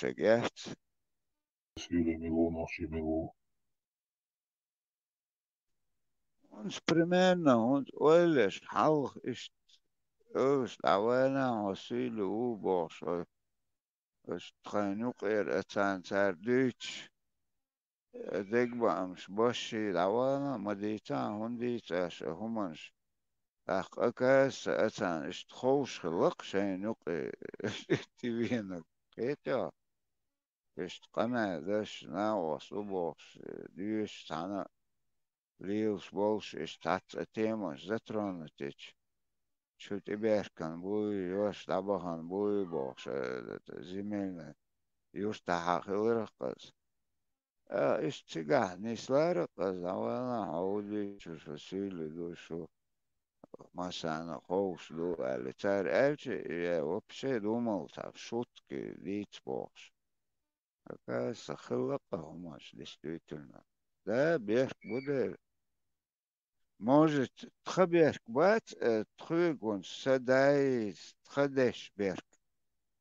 شجعت Syle Migo, Noche Migo. uns primärna uns alles halch ist ös lawana hasilu ubos es tkhaynuq atan sardich degba amsh boshi lawana madita hundit as humans akas atan ist khosh khloq shaynuq tivina keta ist qama dash nawas ubos dysh sana Liels bols is dat thema zatronetich. Šut iberkan bui jos tabahan bui boks zimelne just tahakilrakas. Is tsigah nislarakas awana haudi susili dushu masana kous du alitar elche opse dumal tab shutki diets boks. Akas khilqa humas distuitulna. Da berk bude Может, Тхаберг бат, Тхугун, Садай, Тхадешберг.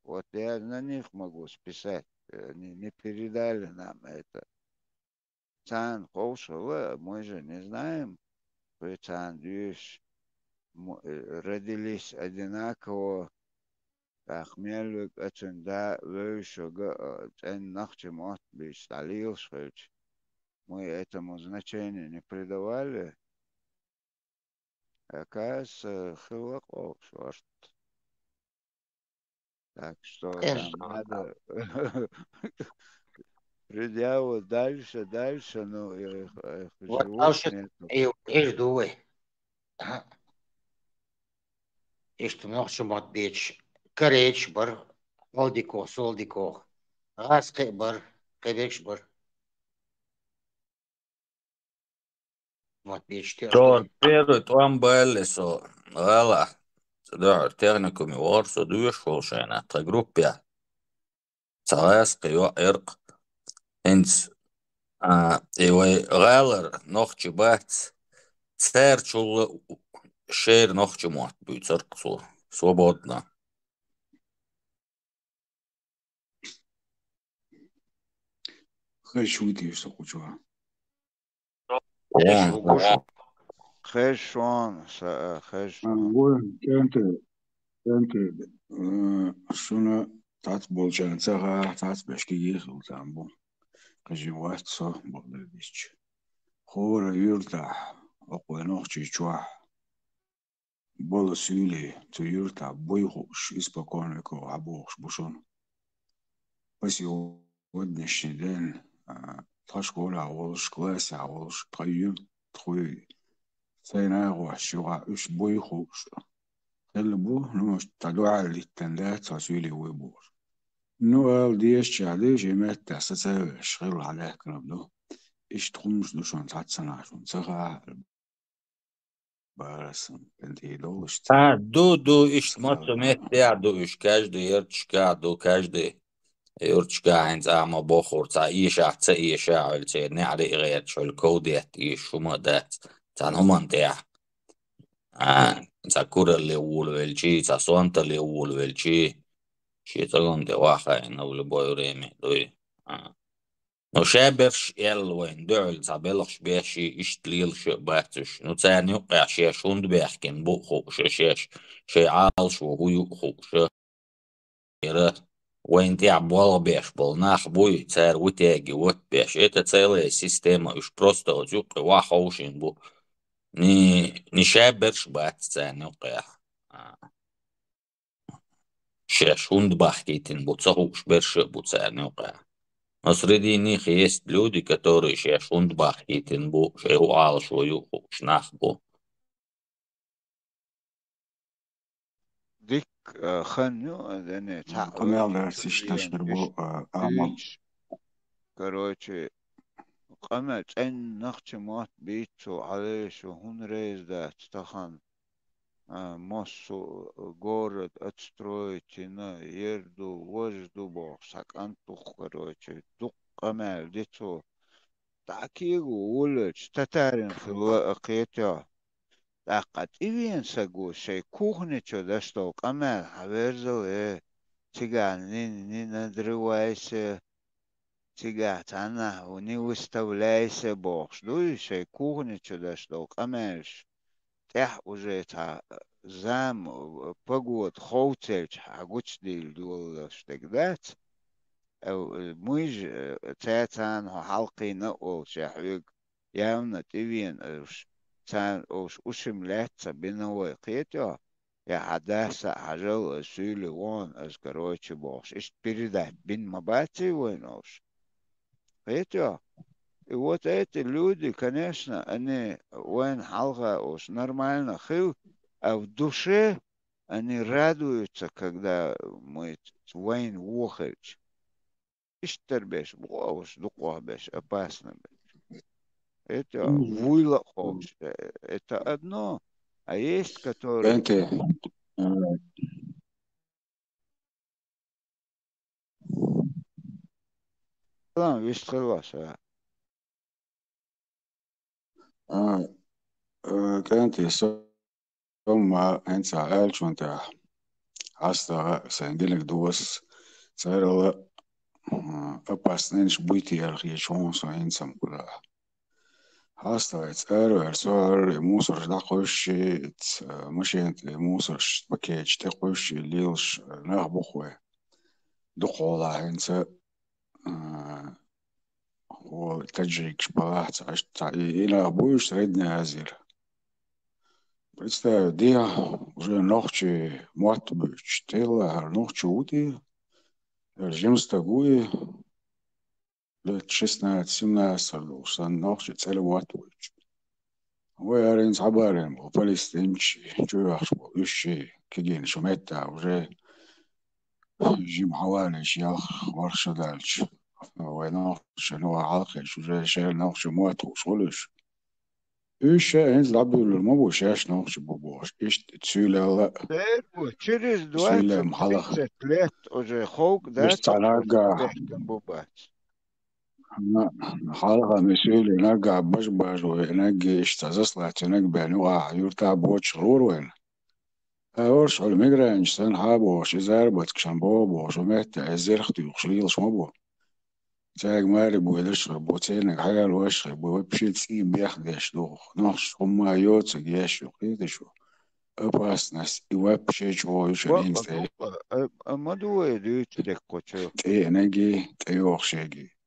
Вот я на них могу списать. Они не передали нам это. Цан Хоушева, мы же не знаем, что Цан Дюш родились одинаково. Ахмелвик, Ацинда, Вейшуга, Цен Нахчемот, Бисталил, мы этому значения не придавали. Оказывается, Хилаков, шварт. Так что там надо предъяву дальше, но Вот живут нету. ايش دوي ايش تنوخش مات بيتش كريتش بر موديكو سولديكو غاس قبر قبيكش بر مات بيتش Tuo تيردوي tiedot Ambaelliso alla där teknikumi varso dyrskolsena tai gruppia saeski jo erq ins ewe galer nochtje bats церчул шер нохче мот будет церкцу свободно. Хочу идти, что хочу. Он Хэшон, хэшон. Вот, كانت شنو تات بولجان تاعها تات باش كي سلطان بو كجوات صو بولديش خور يرتاح أقوى نوخشي شوح بولا سيلي تو يرتاح بويخوش إسبقون لكو عبوخش بوشون بس يودنش دين تشكولا عولش كلاس عولش قيم تخوي سينا غوش يوغا إش بويخوش اللي بو نوش تدوع اللي تندات تسويلي ويبور نوال ديش شعلي جيمات تأسسا شغل عليه كنبدو إيش تخمش دوشون تعتسنا عشون تغا بارس انتي دوشت دو ишт мото меття ду иш каждый ерчка ду каждый ерчка айн зама бохурца иша ца иша альце не ари гет шол кодет ишума дат цан хумантя ца курале улвелчи ца сонтале улвелчи شيطان ده واقع إنه لبوي ريمي دوي نو شابرش يل وين دعل زابلخش بيشي اشتليلش باتش نو تاني يقع شي شوند بيحكين بو خوش شيش شي عالش وهو يخوش يرى وين تعب والله بيش بالناخ بوي تار وتاجي وات بيش это целая система уж просто вот يقع واخوشين بو ني شابرش بات تاني يقع شاشوند бахтитин буцахуш берше буцарнюка. Но среди них есть люди, которые шашунд бахтитин бу шеуал шою шнах бу. Дик ханю, да не, قمال درسيش تشتر بو أعمال короче, قمت ان نخش مات بيتسو عليش وهن ريز да стахан. Моссу город отстроить на ерду, вожду бог, сакантух, короче, дук камел, децо. Такие улиц, татарин хилакетя. Так, ивен сагу, шей кухня, чё, да что, камел, хаверзал, تيجان نين ندروايس تيجات أنا وني وستولايس بوخش دويش كوغني تشدش دو قماش تح وجيتها زام بقوت خوتلج حقوش ديل دول شتقدات أو مويج تاتان هو حلقي نقول شحويق يامنا تبين تان أوش أشم لاتسا بينوي قيتو يا حداثة حجل سيلي وان أذكرويتش بوش إشت بريدات بين مباتي وينوش قيتو вот эти люди, конечно, они войн халга уж нормально хил, а в душе они радуются, когда мы войн уходим. Иштербеш, уж духовбеш, опасно. Это вуйло хош, это одно, а есть, которые... أنت Ладно, весь согласен. كانت ثم أنت عالش وأنت عاست سندلك دوس صار أباستنش بويتي أرخي شون سو إنسان كلها هاستا اتسأر أرسوار موسرش داقوش مشي انت موسرش بكيج تقوش ليلش نغبخوي دقولا انت هو تجريكش بلاحت عشت إلى أبوش ردنا هزير представь, dia уже ночи матбыч, тела ночи уди, жимстагуи, лет 16-17 دوسا نقش تسأل واتوش ويارين صبارين وفلسطينش جوش ويشي كجين شميتا وجي جيم حواليش ياخ ورشة دالش ونقش نوع عالخش وجي شايل نقش مواتوش ولش إيشا إنز لعبوا المبو شاش نقش بوبوش إيش تسيلة لا Через تسيلة محلخ 20-30 лет уже Хоук إيش дать تعناقا бубать. حلقة مسؤول ينقع بشبش وينقي اشتزس لاتنق بانوغا يورتا بوش غرور وين أورش على مجرى إنسان حابو شزار بتكشنبو بوشمت أزرخت يخشليل شمبو تاج ماري بويدش بوتينك حاجة الوش بوبشي تسي بيخدش دوخ نخش هما يوتس جيش يقيدشو أباس ناس يوبشي شو يشلين سي ما دوي ديت دكوتشو تي نجي تيوخشيجي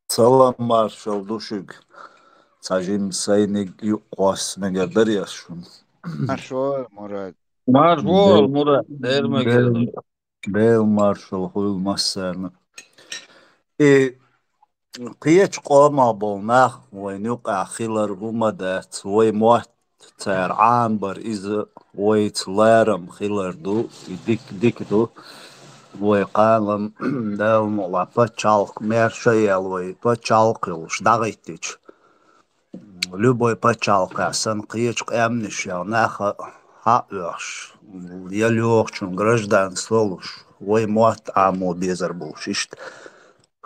Salam marshal dušig. Cažim sajnig juqos megadariašun. شو مراد Marshall Murat dermek Bel marshal huyul masarna. قيش قوما بولناخ وينوقع خلر بومدات ويموت تار عامبر إذا ويتلارم خلر دو ديك دو ويقالم دال مولا باتشالق ميرشيال وي باتشالق يلش داغيتيش любой пачалка сан қиечк эмниш я наха хаъш я лёгчун граждан солуш вой мот амо безар булшишт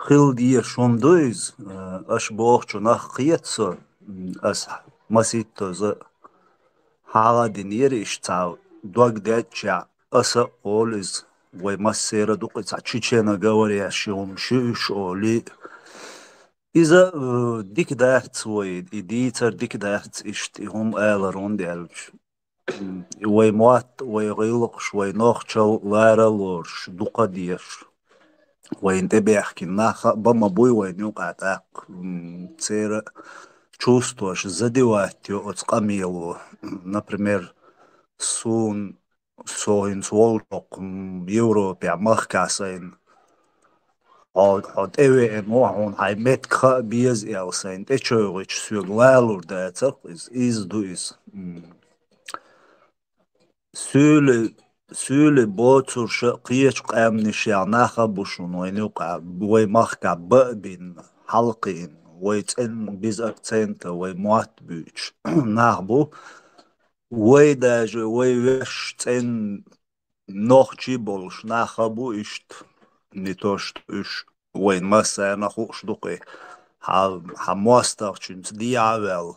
хил дир шундуйз аш бохчу нах қиетсо ас маситто за хала динириш цав дог деча аса олиз вой массера дуқица чичена говорящий он шиш оли إذا ديك دارت ويد إديتر ديك دارت إشتي هم آلرون ديالش ويموات ويغيلقش وينوخشل لارلورش دوقا ديش وينتبهك ناخا بما بوي وينوقع تاق تسير чувствуешь задевать от скамилу, например, сун соин сволток Европе амахкасайн od eve mohon hay metka biez elsen te choyich sürlalur da tak iz duis süle botur shaqiyach qamnish yana khabuşun waynuqa way mahka bin halqin waytsen biz accent way muat büch nahbu way daj way wesh tsen nochchi bolsh nahabu ist نتوشت إش وين مسا نخوش دقي ها مواستر چنت دي عوال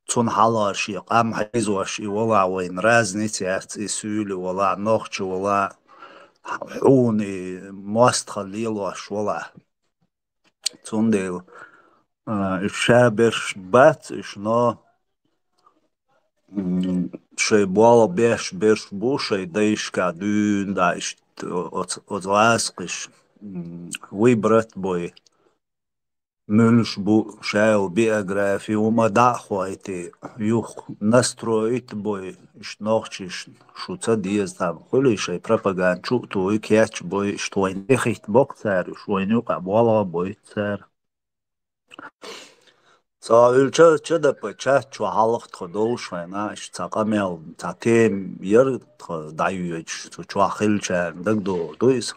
تون حلاشي قام حيزوش ولا وين رازنتي أختي سولي ولا نوخش ولا حوني مواست خليلوش ولا تون ديل الشابرش بات إشنا شي بوالا بيش بيش بو شي دايش كادون دايش أتلاسقش ويبرت بوي ملش بو شاو биографии وما دعخويتي يوخ настроить بوي شنوخش شوتا ديز تام كل شيء пропаганд شو توي كياتش بوي شتوين اخيت بوك سار شوين يوقع بوالا بوي سار سألتش كده بتشات شو حلق تدول شوينا اش تقامل تاتيم ير دايوج شو خيلش دقدو دويس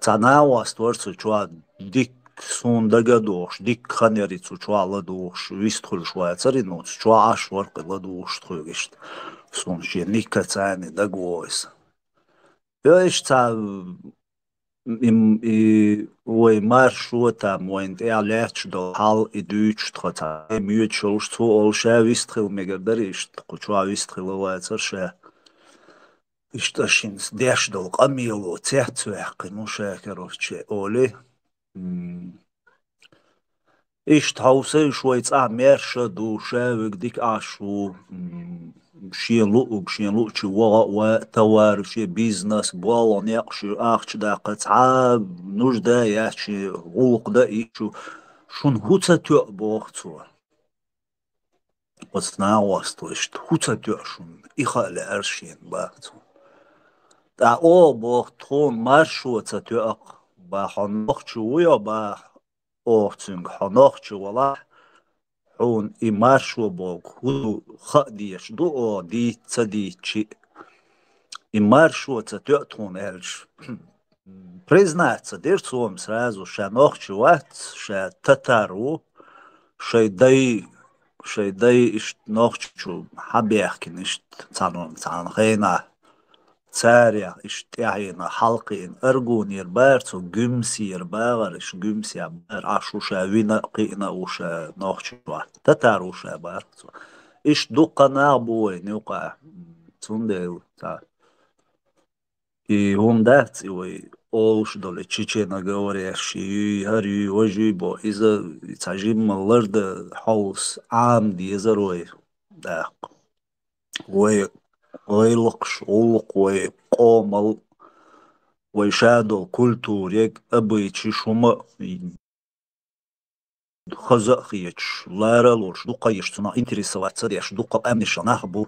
تناوى استورس شو ديك سون دقدوش ديك خنيري شو على دوش ويستخل شوية ترينوت شو عاش ورق لا دوش تخيشت سون شي نيكا تاني دقويس ياش تا وي مارشو تام وين تعليش دو حال إدوش تخطا ميوت شلش تو أول شا ويستخل مقدريش تقو ويستخل واتر شا إشتاشين ديش دو قميلو تحت وحقنو شاكرو تشي أولي إشت هاوسي شوي تعميرشا دوشا وقديك عشو شين لو شي وغا توار شي بيزنس بوالا نيقشي اخش دا قطعا نوش دا ياشي غلق دا ايشو شون هوتا تو بوغتو قصنا واستو اشت هوتا تو شون ايخا لارشين باغتو دا او بوغتون مارشو تاتو اق با حنوخشو ويا با اوغتنگ حنوخشو ولا حون إمارشو بوغ هو خديش دو دي تديتشي إمارشو تتوتون إلش признаться дерцом сразу ша нохчуват ша татару шайдай ишт нохчу хабяхкин ишт цанон цан хейна царя ишт яйна халқин аргун ирбарцу гүмси ирбагар иш гүмси абар ашуша вина қина уша нохчуват татару ша барцу иш дуқана буй нуқа цундел та и он дать и олш доле чечена говорящий харю вожи бо из-за цажим ларда хаус ам дизерой да ой локш олق ой قومل ويشادو كولتوريك أبيتشي شوما خزاخيتش لارالوش دوقا يشتنا интересовать царяш دوقا أمنش نахбу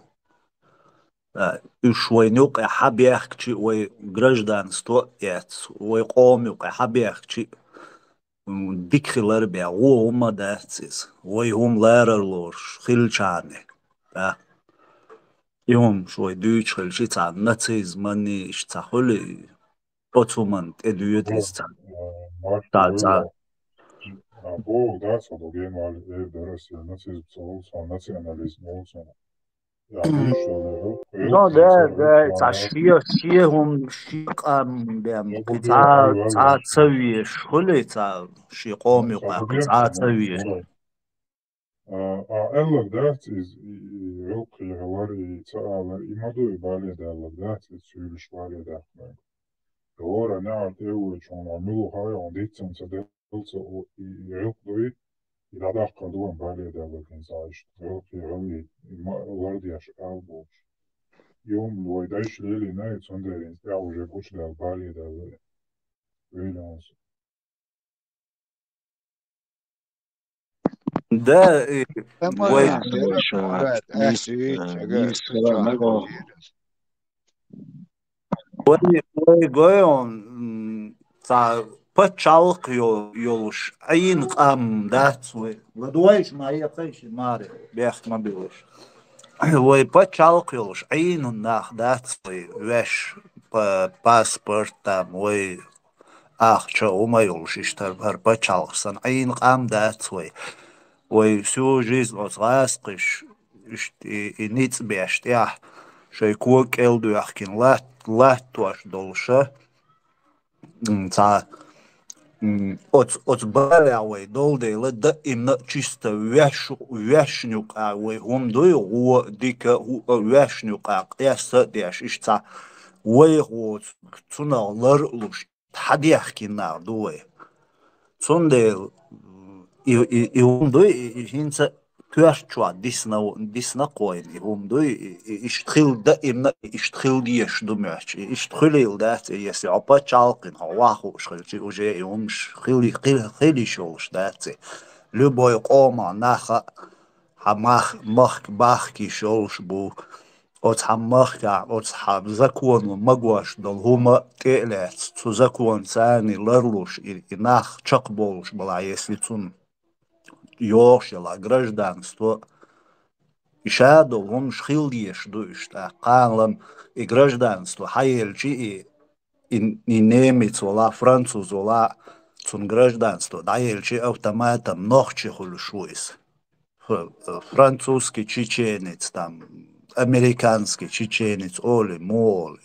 شوينوق حبيخشي وي гражданство يات وي قوميوق حبيخشي ديكخلر بيا وهم داتسيس وي هم لارالوش خلشاني يوم شوي دوش خلشي تا ناتسيز ماني اشتاخولي اوتومان ادويتيز تا Bu daha sonra genel dersi nasıl olsa nasyonalizm olsa yani iş oluyor. No, да, та шие هم шиқам бям та цавиеш хули та шиқом юқа та цавиеш Eller dat is ook var i taala imadu ibale dalla dat sürüş var ya da. Doğru ne artık o çoğun amelu hay on ditsen så det alltså yok då i da kalduan bale dalla insan işte yok var diye albo. Yom loida işleri ne sonderin ya уже kuşlar bale dalla öyle olsun. да وي مراد وي гоён та пачалк ёлуш айн қам дацуй ладуайш майя қайш маре бях мобилыш وي пачалк ёлуш айн нах дацуй веш паспорт там وي ахча умайолуш иштар пар пачалксан айн қам дацуй وي всю жизнь отгасқиш и ниц бешт я шей куок элду яхкин лат туаш долша та Ots balaaway doldayla da imna chista washnuqaway humdoy huwa dika washnuqa qiyasa diash ishta way hots tsuna larlush tadiakhina duwe tsunde i humdoy hinsa كواشتشوا ديسنا قوين هم دو اشتخيل دائما اشتخيل ديش دمعش اشتخيل دات يسي عبا تشالقين هواخو اشخيل وجاي يومش خيلي شولش داتي لو بوي قوما ناخا مخ باخكي شولش بو اوت حمخكا اوت حاب زكون مقواش دل هما تقلات تو زكون ثاني لرلوش ناخ تشقبولش بلا يسي تون يوشلا гражданство ишадо он шхилдиеш дуишта канлам и гражданство хаелчи и немец вола француз вола цун гражданство даелчи автоматом нохчи хулшуис французский чеченец там американский чеченец оли мол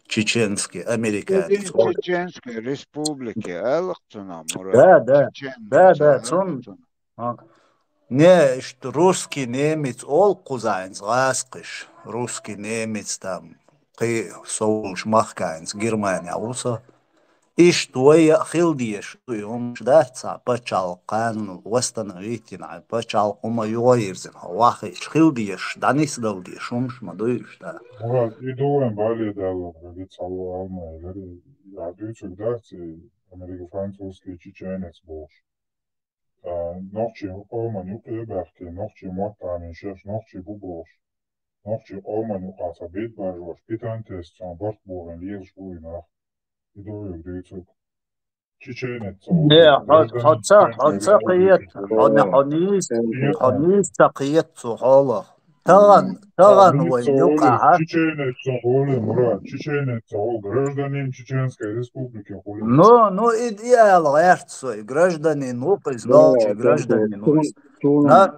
чеченский американец Чеченской республики Элктуна, да цун не, что русский немец олкузайнс раскиш, русский немец там кы соуш махкайнс Германия уса и что я хилдиеш он ждаться почалкан восстановительно почал умайоирзен вахи хилдиеш данис далдиеш мадуиш да Мурат идуем бали дало лицало алма я дучук дати Америка французский чеченец бош Nochtje oma nu eberke, nochtje mortane chef, nochtje bubosh, nochtje oma nu alfabet barjosh, pitantes, son bortboren, lielsboy nach, idoyuk duytuk. Çiçeğine не حتى حنيس تقيت صحالة تغن ويوقع Çiçeğine çoğulu Murat, çiçeğine çoğul, гражданин Чеченской Республики хули. Ну, идеал, гражданин, ну, признал, что гражданин,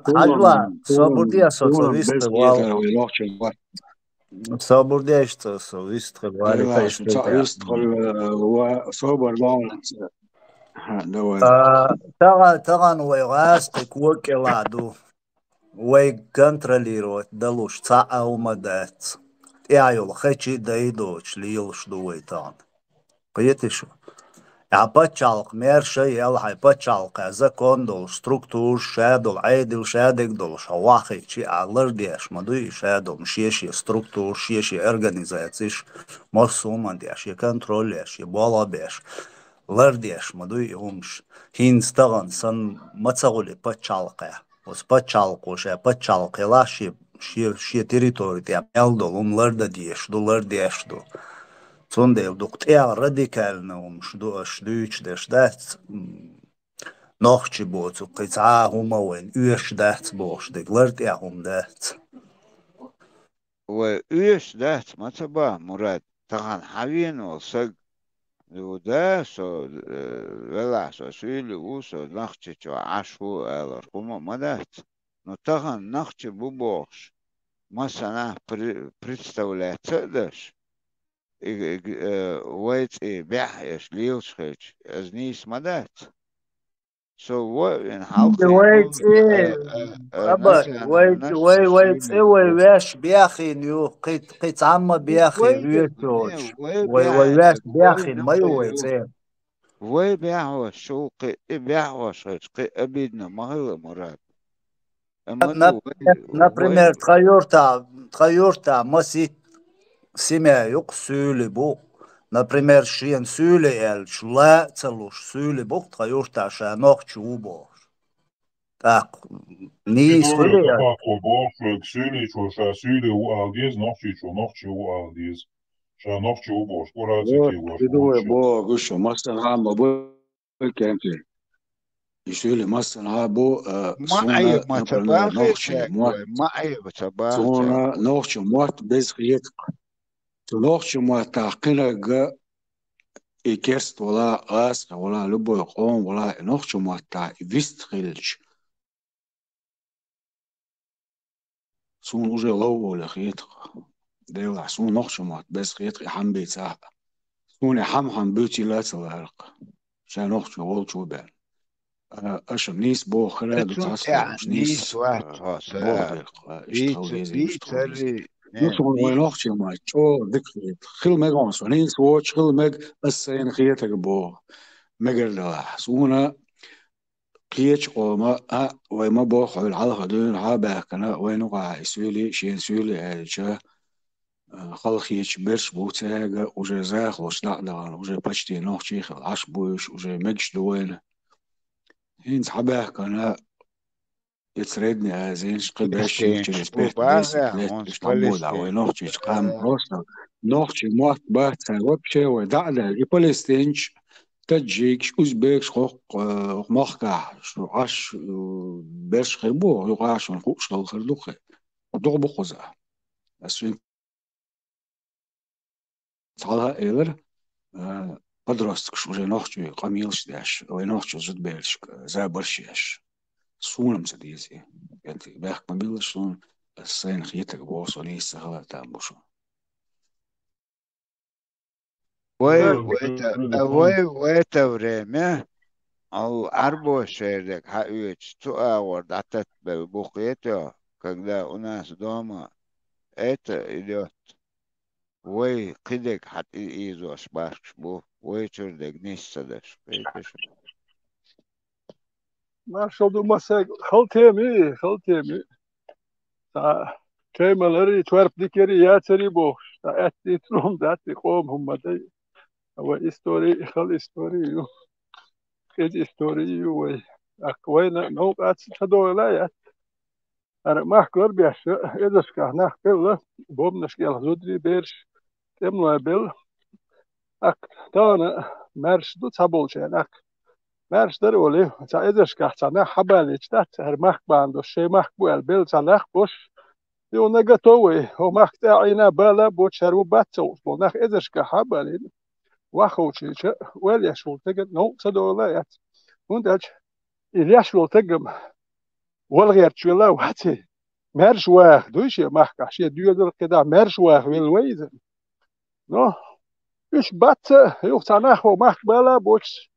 Хажла, Собурдия социалисты, Собурдия социалисты, تغن ويغاسق وكلادو ويكنتروليروت دلوش تاع ومدات يعيول خيتشي دايدوش ليلش دويتان قيتشو يعبتشالق ميرشا يلا يعبتشالق زكون دول ستركتور شادول عيدل شادك دول شواخي تشي عالر ديش مدوي شادول مشيشي ستركتور شيشي ارغانيزاتيش مرسوما ديش يكنتروليش يبالا بيش لرديش مدوي يومش هينز تغن سن متسغولي بتشالق بتشالق وشا بتشالق لا شي تيريتوري تاع مالدول لردا ديش دو لرديش دو Цундел дуктеа радикально умшду ашдуч дэшдат нохчи боцу кыца хумауэн үэшдат бош деглэрт я хумдат ويشدات متبا مراد تغن حوين والسق ودا سو ولا سو سويلي وسو نخشي جو عشو الارقوما مدات но تغن نخشي ببوش مثلا представляется дашь ويت بيحيش ليوشخش ازنيس مدات so what in how ويت ويت ويش بياخي نيو قيت عم بياخي ريوتوش ويش بياخي ما يويت وي بيحوش شو قي بيحوش قي ابيدنا ما هو مراد например تغيرتا مسيت سمع يقسول بو например شين سولي لا تلوش سولي بو تغيرتا شانوخ تشوبو так نيس Idoyuk tako boš, ksili čo ša sili u aldiz, nohči u aldiz. Ša nohči u boš, poraziti boš. Idoye bo gusho mastan ha ma bo kemke. يشيل مثلا بو ما أي ما تباخي ما أي تباخي سونا نوخش موت بزخيت تنوخش موت تاقنا إكرست ولا غاس ولا لبو يقوم ولا نوخش موت تا فيستخيلش سون وجه لو ولا خيت ديلا سون نوخش موت بزخيت حم بيتها سون حم بيتي لا تلارق شان أختي والشو بان أشم نيس بو خراد اتسون وتعصلر مش نيس نيس وات هوس بوغدق اشتغل يزي واشتغل يزي بيتسري نصون وين أختي ما شو ذكرت خل مجموس ونيس واتش خل مج السين خيتك بو مجر لواح سونا قيتش وما وما بو خل على دون عابه كنا وين وقع يسولي شين سولي هالشا خل خيتش برش بوتاجا وجا زاخ وشناق دغان وجا باشتي نوختي خل عش بوش وجا مجش دوين هين حبه كنا يتردني هذين شقي باش فلسطين يفتري شبو سبيرت ديسي باغا بلات هونس باش تعمود عوي فلسطين نوختي قام روسنا نوختي موات بات ساوبشي ودعنا البالستينش تجيك أوزبيك خوق مخكع شو عش باش خيبو يقاش من خوش لو خردوخي ودوغ بخوزة أسفين تعالها إيلر قدرستك شو جي نوختي قميلش داش ونوختي زد بيلش زابرشيش سونم سديسي يعني باخ قميلش سون السين خيتك بوصوني السهلة تامبوشو ويتا وريمه او اربو شيردك حقيقة تقاور دعتت ببوقيته когда у нас дома это идет وي قدك حتى إيزوس باشش بو وي تردك نيستدش بيتش ما شو مساق خلتيمي تا كيمالري توارب ديكيري يا تريبو تا اتي تروم داتي قوم هم دي هو استوري خل استوري كيج استوري وي اكوين نو ات تدولا يا انا ما احكر بيش اذا شكانا بيل بوم نشكيل زودري بيرش تملا بيل اك تانا مرش دو تابولشين اك مرش درولي تا اذا شكانا حبالي تات هر محبان شي محبوال بيل تا بوش يو نجاتوي هو محتاعينا بلا بوتشارو باتو بوناخ إذاش كحبالي واخوشي ولا شو تجد نو صدولايات وندج إليا شو تجم والغير تشولا واتي مرش واه دوشي محكا شي ديودر كده مرش واه والويز نو إيش بات يو تناخو محك بلا بوتش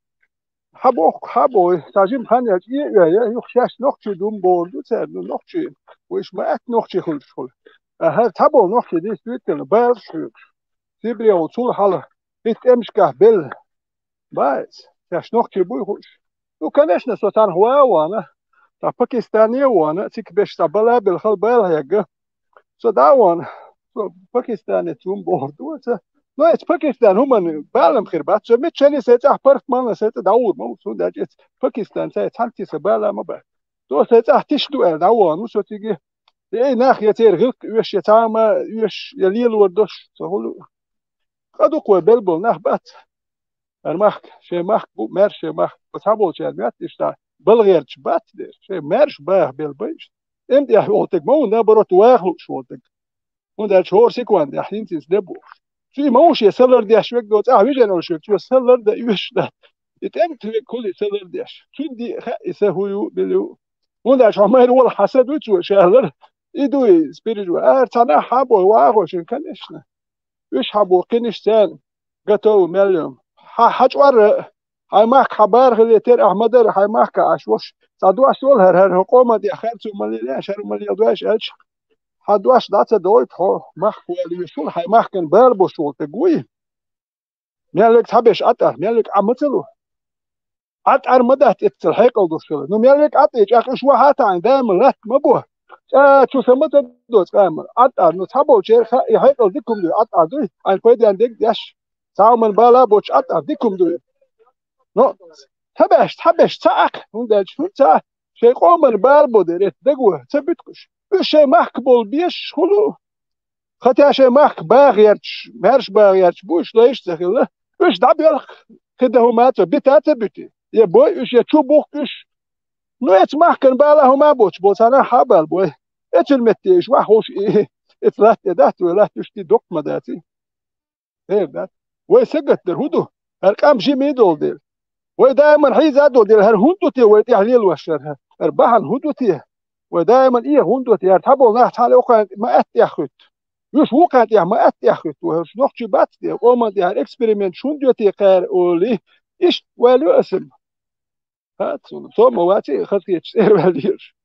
حبو تاجم خانيات إيه يو خشاش نوختي دوم بوردو تاد نوختي وإيش ما أت نوختي خل هر تابو نوختي دي سويتل بارش سيبري وصول حاله هيت امشكه بل بايز ياش نوختي بوي خوش لو كانش نسوتان هوا وانا تا باكستانية وانا تيك بيش تابلا بالخل بالها يقه سو داوان سو باكستاني توم بوردو نو اتس باكستان هم بالم خربات سو متشاني سيت احبرت مانا سيت داور مو سو داج اتس باكستان سيت حالتي سبالا ما با تو سيت تشدو داوان وسو تيجي اي ناحية تير يوش يتاما يوش يليل وردوش سهولو قدو قوي بلبل نحبات المحك شي محك بو مر شي محك بتابول شي المات اشتا بلغير تشبات دير شي مرش باه بلبيش انت يا حولتك مو نبرت واخلو شولتك ودا شهور سيكوان دي حين تسدبو في موش يسلر دي اشوك دوت ويجن او شوك يسلر ده يوش ده يتنت كل يسلر ديش كل دي يسهو بلو ودا شمال ولا حسد وتو شهر يدو سبيريتو تانا حبو واخو شن كانشنا وش حبو قنش تان قطو مليون حجور هاي ماك خبر خليتر احمد هاي ماك عشوش صدواش دول هر حكومه دي خرج مليون شهر مليون دوش اج حدواش دات دوت هو ماك ولي شو هاي ماك كان بربو شو تقوي مالك تحبش اطر مالك عمتلو اطر مدات الحقيقه ودوشل نو مالك اطيج اخش واحد عن دام لك مبوه شو سمت دوت قام اطر نو تابو شير حقيقه ديكم دي اطر دي ان فيدي عندك داش ساومن بالا بوش اطر ديكم دي نو تحبش تاك وندل شو تا شي قومن بالبو دريت دقوه تبتكش شي محكبول بيش خلو خاطر شي محك باغيرش مارش باغيرش بوش ليش تخيل وش دعب يلخ كده هما بتاتا بتي يا بوي وش يتشو بوكش نو يتمحكن بالا هما بوش انا حبل بوي اتلمتيش وحوش ايه اتلات دات ولا تشتي دوك مداتي ايه ده ويسقط الهدو ارقام شي ميدول ديل ودائما حيز ادو ديل هر هندوتي ويدي عليل وشرها ارباحن هندوتي ودائما ايه هندوتي ارتبوا نحت على وقت ما اتيخت يوش وقت يا ما اتيخت وش نوختي بات دي وما دي هر اكسبيريمنت شون دوتي قار اولي إيش والو اسم هات صوم مواتي خذ تسير والدير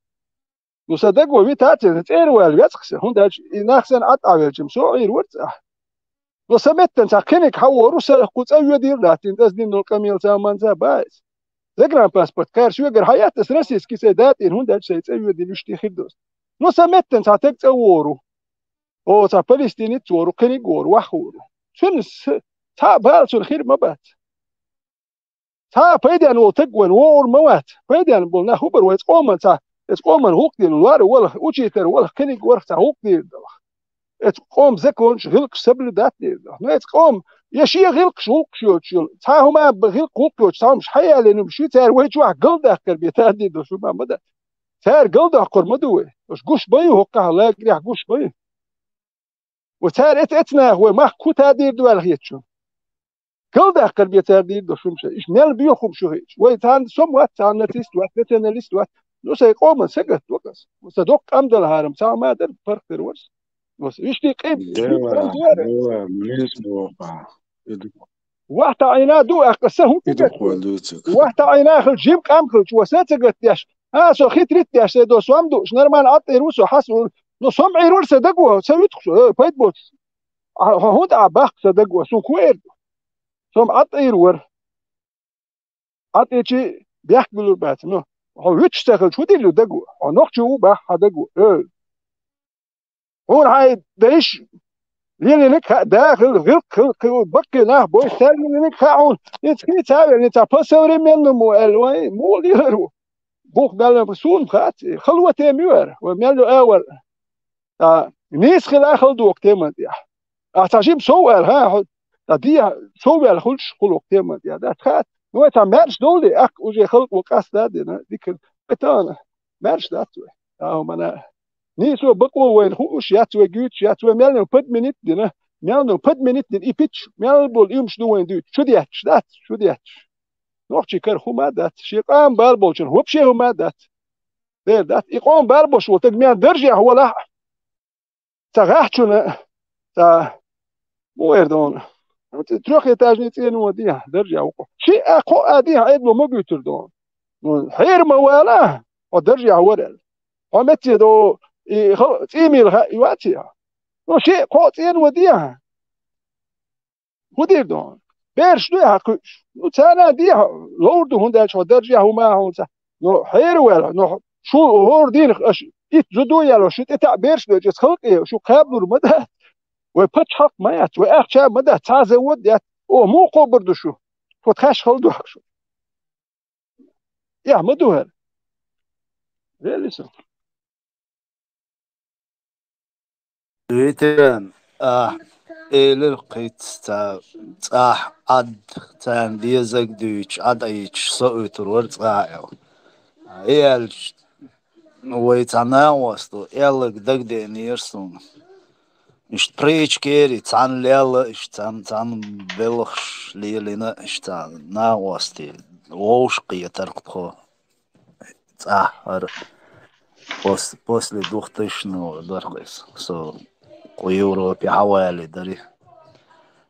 وصدق وبيتاتي تسير والو يسخس هون داش ناخسن أطعم سو غير ورت وسمتن ساكنك حورو سقوط أيودير لاتين تزدين الكميل سامان زبايس ذكران باسبورت كار شو يقر حياة تسرسيس كي سيدات إن هون داش سيد أيودي لشتي خدوس نو سمتن ساتك تورو أو تا فلسطيني تورو كني جور وحورو شنس تا بالسون خير ما بات تا فايدان وتقون وور موات فايدان بولنا خبر ويتقومن تا يتقومن هوك ديال الوار ولا وجيتر ولا كني جور تا هوك ديال تقوم زكون غلق سبل دات ما تقوم يا شي غلق شوق شو تا هما بغلق هوك تا مش حيا لانه مشي تار ويج واحد قلده كر بيتادي دو شو ما مدى تار قلده قر مدوي واش قوش بي هوكا لا يقري قوش بي وتار اتنا هو ما كوتا دير دو الهيتشو قلده كر بيتادي دو شو مش ايش مال بيوخم شو هيك ويتان سم وات تان تيست وات تناليست وات نو سيقوم سقط وقص وصدق امدل هارم تا ما در فرق ورس بس يشتي قيم دوا منيس بوقع واحد عينا دو أقسهم يدخل دوتك واحد عينا خل جيب كام خل شو ساتقت ياش سو خيتريت ياش دو سوام دو شنرمان عطير وسو حسو نو سوم عيرول صدقوا سويت خشو فايت بوت هود عباق صدقوا سو كوير سوم عطير ور عطيتي بيحكوا بات نو هو يشتغل شو دي له دقوا نوخشو بح دقوا هون هاي دايش لين لك داخل غلق بكي ناه بوي ثاني لك عون يتكي تابع انت باسوري من مو الوي مو ليرو بوك بال بسون خات خلوه تيمير ومالو اول نيس خلا خل دوك تيم دي اتاجيب سوال ها دي سوال خلش خلوك تيم دي ده خات هو تا مارش دولي اك وجي خلق وقاس ده ديك بتانا مارش داتو انا نيسو بقوا وين خوش ياتو جوت ياتو مالن بد منيت دينا مالن بد منيت دين ايبيتش مالبول يمش دو وين دوت شو ديات شدات شو ديات نوختي كر هو ما دات شي قام بالبولشن هو بشي هو ما دات دير دات يقوم بالبوش وتجميع درجة هو لا تغاحتنا تا مو يردون تروح يتاجني تين وديها درجة وقو شي اقو اديها عيد ما بيتر دون حير موالاه ودرجة ورل ومتي دو تيميل يواتيها وشيء قوتين وديها ودير دون بيرش دوها كوش وتانا ديها لورد هنداش ودرجة هما هون نو حير ولا نو شو هور دين اش يتزدو يلا شو تتع بيرش دو جس خلقي شو قابل مدى وبتش حق مات واخشى مدى تازود يا او مو قبر دو شو فتخش خلدو شو يا مدوهر ليسو ويترن القيت تاح عد تان ديزك دوش عد ايش صوت ورد قاعو ايالش ويتانا وستو يالك دق دي نيرسون مش بريش كيري تان ليلا اش تان بلخش ليلنا اش تان نا وستي ووش قية ترقبخو تاح после 2000 درقس سو ويوروبي حوالي دري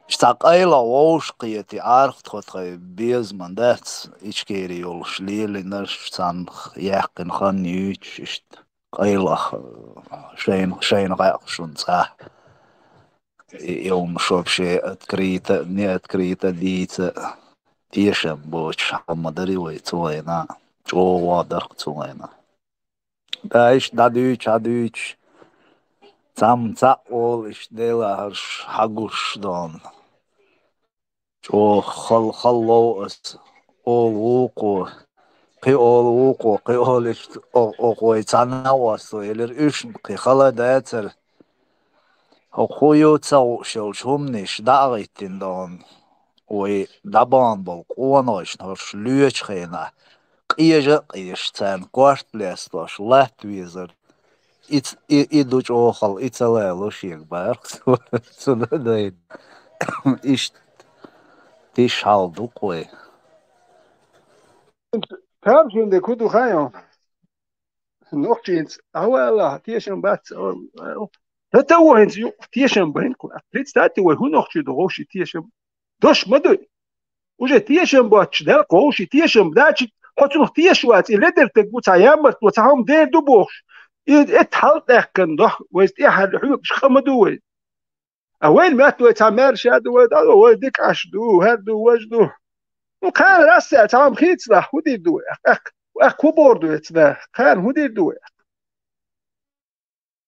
اشتاقيلا ووش قيتي عارف تخطي بيز من دات اشكيري يولش ليلي نرش تان يحقن خان يوش اشت قيلا شين غاقشون صح يوم شوف شيء اتكريتا ديتا تيشم بوش حمدري ويتوينا جو وادر توينا دايش دادوش Tam ol işdeler haguşdan. O hallos ol uku. Qi ol uku qi ol işte o koytana vaso eler üç qi hala dater. O koyu tsau şol şumniş dağıttindan. Oy daban bol qonoş hoş lüçxena. Qiyişten qvartlestoş Latviyazır. Идуть охал, и целая лошик барк. Сюда дает. Иш ти шалду кой. Persun de kudu khayo nog eens awala tieschen bats hatta هو انت تيشن بينكم اتريد ستاتي وهو نوخشي دوغوشي تيشن دوش مدو وجه تيشم باتش دل قوشي تيشم داش حطوا تيشوات اللي درتك بتايامت وتاهم دير دبوش اتحلت احكن ضخ ويست احد حيوك خمدوي اوين ما تو تامر شادو ودو ديك عشدو هدو وجدو وكان راسه تام خيت له ودي دو اخ كوبوردو يتنا كان ودي دو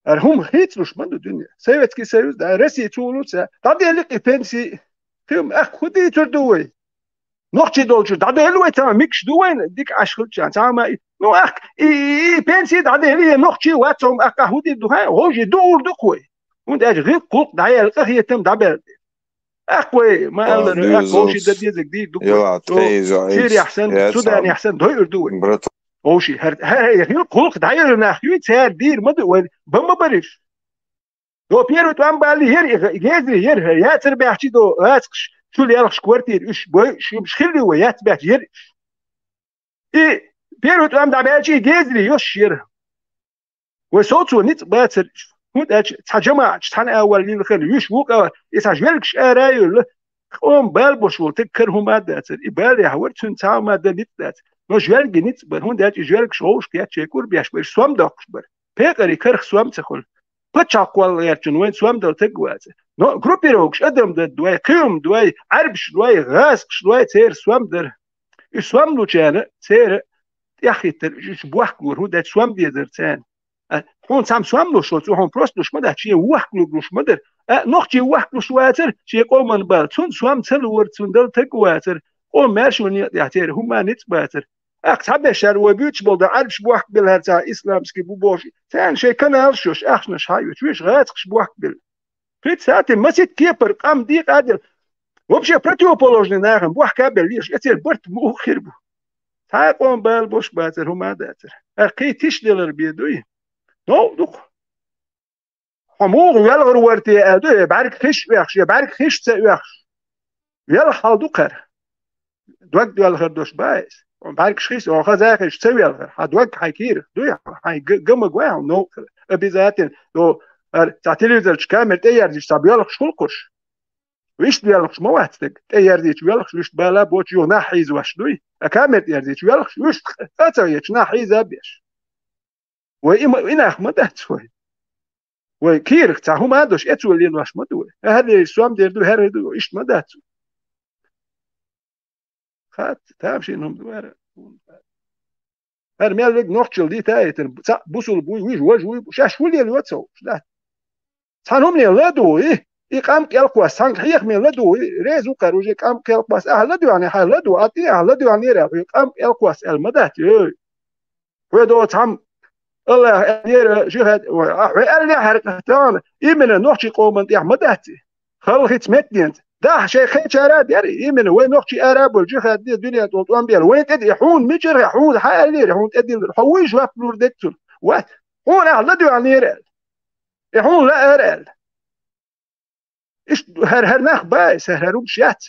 هم خيتلوش من الدنيا سيفتكي سيوز دا رسي تولوتسا دادي لقي بنسي فيهم اخ ودي تردوي نوختي دولجو دادي لوي تام ميكش دوين ديك عشخل جان تام نو اخ اي بنسي دادي لي نوختي واتهم اخ ودي دو هاي هوجي دور دقوي وند اج غير قلق دايا القهيه تم دابر اخوي ما قال اخوشي ددي زقدي يلا تخيزو سيري احسن سوداني احسن دوي اردوي اوشي هر قلق داير ناخيو تسار دير مدو بما بريش دو بيرو توام بالي ير جازري ير يا تربحتي دو اسكش شو اللي يلخش كوارتير اش بوي شو مش خلي ويات بات ير اي بيرو توام دابالشي جازري يوش ير وصوتو نيت باتر هود اج تجمع تحن اول لي خل يوش بوك يساجلكش ارايل قوم بالبوش وتكرهم ادات بالي حورتن تا ما دنيت نو جوالگی نیت بر هون داچ جوالگ شوش که چکور بیاش بر سوام داخش بر پیکری کرخ سوام تخل بچاقوال یارچن وين سوام دو تگواز نو گروپی روکش ادم د دوای قیوم دوای عربش دوای غاسقش دوای تیر سوام در سوام لو چانه تیر یخی تر اش بوخ گور هون داچ سوام دی در تان هون سام سوام لو شو هون پروست لوش مدا چی وخ لوش مدر نوخ چی وخ لوش واتر چی قومن بال تون سوام تل ور تون دل تگواتر او ماشون يعتير هما نتباتر اقصد الشر وبيوتش بولد عربش بوحك بالهرتا اسلامسكي بوبوشي ثاني شيء كان هالشوش اخنش هايوت ويش غاتقش بوحك بال فيت ساعتين مسيت كيبر قام ديق عدل وبشي براتيو بولوجني ناغم بوحك قبل ليش يتير برت مو خربو تاقوم بالبوش باتر هما داتر اقي تشدلر بيدوي نو دوك حموغ يلغر ورتي ادو بارك خش ويخش بارك خش تسويخش يلا حالدوكر دوك ديال غير دوش بايس وبعد شخيص او خزاك تسوي هدوك حيكير دوي حي قم قوا نو بذاتين لو تاع تلفزيون كامل تيار دي تابيلك شكلكش ويش ديالك ما وحدك تيار دي تبيلك ويش بالا بوت يو نحيز واش دوي كامل تيار دي تبيلك ويش اتاي نحيز ابيش وإن احمد اتوي وكير تاع هما دوش اتولي واش ما دوي هذه سوام دير دو هر دو ايش ما دات خات تامشي انهم دوار هر مالك نوختشل دي تايتن بوسول بوي ويج وجوي شاش ولي الواتسو لا تانهم لي لدو قام كالقوا سانك حيخ من لدو ريزو قروجي قام كالقوا لدو يعني حال لدو اتي لدو يعني راه قام كالقوا المدات ودو تام الله ير جهد وقال لي حرقتان يمن نوختشي قومن يا مداتي خلخت متنت ده شيء خير عرب يعني من وين نقشي عرب والجهة دي الدنيا تطلع بيها وين تدي حون مجر حون حالي حون تدي حويج وافلور دكتور وات حون أهلدو يعني رأل حون لا رأل إيش هر نخ بايس هر بشيات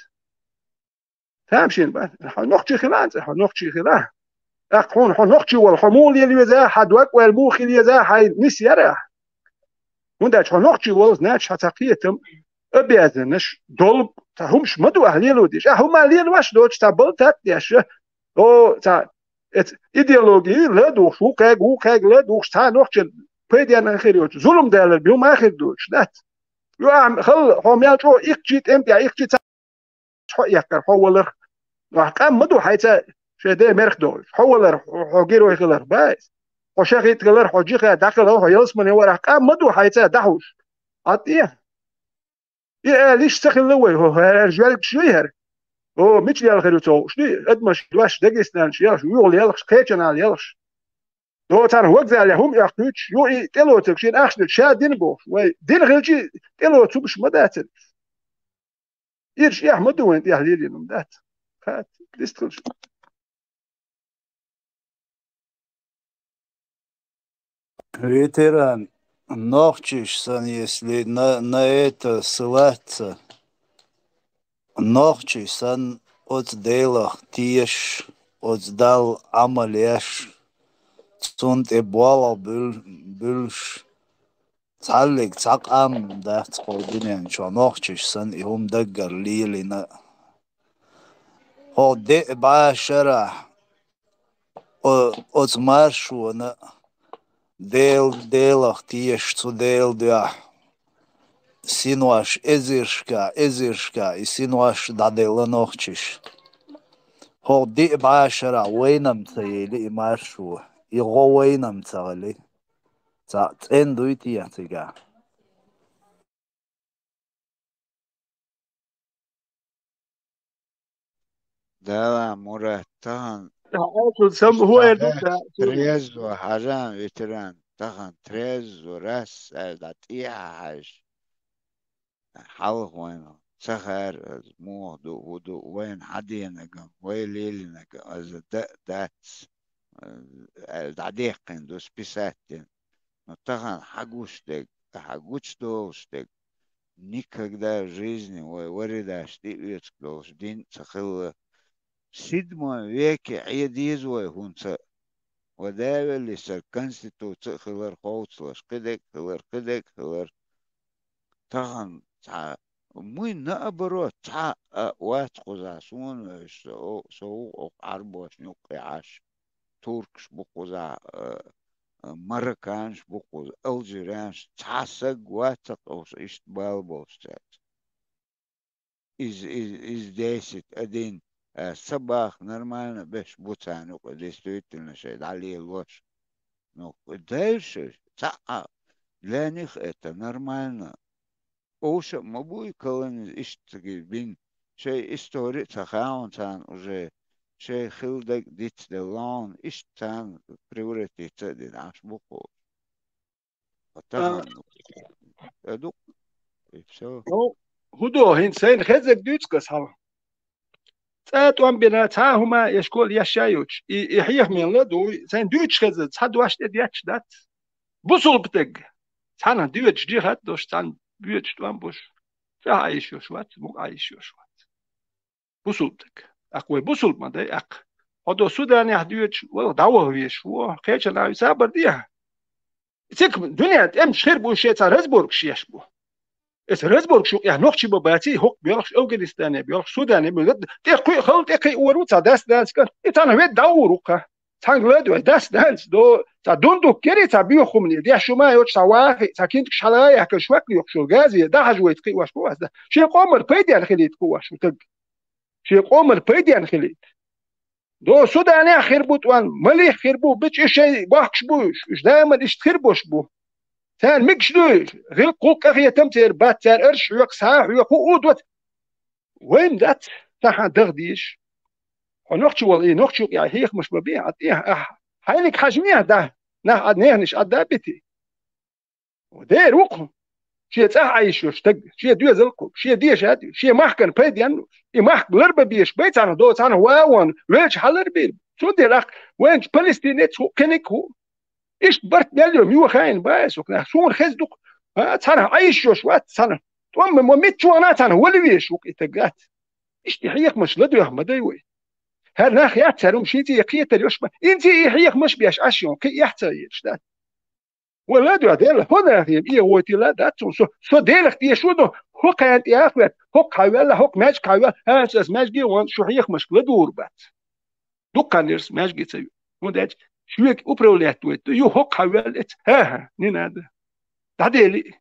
فهمشين بقى نقشي خلان نقشي خلان حون نقشي والحمول اللي يزا حد وك والموخ اللي يزا حي نسيره ونداش نقشي والز ناتش حتقيتم أبيزنش دول همش مدو أهليلو ديش هم أهليلو واش دوش تابل تاتيش أو تا إيديولوجي لا دوش وكاج لا دوش تا نوخش بيدي أنا خيريوش ظلم دالر بيوم آخر دوش نات يو عم خل هم يالشو إكجيت أنت إكجيت يكر حولر وحكام مدو حيتا شدة مرخ دوش حولر حجيرو يخلر بايس وشاخيت خلر حجي خا داخل هو يلسمن هو حكام مدو حيتا دحوش عطيه ليش تخل لوي هو رجال شويهر او مش يال غير تو شنو ادمش واش دغستان شياش يقول يلخ كيتشنال يلخ دو تان هو زال هم ياخذوش يو تلو تكشين اخشن شادين بو وي دين غيرجي تلو تبش مدات يرش احمد وين يحليل مدات فات ديستل ветеран Нохчишься, если на это ссылаться, Нохчишься от делах тиеш, от дал амалеш, цунт эбуала бульш, цалик цакам да цходинен, что Нохчишься и даггар лилина. هو دي بعشرة أتمرشونا ديل اختيشتو ديل ديا سينواش إزيرشكا سينواش داديلا نوخشش هو دي بعشرة وينم تيلي مارشو يغو وينم تغلي تندوي تياتيغا ده مرتهن هو يردو تريز وحرام ويتران تهن تريز ورس داتيها حلق وين سخر مو دو وين عدينك ويليلنك از داتس العديقين دو سبيساتين نتهن حقوشتك никогда в жизни ورидاش دي يتكلوش دين تخل سيدما веке عيديزوي هونسا وداول لسا конституция خلر خوصلش قدك خلر تغن تا مي نأبرو تا وات قزاسون سو عربوش نقعاش تركش بقزا مركانش بقز الجيرانش تعسق واتق اوش اشتبال بوستات из 10 один صباح нормально بش بوتانو действительно شيء عليه الوش ну дальше для них это нормально اوش مبوي колониз اشتغل بين شيء история تخاون تان уже شيء خلدك ديت دلون اشتان priority تدين عش بقو وطبعا ادوك все هدو هنسين خزك دوتسكس هوا تاتوان بنا تاهما يشكول يشايوش يحيح من لدو سين دوتش خزك تحد واش دياتش دات بوصل بتق تانا دوتش دي خد دوش تان دوتش توان بوش فا عايش يوشوات مو عايش يوشوات بوصل بتق اقوي بوصل ما دي اق هدو سودان يحدوتش ولا دعوه ويش هو خيش لا يسابر ديها تك دنيا امش خير بو شي تاع رزبورغ شيش بو اس رزبورغ شو يعني نوخشي بباتي هوك بيرخش اوغدستاني بيرخش سوداني بيرد تقي خل تقي ورو تاع داس كان تانا ويد داوروكا تانغلاد داس دو تاع دوندو كيري تاع بيوخمني دي شو ما يوتش تاع واخي تاع كنت شحالايا كشواك يوخشو غازي دا حجويت قي واش بو شي قومر بيدي انا خليت واش تق شي قومر بيدي انا خليت دو سوداني خربوت وان ملي خربو بتش شي باخش بوش اش دائما اش تخربوش بو ثان مكش دوش غير قوك اخي تمتر بات تار ارش يوك صاح يوك اودوت وين دات تاع دغديش ونوختش والله نوختش يعني هيك مش ببيع هايلك حجميه ده نه نهنش ادابتي ودير وقهم شي تاع عايش يشتق شي دو زلقو شي ديش هادي شي محكن بيد ينو اي محك لرب بيش بيت انا دوت انا واون ويش حلر بيل شو دير اخ وين فلسطينيت هو كنك هو ايش برت اليوم يو خاين بايس وكنا شو خزدق انا عايش يشوات انا توم مميت شو انا ولويش وك تقات ايش تحيق مش لدو يا مدايوي هل ناخ يعترم شيتي يقيت اليوش انت يحيق مش بيش اشيون كي يحتاج ده ولا دو ديل هنا هي ايه هو تلا داتو سو ديل اختي شو دو هو كان ياخذ هو حاول هو ماج حاول اساس ماجي وان شو حيق مش لدور بات دو كان يرس ماجي تسوي ودات شويك اوبرولات يو هو حاول ها نين هذا داديلي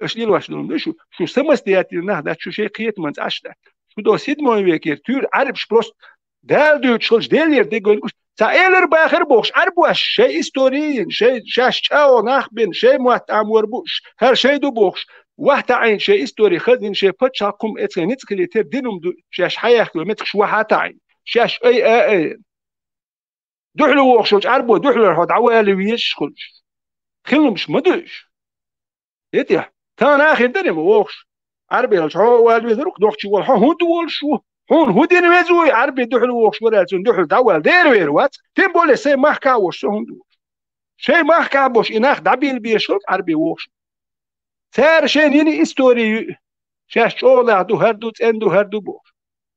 اش لي واش دول شو سمستياتي نهدا شو شيء قيت من اشدا شو دو سيد مو ويكير تور عرب شبروست دال دو تشلش ديلير دي قول تايلر باخر بوش عربوش شيء استوريين شيء شاش تشاو ناخبن شيء موات امور بوش هر شيء دو بوش واحد عين شيء استوري خدين شيء بتشاكم اتنيت كليتر دينهم دو شاش حياه كيلومتر شو واحد عين شاش اي دحلو وخشوش عربو دحلو حد عوالي ويش خلش خلهم مش مدوش يتيح كان اخر دري وخش عربي الشو والي ذروك دوخشي والحو هو دول شو هون هو دين ويزوي عربي دحلو وخش ولا دحلو داول دير ويروات تيبول سي محكا وش هون دول شيء محكا بوش اناخ دبيل بيشوك عربي وخش ثار شيء يني استوري شاش شولا دو هردو تندو هردو بوش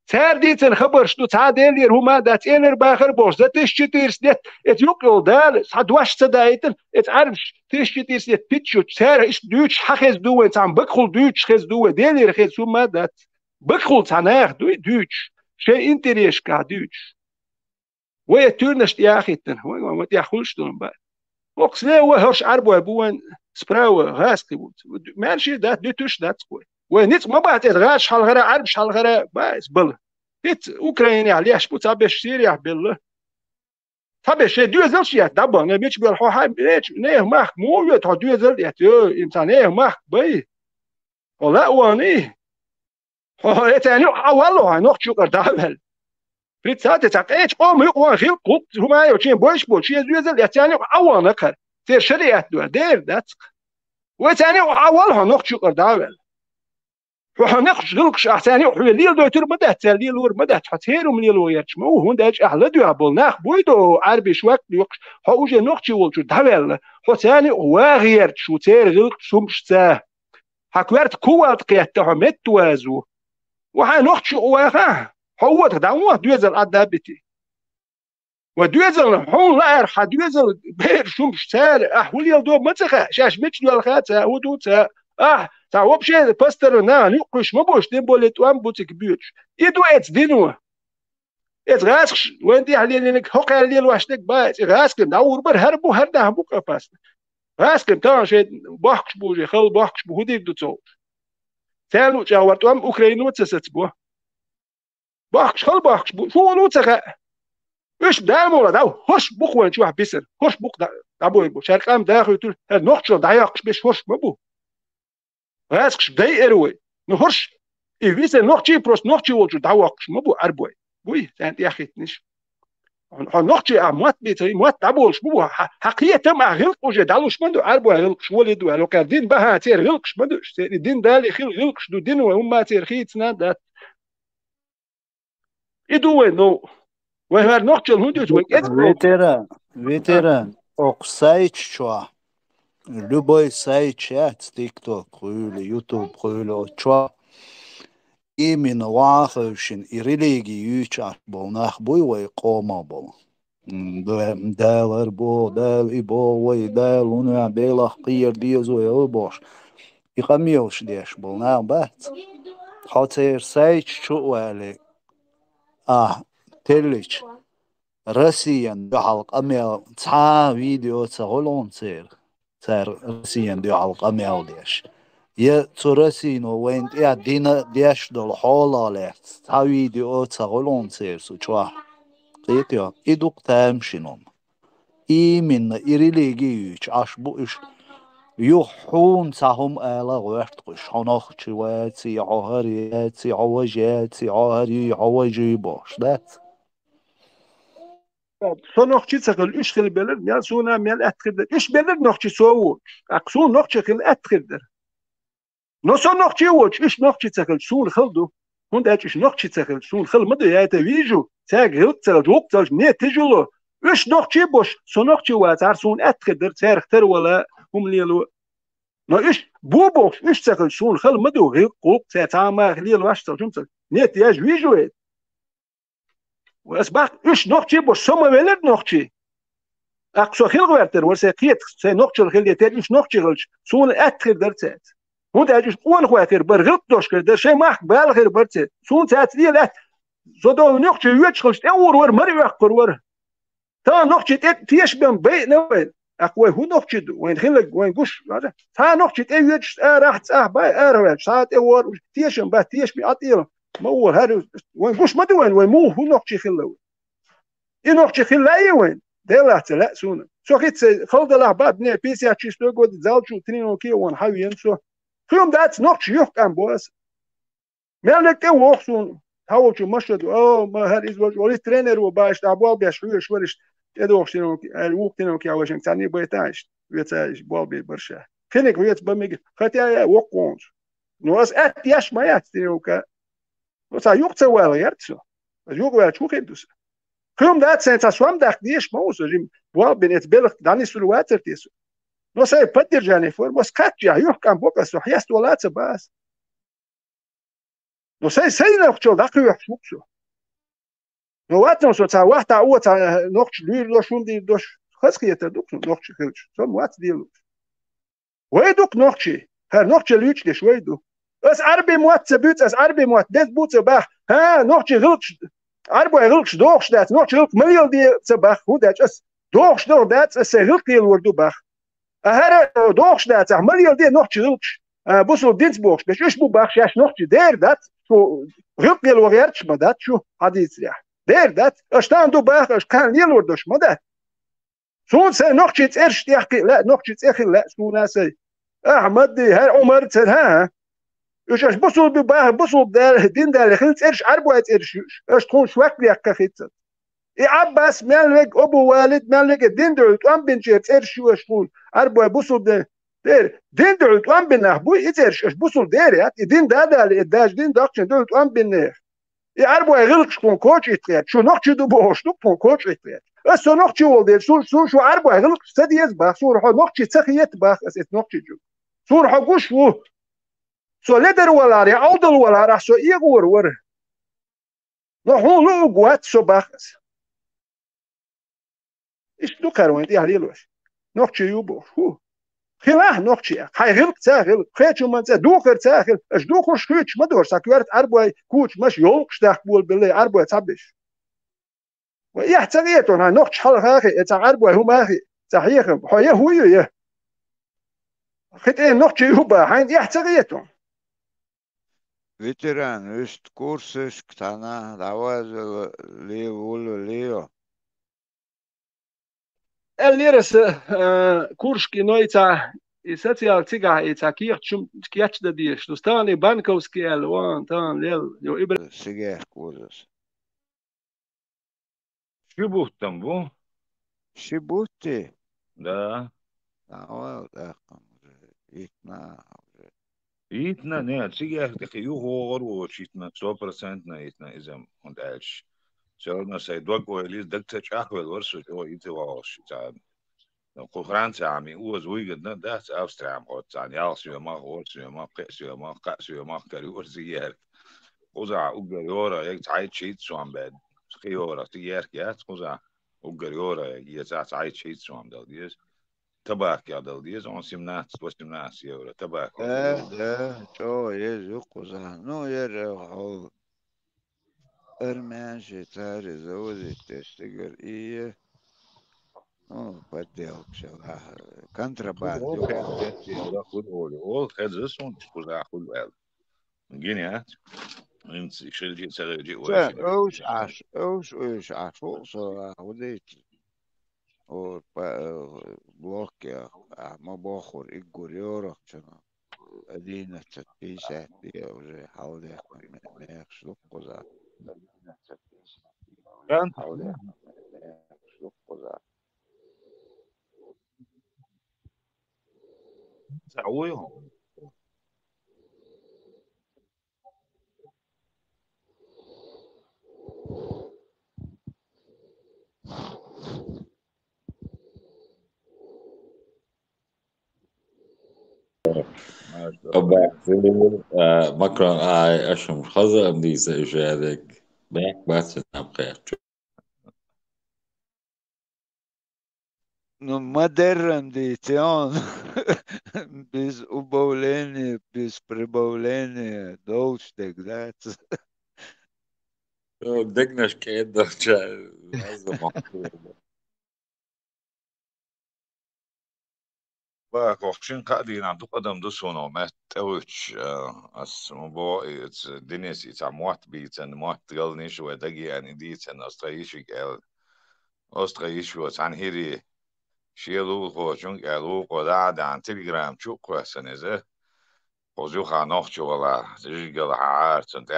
ثار ديتن خبرش دو تعادل ير هما دات انر باخر بوش ذات تشتيرس ديت ات يوكل دال صد واش تدايتن ات عرفش تشتيرس ديت بيتشو ثار اش دوتش حخز دو تام بخل دوتش خز دو ديلير خز هما دات بخل تناخ دو دوتش شيء انتريش كادوش ويا تورنش ياخيتن هو ما تاخلشتون بقى وقت لا هو هرش عربو ابوان سبراو غاسكي بود ماشي ده دوتوش ده كوي ونيت ما بعد غاش حال غرا عرب حال غرا بس بل هيت اوكرانيا عليش بو تابش سيريا بالله تابش دوزل يا دابا انا بيش بيل هاي بيش نه مخ مو تا دوزل يا انسان نه مخ باي ولا واني هو تاني والله نوخ شكر دابل في ساعات تاقيت قوم يقوى خيل قط هما يوتين بوش بوش يزوزل يتاني أول نكر تير شريعة دو دير دات وتاني أولها نقش قرداول وحنقش غلقش أحساني وحليل دو تر مده تليل ور مده تحتير من يلو يرشمو هون داج أحلى دو أبول ناخ بويدو عربي شوك يقش هوجه نقش ولشو داول وتاني واغير شو تير غلقش سمش ساه حكوارت كوالت قيادته متوازو وحنقش واغاه هو تدعوه دوزل أدابتي ودوزل حون لا يرحى دوزل بير شمش سار أحول يلدو متخا شاش مش دو الخاتة ودو تا تا وبشي باستر نا نقش مبوش تنبولت وام بوتك بيوتش يدو اتس دينو اتس غاسش وانتي علينك حق علي الواشتك بايت غاسكم داور بر هربو هرده بوكا باست غاسكم تا شي باخش بوجي خل باخش بوديك دو تو ثانو جاورت وام اوكرانيا وتسسبو باخش خل باخش بو شو لو تخا ايش دام ولا داو هوش بوك وين شو بيسر هوش بوك دابو يبو شاركام داخل تقول نوخش دايقش بيش هوش مبو غاسكش داي اروي نهرش ايفيس نوخشي بروس نوخشي وجو داوقش مبو اربوي بوي انت يا اخي تنش نوخشي اموات بيتي موات دابولش مبو حقيقه ما غلق وجه دالوش مندو اربوي غلقش ولدو لو كان دين بها تير غلقش مندو دين دالي خيل غلقش دو دين وهم تير خيتنا دات يدو نو وهر نوخشل هندوت وين ветеран оксайч чуа любой сайт чат тикток или ютуб или чуа именно ваховшин и религию чат был нахбой вой кома был دال بو دال إبو ويدال ونوع بيلا قير ديزو يوبوش يقميوش ديش بلنا بات خاطر سايج شو والي تلش رسيان دو حلق أميل تا فيديو تغلون تار رسيان دو حلق أميل ديش تو رسينو وين دينا ديش دول حولا ليت تا فيديو تغلون سو چوا قيتيا إدوك تامشنون من إريليجيوش أشبوش يحون تهم آلا غوشتقش هناخ چواتي عهرياتي عواجاتي عهري عواجي باش دات صنوخشي تقل إيش خل بلر ميال سونا ميال أتخدر إيش بلر نوخشي سووش أقصون نوخشي خل أتخدر نو صنوخشي ووش إيش نوخشي تقل سون خلدو هون داش إيش نوخشي تقل سون خل مدو ياتا ويجو تاق هلت تقل جوك تقل نيه تجولو إيش نوخشي بوش صنوخشي واتار سون أتخدر تارختر ولا هم ليلو نو إيش بوبوش إيش تقل سون خل مدو هيك قوق تاما ليلو واش تقل جمتل نيه تياج ويجو وأسبق إيش نوخشي بوش سما ولد نوخشي أقصى خيل غيرتر ورسقيت سي نوخشي خيل يتر إيش نوخشي غلش سون أتخدر تات هون تاجش قون خواتر برغلط دوش كده شيء ما بال غير برت سون تات دي لا زودو نوخشي يوتشخش اور ور مري يقر ور تا نوخشي تيش بن بي نوين اقوى هو نوخشي وين خلق وين قش تا نوخشي يوتش راح تصح باي ار ساعات اور تيش بن تيش بي اطير ما هو هذا وين قش ما وين مو هو نوخشي خلو اي نوخشي خلاي وين دلعت لا سون سو خيت خلد لا باب ني بي سي اتش ستو قد زالشو ترينو كي وان حاوي ينسو خيوم دات نوخشي يحكم بوس مالك وخصون هاوچو مشهد ما هر از ولی ترینر و باش دابال بیش روی شورش ادوخشینو الوقتینو که اوشن ثاني بيتاش ويتاش بال برشا خليك ويت بميج خاطي وقونج نوس اتياش ما ياتيو كا وتا يوقت ولا يرتسو يوق ولا شو كيدوس خيوم دات سنساسيون داخديش موسو جيم بال بنت بلخ داني سلواتر تيسو نو ساي بدر جاني فور بس كاتيا يحكم بوكس وحيست ولا تباس نو ساي نوخشو داخل يحشوكسو نو وات نو تا وقت او تا نوخش لو شون دي دوش خسخيت دوك نوخش خلش سو وات ديلو ويدوك نوخشي هر نوخش ليش ليش ويدو اس عربي موات بوت اس عربي موات دز بوت باخ ها نوخشي غلقش عربو غلقش دوخش دات نوخشي غلق مليون دي تبخ هو دات اس دوخش دور دات اس غلق دي الوردو بخ هر دوخش دات مليون دي نوخشي غلقش بوسو دينسبورغ باش اش بو بخ شاش نوخشي دير دات شو غلق دي الوغيرتش ما دات شو حديث ريح دير دات اشتان دو بخ اش كان لي الوردوش ما دات سون سي نوخشي تيرش تحكي لا نوخشي تاخي لا سو ناسي احمد هر عمر ها اش بوسو بباه بوسو دار دين دار خلت ارش عربوات ارش اش تكون شوك لي كخيت اي عباس مالك ابو والد مالك دين دعوت ام بن شيت ارش واش تقول عربو بوسو دير دين دعوت ام بن ابو ارش اش بوسو دير يا دين دادا داش دين داكش دعوت ام بن اي عربو غلق شكون كوتش يتريت شو نوخشي دو بوش دو كون كوتش يتريت اس نوخشي ولد شو عربو غلق سديت باخ شو روح نوخشي تخيت باخ اس نوخشي جو شو روح قوش سو لدر ولا ري عودل ولا راح سو يغور ور نو هو لو قوات سو باخس ايش دو كاروين دي هليلوش نوخشي يوبو هو خلاه نوخشي هاي غلق تاخل خيتشو من دوخر تاخل اش دوخر شكوتش ما دور ساكوارت اربوي كوتش مش يولقش تاخبول بالله اربوي تابش ويحتاجيتون هاي نوخش حل هاخي تا اربوي هم هاخي تحيخم حيه هو يه خيت ايه نوخشي يوبا هاي يحتاجيتون Veteran, üst kursus ktana dawaz Leo. Elleres kurški noica i sociāli cigā īcā kiekšum kiečda dieš. Tu stāni bankovski el, one, tan, liel, jo ibra. Sigar kursus. Шибуттам бу? Шибути. Да. Dawaz daqam. Itna. Itna, ne, cigar tiki juhor u šitna 100% itna izam und elš. Selna sai dogo elis dakta čahvel varsu jo iti valš. Ko Francija ami uz uigadna das Austriām hot an jālsju ma horsju ma qesju ma qasju ma kari urziyer. Uza ugar yora jak tait shit swam bed. Skiyora tiyer kiat uza ugar yora jak tait shit swam dal dies. Tabak ya dal dies on simnat 18 euro tabak. ده شو يزق وزهنو يرحو ارمانشي تاري زوزي تشتغل ايه بديك شبه كونتراباند All has this one kuza khul Geniat. انت شيل جي سغير جي واش اوش عشو صراحة وديت او بلوك يا ما باخر الجوريورا كنا أدينا تتبيسة دي وزي حاولي ما يخشلق قزا كانت حاولي ما يخشلق قزا تعويهم مكرم أشم خزر ديسة إشارك بيك بس نبخير No moderan di tion bis ubolene bis prebolene dolstek dat دقناش كده هذا محفوظ بقى وخشين قاعدين عندو قدم دسونو ما توش اس مبو اتس دينيس اتس موات بيتن موات قالني شو دقي يعني ديتن استريشي قال استريشي عن هيري شيلو خوشون قالو قدا عن تليجرام شو كويسن ازه خوزو خانوخ شو ولا تجي قال عارت انت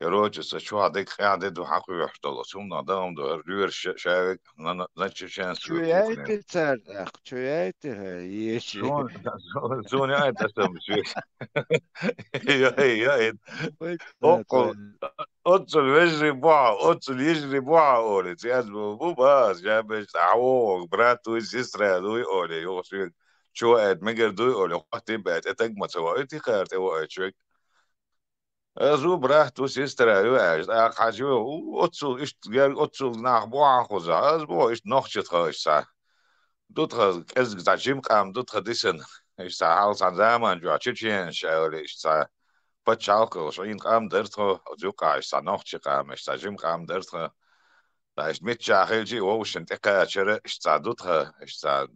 يروج شو هذيك قاعدة دو حقو يحتلو شو نادم دو ريور شاك نتش شانس شوية تردخ شوية يشي شون يا تسمع شو يا أقول أتصل يجري بوعة أتصل يجري بوعة أولي تياز بو باس جابش تعوق براتو يسرع دوي أولي يوصل شو قد مجر دوي أولي وقت بقت أتجمع سوا أنتي خيرت أوقات شوك زو براتو يسرع يوعش حاجو أتصل إيش قال أتصل ناخ بوعة خوزا أزبو إيش نخشت خاش سا دوت خز كز تعجيم قام دوت خديسن إيش ساعة عن زمان جو تشين شاولي إيش ساعة بتشالكو شين قام درتو زوقا سانوخ قام شتاجم قام درتو داش متشا خيلجي ووشن تقا شر اشتادوتها اشتاد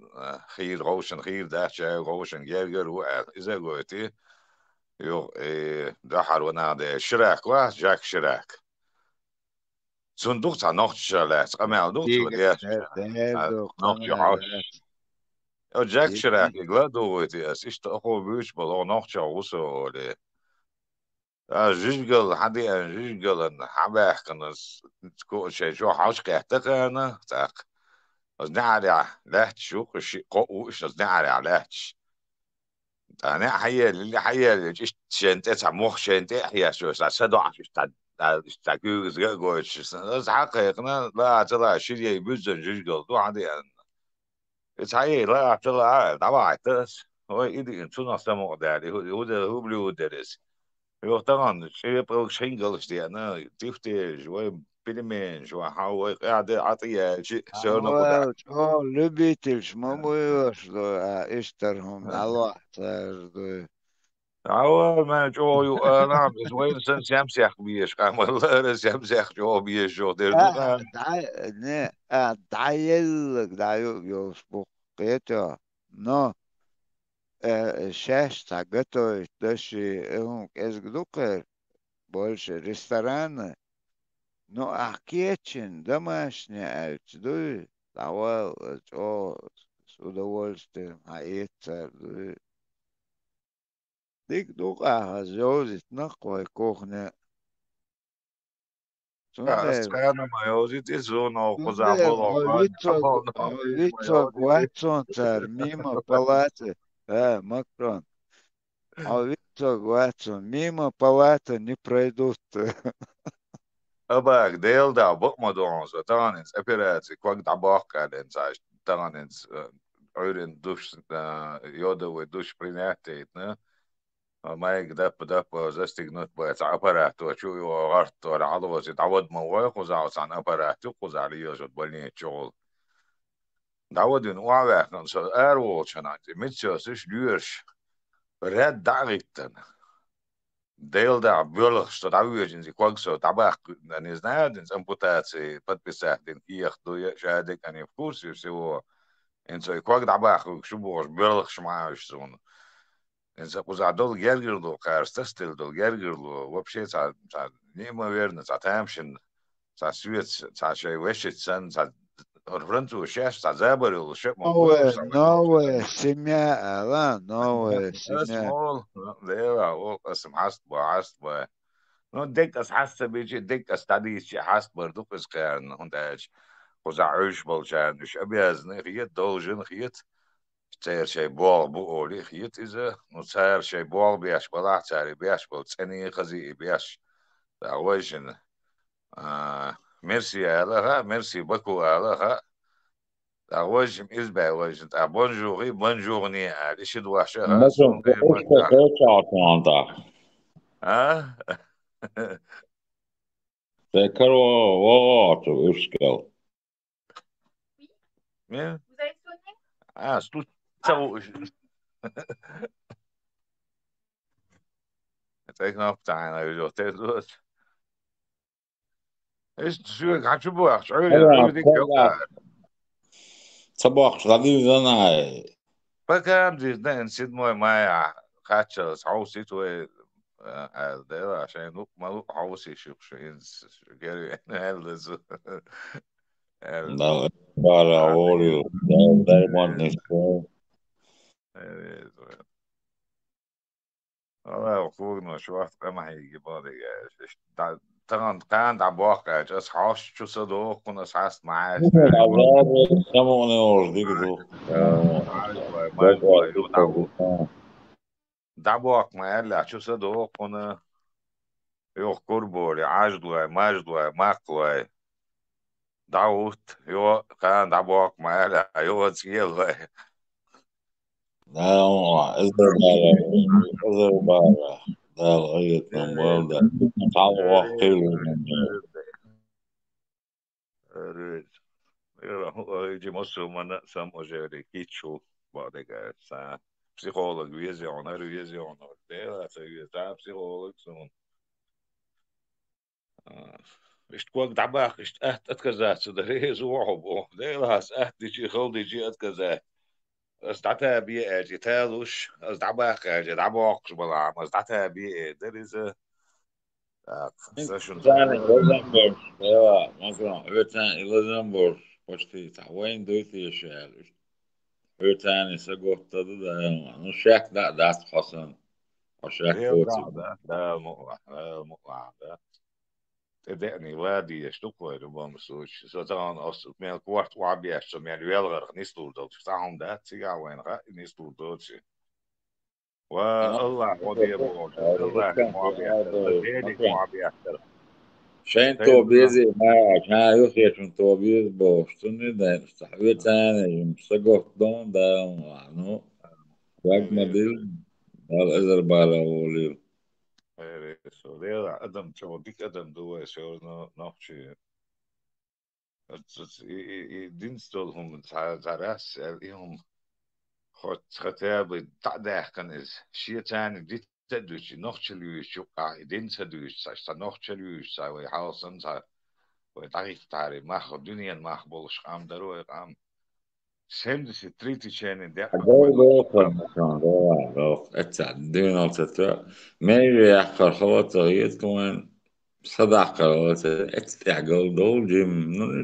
خير غوشن خير داشا غوشن جيرجر وقع اذا قلتي يو ده حرونا ده شراك وا جاك شراك صندوق تا نوخ شلات قمع دوق ديجا وليات تابدو نوخ قمالات عاش او جاك شراك ديجا غلادو وتي اس اشت اخو بيش بلو نوخ وصو لي جيجل حدي جيجل ان حباح كان تكون شيء شو حاش قيحتك انا تاق از نعرع لهت شو قشي قوش از نعرع لهتش انا حيا اللي حيا ايش شنت موخ شنت حيا شو سدع استاكوز جوش از حقيقنا لا طلع شيء يبزن جيجل دو عندي اس حيا لا طلع طبعا تس هو ايدي انتو نصمو داري هو بلو درس هو طبعا شيء بروك شينجل انا تفتي شوي بيلمين شو حاول قاعد عطيه شيء شو نقول أول شو لبيتلش ما بيوش دو اشترهم الله تردو هو ما جو يو انا بس وين سن سيمسح بيش قام والله سيمسح جو بيش جو دردو قام دعيلك دعيو يوسبق قيتا نو شاش تاقتو دشي اهم ازقدوكر بولش ريستوران نو احكيتشن دماشني اتدو دعوال جو سودوولستم هايتر ديك دوقا هزوزت نقوى كوخنا سندر استخدم ما يوزيت ازونو سندر خزعبولو قان ما هويتو يوزيت غواتسون تر ميما بالاتي ها مكرون هويتو غواتسون ميما بالاتي не пройдут اباك ديل دا بق ما دونز تانينس ابيراتي كوك دعباق كادن ساش تانينس عيرن دوش يودو ودوش بريناتي ما يقدر بدأ زستيق نوت بيت عبرات وشو يوغرت ولا عضو يتعود مويه خزع عن عبرات خزع لي يوجد بني شغل دعود إن وعوه نصر أروع شنات متشو سش ديرش رد دعيتن ديل دع بيولخ شو دعوه جنزي كوكسو دعباق نزناد إنس أمبوتاتي بتبساحتين كيخ دوية شهادك أني بكورس يسوه إنسو كوك دعباق شو بوش بيولخ شمعاش زون إنسا قوزع دول جرجردو قارستستل دول جرجردو وبشي تا неимоверно تا تامشن تا سويت تا شي وشت سن تا فرنتو شاش تا زابريل شيء موجود تا نوة سماء لا نوة سماء اسمول ديرا او اسم حسب نو ديك اس حاسه بيجي ديك اس تادي شي حاسب برضو بس كان هنداش قوزع عيش بولشان مش ابيازني خيت دولجن خيت تير شي بوغ بوغولي خيت إذا نتسير شي بوغ بياش بلاح تاري بياش بول تسني خزي بياش دعويشن ميرسي آلها ميرسي بكو آلها دعويشن إزبا ويشن بونجوري بونجورني آل إشي دواشها مثلا سون غير ايش مكا تعطي ها ذكروا وقعتوا إشكال مين ستو تسوي تكنا بتاعنا يجو تيزوس إيش شو هتشوفوا أنا شعوري ديك صباح صباح غدير أنا فكان جدا نسيت ما خاتش عاوزيت و ده عشان نوك مالوك عاوز يشوف شيء جري هلز لا بارا أوريو دايما نشوف والله أخونا شو وقت ما هيجي بالي طبعا كان عم واقع جس حاش شو صدق كنا ساعات معاش العذاب سمعني ورديكتو معاش بقى دعوة ما قال شو صدق كنا يوه كربوري عاجدوا ماجدوا ماقوا دعوت يو كان دعوك معايا يو تسيل لا إذا بارا لا غير من والدا تعالوا وحيلوا من يجي مصر من سمو جاري كيتشو بعد كده психолог везен, везен. Да, это психолог сон. Ist quasi dabei, ist echt отказаться, да рейз وعبو, да لاس echt ديجي خل ديجي отказать. استعتها بيه اجي تالوش استعبا اجي دعبوكش بلا استعتها بيه there is a session Ötən Luxemburg, ja, Macron, ötən Luxemburg, почти وين دويتي يشعل. ötən ise gottadı da, no şək da xasan, o şək غير qoçu. ده مقلع ده تدقني وادي يشتكوا ربما سوش طبعا أصل من الكوارت وعبي أشتم يعني ويلغر نيستور دوت فتحهم ده تيجا وين غا نيستور دوت والله ودي أبو الله معبي أكثر دينك معبي أكثر Şeyin تيل tobizi ma yok yaşın tobiz boştun da sahibi tane sagot don da no bakma değil al ezer bala oluyor. so ده أدم شو ديك أدم دوه شو نحشي دينستولهم تعرس اليوم خطاب تعداه كان إز شيء تاني دي تدوش نحشلوش شو قاعدين تدوش سا نحشلوش سا ويحاولن سا وتعرف تعرف ما خد دنيا ما خبولش قام درو قام سهمت تريتي شان ده Doğru konuşan doğru. Etçen altı. Meyve yakar hava tağıyet kuman صدق قرارات استعجال دول جيم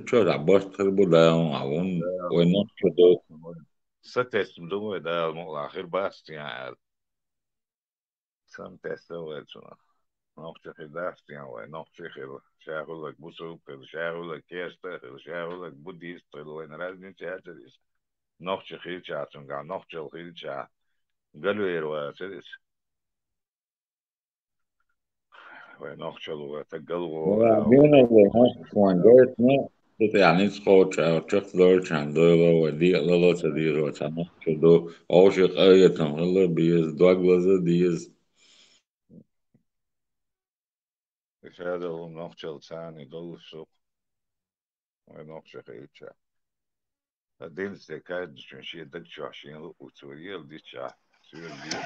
شو عباس تربو ده معون ونص شدو ست اسم دوه ده الآخر بس يعني سم تسوي شنو نقطة في دست يعني نقطة في شاغل لك بوسوق شاغل لك كيست شاغل لك بوديست وين لازم تشاتريس نقطة خيل شاتون قال نقطة خيل شات قالوا يروا سيدس وين نقطة لو تقلوا بينا ونص كوان جورتنا يعني سقوط أو تخلور عن دولة ودي للا تدير وتنص شدو عاشق آية الله بيز دوغلاز ديز هذا هو نقطة ثاني دول السوق وين نقطة خيل شات الدين استكاد شيء دكتور عشان وتوريال دي شات سير دي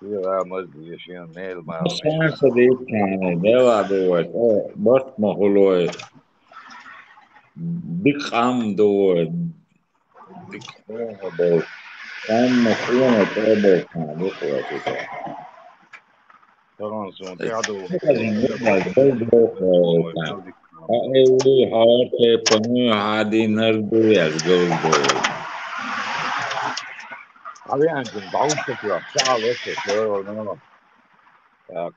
يا مزدي عشان نيل ما السنة صديق كان دوا دوت بس ما هو بيك عم دوت بيك هو دوت كان مخيونة تابع كان بيك طبعا سون تعدو أي حياة بنو عادي نرجو يزجل Qawi engine dawn tekrar sağ olsun.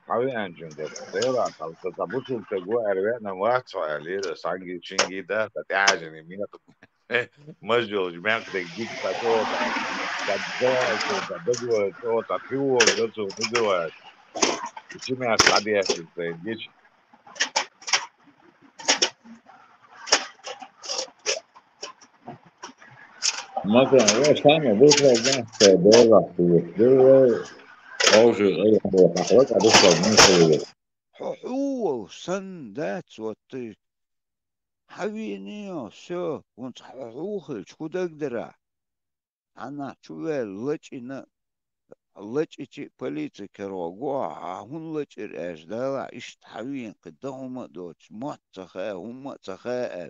Qawi engine ده غير تبصوا تجوا أربعنا واحد سؤالي سانجي شينجي ده تتعجن مين مجول جماعة تجيب تقول تدور تو تقول جزء تدور جماعة قاعدة تجيش مثلا هو سامع بكرة بحث دولار في الدولار أو شيء أي حاجة حضرتك هتطلب منه هو سن ذات وطي حوينيو سو وانت حوخل شكو دقدرة أنا شوال لجينا لجيتي بوليتي كروغوا هون لجير اش دالا اشت حوين قدهم دوتش متخا هم تخا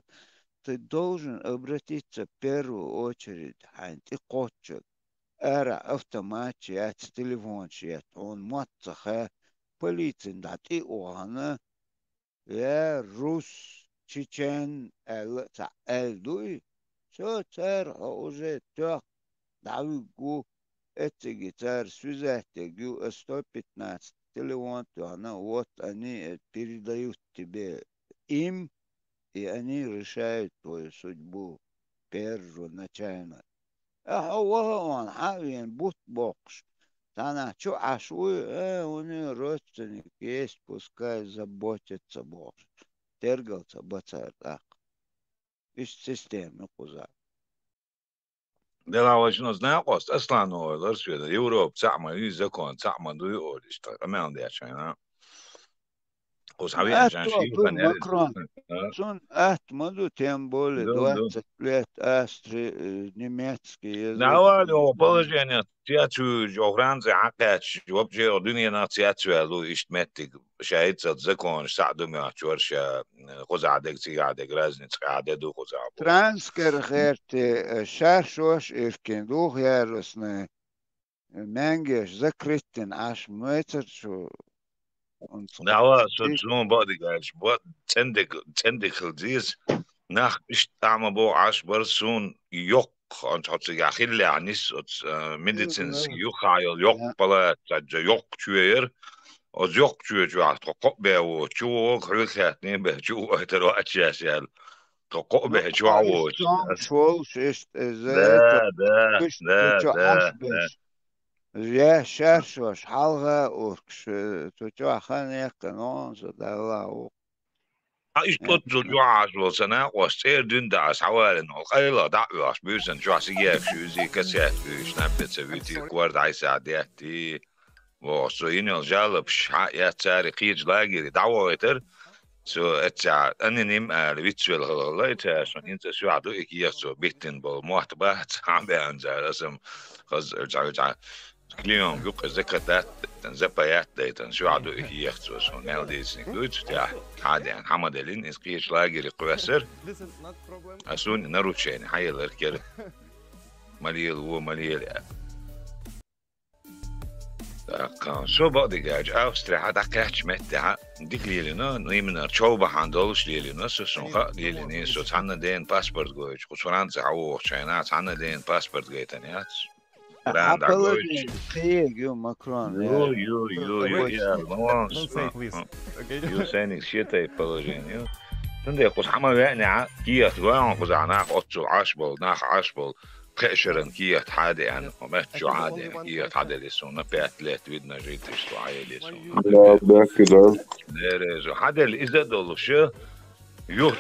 ты должен обратиться в первую очередь حانتي قوتشك أرى автоматчиات телефончиات он متخا полицин дати оғана يا روس чечен элдуй все цар уже так даугу эти гитар связатегю 115 телефон она вот они передают тебе им и они решают твою судьбу первоначально هو он حاليا بوت بوكس أنا شو عشوي у нее родственник есть пускай заботится бокс ترجع بتصير إيش سيستم قزا ده لا شنو ناقص اصلا هو الارشيد يوروب تعمل يزكون تعمل ويقول اشتغل ما عندي عشان قوس حوي عشان شيء أتوا فنرد ماكرون سون مدو تيم بولي دو 20 لет أستري немецкий язык. نعوالي بولجينيا تياتو جوهرانزي عقاتش وبجي دنيا ناتياتو لو اشتمتك شايد تزكون سعدو مياتورشا خوز عدك تي عدك رازني تي عددو خوز عبو ترانسكر غيرتي شاشوش إفكين دوغ يارسنا منجش ذكرتن عش متر شو نعوا سوتزون بادي قالش بود تندك خلديز ناخ اشت اعمى بو عش برسون يوق انت حط ياخيل عنيس ميديسينس يوخايل يوق بلا تجا يوق تشوير از يوق تشوير جو تقق به جو خلخاتني به جو اهترو اتشاسيال تقق به جو عوش إشتون شولش إشت زيت ده إشت تجو عشبش يا شاشوش حلغة وكش تجو خانيق نون زدالا ايش تطلع جو عاش وسنا وستير دين داس حوالي القيلة دعوة بيوسن جو عسياك شو زي كسيات بيش نبت سويتي كورد عيسى عدياتي وصوين الجالب شحاء يا تاريخيج لاجري دعوة يتر سو اتسع اني نيم الويتسو الغلايت عشان انت سو عدو اكيا سو بيتن بالموت بات عم بانزا اسم خز ارجع كليون يوق ذكرت زبايات دايتن شو عدو اكيا سو سو نال ديس نقول تاع عادي حمد لين اسقيش لاجري قواسر اسون نروتشين حي الاركر مليل ومليل كان شو بقدر جاج أوستريا هذا كاتش متى ديك ليلنا نيمنا تشوبة عندولش ليلنا سوسونها ليلني سو تحنا دين باسبورت جوج خسرانز عو شينات تحنا دين باسبورت جيتنيات براند عجوج خيج يو ماكرون يو يا مونس يو سينيك شيتاي بولوجين تندي قص حما يعني كيات وان قص عناق أتشو عشبل ناخ عشبل قشرن كيات حادي يعني وما شو عادي كيات حادي لسونا بياتلات ودنا جيتش تو عيلي سونا لا باكر ليرزو حادي إذا دولو شو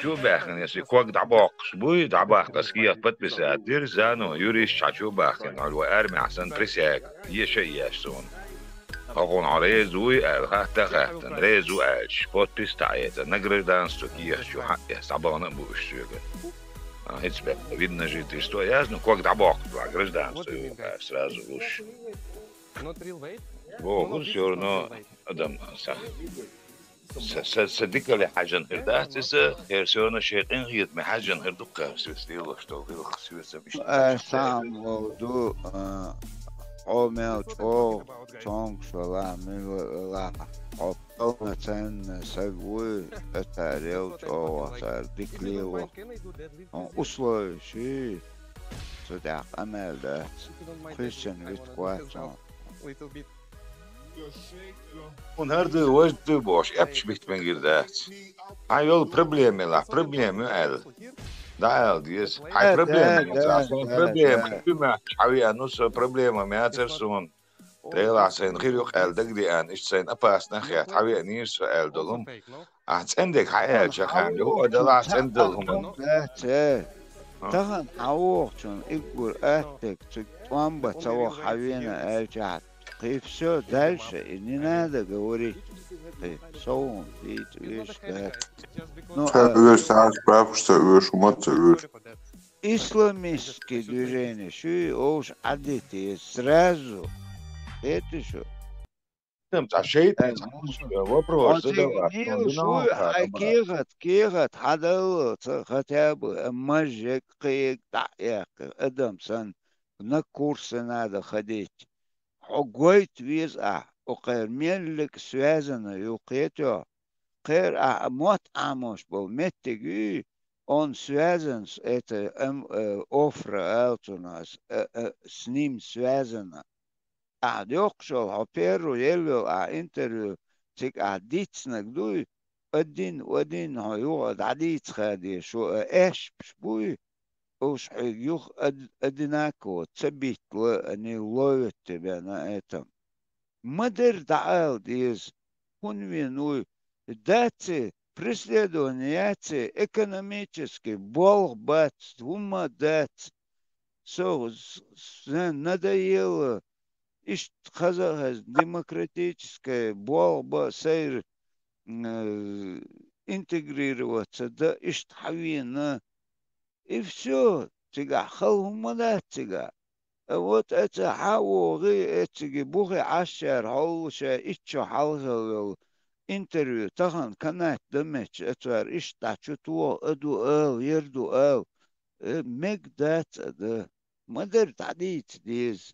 شو باخن يسي كوك دعباق شبوي دعباق قسكيات بتبسات دير زانو يوريش شو باخن على أرمي أحسن بريسياك يشي يشسون أقول عريزوي الغاتا غاتن ريزو ألش بوت بيستعيتا نقرر دانستو كيات شو حقيا سعبانا بوشتوغا هيتس بقى видно же ты что ясно как дабок гражданство сразу уж во все равно адам صدق لي حاجة هردات إذا هرسونا شيئين غير ما حاجة هردوك سوستيلو شتو غير خسوسة مش سام ودو عمل تو تونغ شلا ملا полноценно сагвы это рел то дикливо условия сюда амелда Christian Witquatson он هرد وجد باش أبش بيت من جردات هاي يول проблемы ال да ديس هاي проблемы بما حوي أنوس проблема ماترسون تيلا سين غير يقال دقدي أن إيش سين أباس نخيات حبي أنير سؤال دلهم عندك حياة شخان هو دلع سندلهم تغن عوقتون إقول أهتك تقوم بتوى حبينا أرجعت كيف سو دالشة إني نادا قوري كيف سوون بيت ويش ده Över saat bırakmışsa över şumatsa över. Исламистские движения, шо уж одеты сразу. Это что? شيء вопрос كيغت حدا ختاب مجك قيق تعيق ادم سن نكورس هذا خديت حقويت ويز وقير ميلك سوازنا يوقيتو قير موت عموش بو متجي on связан это офра алтунас с ним связано يقشل هبيرو يلو انترو تك عديت نقدوي ودين هيقعد عديت خادي شو ايش بشبوي اوش يخ اديناكو تثبت اني لويت بنا اتم مدر دعال ديز كون дати преследования экономический бог бац ума дать надоело иш демократическая болба сейр интегрироваться, да иштхавина, и все, тига халхумада тига. Вот это хауги, эти бухи ашер, холша, ичо халгал, интервью, тахан канат дымеч, это иштачу туо, эду эл, ерду эл, мег дат, да, мадер тадит диз.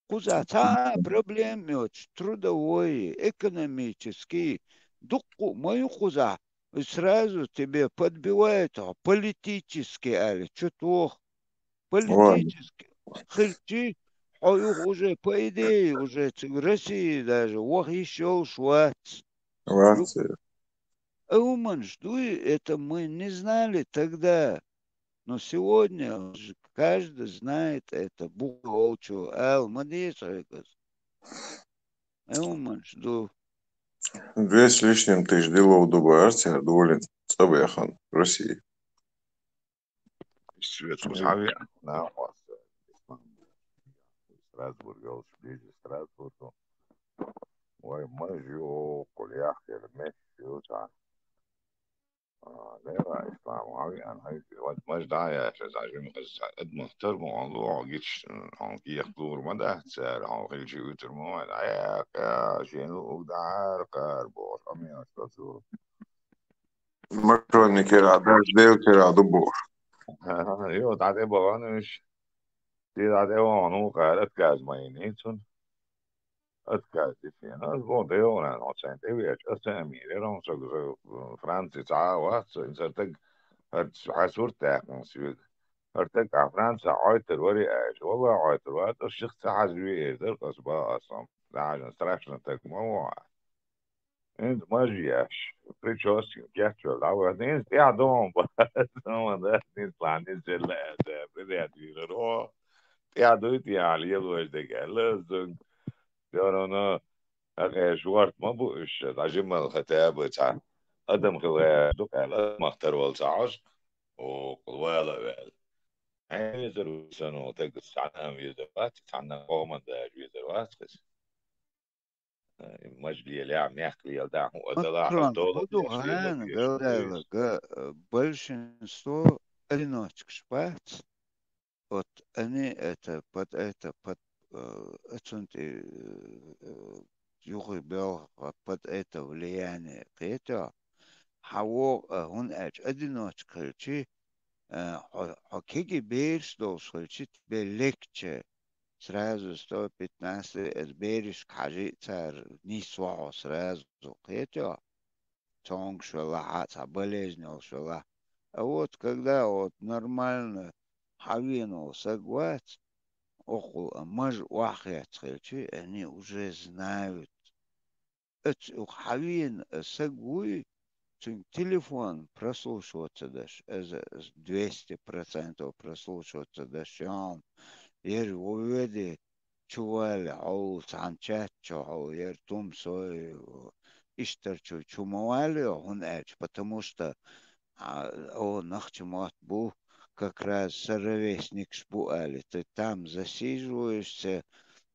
Кузата проблемы трудовой, экономический, духу, мою куза, сразу тебе подбивают политический, али, что-то Ладно, политический. Хельчи, а их уже, по идее, уже в России даже, ох, еще швац. Латвия. Уман, что это мы не знали тогда. Но сегодня уже каждый знает это. Бухолчу, эл, мадисайкас. Уман, что 2 с лишним тысяч делов Дубай-Арция доволен Цабэхан в России. Свет Кузави, да, у вас Страсбург, я уж ближе Страсбургу. Ой, мажу, кулях, мешью, та. لا إسلام أنا هاي مش داعي عشان قد محترم موضوع جيتش عن كي يخطور مدى سعر عن كل شيء يترمو يا شنو دعار كاربور أمي أستاذ Макроник Даш Деутера Дубор. يو تعطي بغانش دي تعطي وانو قالت كاز ماينيتون أتكاز فينا البوديو أنا عشان تبي أسامي لهم سو فرنسي تعاوات إنسان حاسور تاعنا سويد ارتجع فرنسا عيط الوري ايش والله عيط الوقت الشخص حزبي ذلك أصبح أصلا لا عشان استرحنا تجمع انت ما جياش بريتشوس كياتشو لا نيس يا دوم بس ما ده نطلع ننزل لا ده بدي ادير رو يا دوت يا علي الوش ده قال لازم يا انا ايش ورت ما بوش عجم الختاب بتاع قدم خواه دوك على ما اختار والسعاش وقوالا يقدروا يسنوا تقص عنها فيزوات عنا قوما دا فيزوات بس مجلي اللي عم يحكي يلدع هو دلع Макрон, الدولة буду يشلي له хан, بيش говорила, كويس большинство одиночек спать. Вот они под эцунти юғы бел под это влияние. Это хаво он одиночка, чи хоккей берешь должен, чи тебе легче. Сразу 115 берешь, кажи царь, не свого сразу. Это тонг швела, болезнь швела. А вот когда вот нормально хавину согласен, около маж вахят, они уже знают. Это хавин сагуй, телефон прослушиваться даже, 200% прослушиваться даже, ير ويدي شوال أو سانشات أو ير توم سوي إشتر شو موالي هون إيش потому что о нахчемат бу как раз соровесник шпуали ты там засиживаешься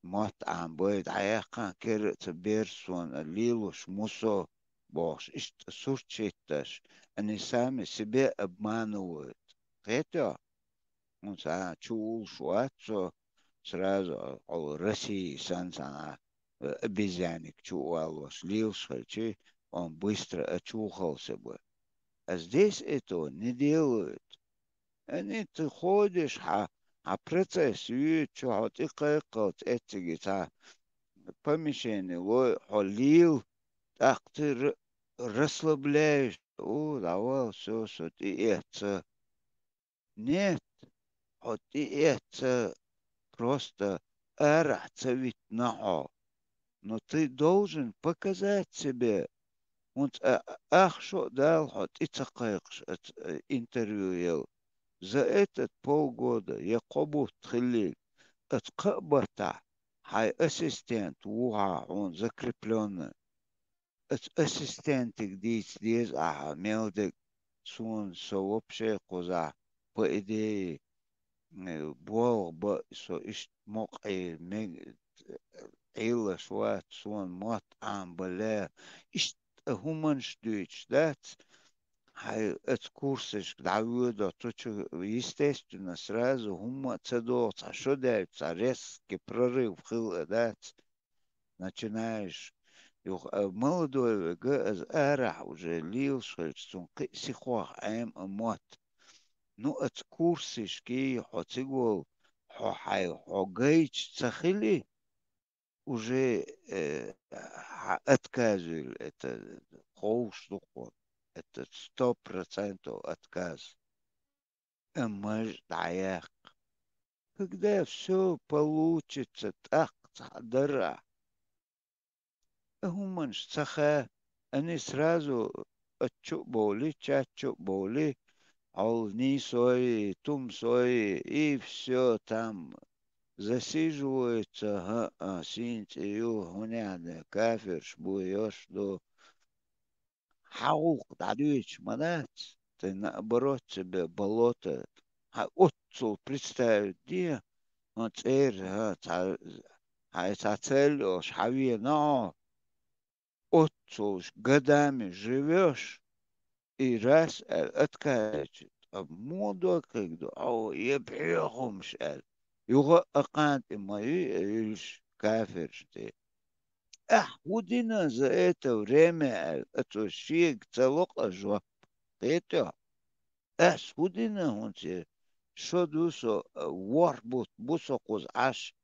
мат ам будет аяка керется берсон лилуш мусо бош сурчиташ они сами себе обманывают это он чул шуатсо сразу России сан обезьянник чувал, слился, он быстро очухался бы. А здесь этого не делают. Они ты ходишь, а процесс видишь, что ты как эти гита помещение, лил, так ты расслабляешь, о, давай, все, ты это. Нет, вот ты это просто ведь на. Но ты должен показать себе. Вот ах, что дал, вот и цакаешь интервью ел. За этот полгода я кобу тхили, откабата, хай ассистент, уха, он закрепленный. Ассистент здесь, мелдик, сун, сообщее, коза, по идее, بوغ سو إيش موقعي عيلة شوات سوان مات عم بلا إيش humans Deutsch, that's это курсишь, дают, то, что, естественно, сразу хума цедот, а что дается, резкий прорыв, да, начинаешь, молодой, эра уже лил, что сихуах, мот. Ну, это курсишь, ки, хотигол, хогейч, цахили, уже отказывали, это хоуштухон, это 100% отказ. Маж даяк. Когда все получится так, дара, гуманш цаха, они сразу отчу боли, чачу боли, ални сои, тум сои, и все там засиживаются, синтию, хуняне, кафир, шбуешь, до хаук, дадуич, манать, ты наоборот себе болото, отцу представить, где он церь, цель, шави, но отцу годами живешь, и раз откажет, моду когда, я приехал, мшал, его акант и мои, кафир, что ودينا за это время это шик целок ажва это ودينا он те что дусо ворбут бусо коз аш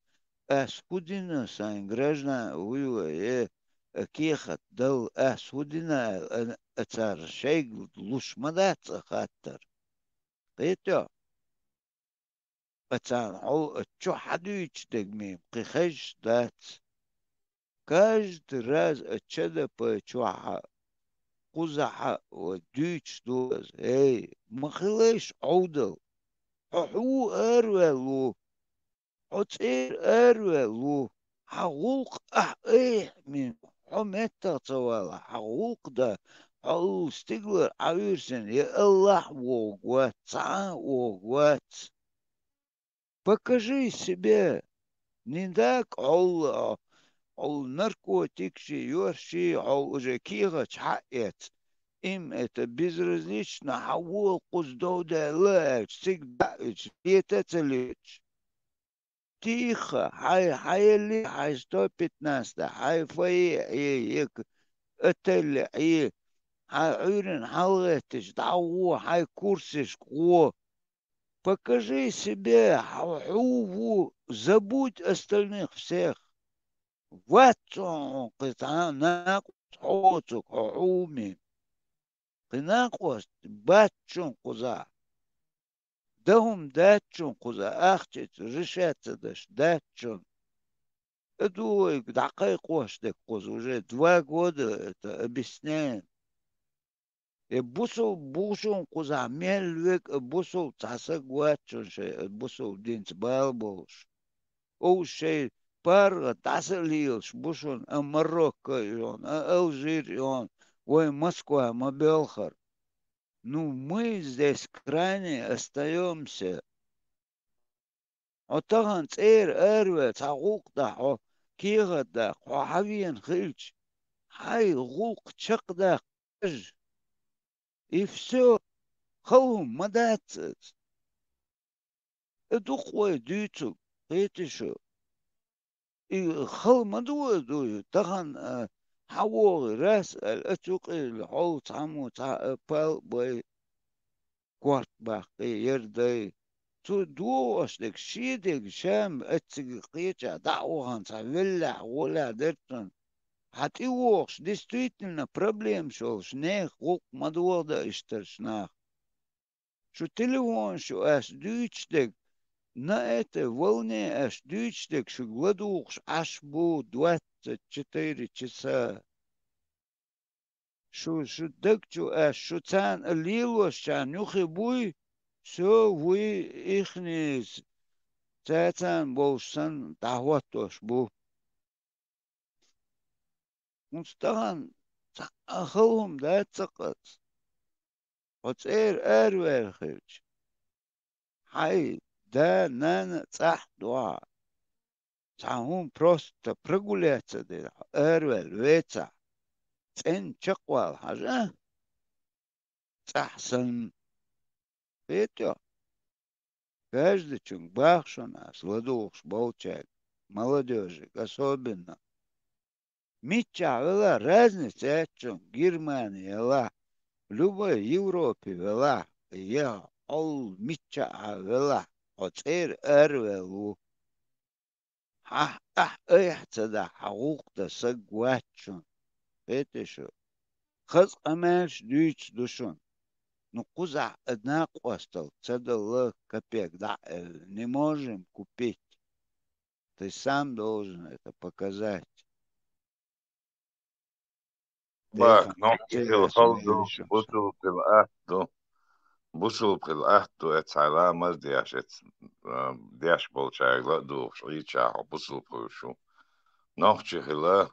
ودينا сан граждан уйла кехат дал ودينا это шейк лушмадат хаттер это это чё хадуич дегми قخش дат каждый раз отчада по чуаха قزح وديش دوز ما خلاش عودل حو أرولو عطير أرولو حقوق من حمتا طوالا حقوق ده حقوق استقلر عويرسن يا الله وقوات وقوات покажи себе не так ол наркотикши, юрши, ол уже кига чхаэт. Им это безразлично, хавол куздода лэч, всегда это целич. Тихо, хай 115, хай фаи, отель, عيرن حلقتش دعوه هاي كورسش قوة покажи себе حوو забудь остальных всех واتسون قطعناك حوتك حومي قناقوس باتشون قزا دهم داتشون قزا اختت رشات داش داتشون ادو دقيق واشتك قز уже 2 года это объясняем بوسو بوشون قزا ملوك بوسو تاسق واتشون شي بوسو دينس بالبوش او شي بار تاسليلش بوشون مروكو يون الجير يون ой Москва Мобелхар ну мы здесь крайне остаемся отаган цер эрве цагук да кига да хавиен хилч хай гук чак да и все хау мадацец это хуй дюцу это что и хау маду таган حوار راس الاتوق الحول تعمو بال باي كوارت باقي يردي تو دو اشتك شيدك شام اتسقيتش دعوهن تعملح ولا درتن حتى وقش действительно проблем شو شنيخ وق مدور دا اشترشناخ شو تليفون شو اش دويتشتك на этой волне аж дючтек шо гладух аж бу 24 часа. Шо декчу аж шо цан лилос чан нюхи буй, все вы ихни цан болсан дахватош бу. Мустаган ахалум да цакат. Оцер эрверхич. Хай да нана цах дуа. Цахум просто прогуляться, эрвел, веца. تن شقوال حاجة تحسن بيتو каждый чунг бахшуна сладух болчак молодежи особенно митча вела разница чунг Германия вела в любой Европе вела я ол митча вела оцер эрвелу ها احتدا حقوق دا سقواتشون بيتشو خز قماش ديش دوشون نقوزع ادناق وستل цедл копеек да не можем купить ты сам должен это показать باك تيخا نوحي تيجا الخلدو سميرشمس بوصل في الأهدو بوصل في الأهدو اتسعلامز دياش بولشاق لا دو شريتشا بوصل بوشو نوحي خلا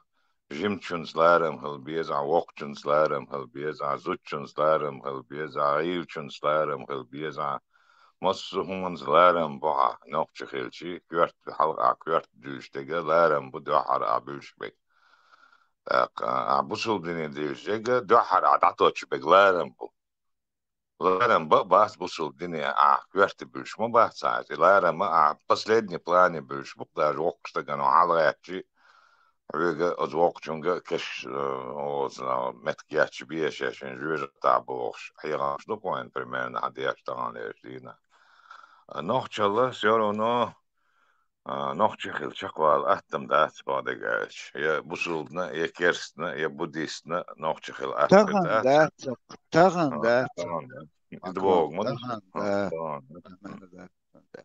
جيمتشنز لارم هل بيزع وقتشنز لارم هل بيزع زوتشنز لارم هل بيزع عيلشنز لارم هل بيزع مصر همونز لارم بوها نوحي خلشي كورت بحلقة كورت دوشتغا لارم بدو حرقة بلشبك بوصل دنيا ديشتغا دو حرقة دعطوش بك لارم بو لارم باس بوصل دنيا كورت بلش مو باس ساعتي لارم последний плане більш бо даже оқыштаган алгачи Rüge als Walkjunge kish os metkiach bieshesh en juge taboch hira stokoin primer na diachtan lejina. Noch challa sero no noch chil chakwal atam dat badegach. Ya busuldna ya kerstna ya budistna noch chil atam تغن dat. دات تغن دات Tamam. مكرون Dvog mod. تغن دات Tamam.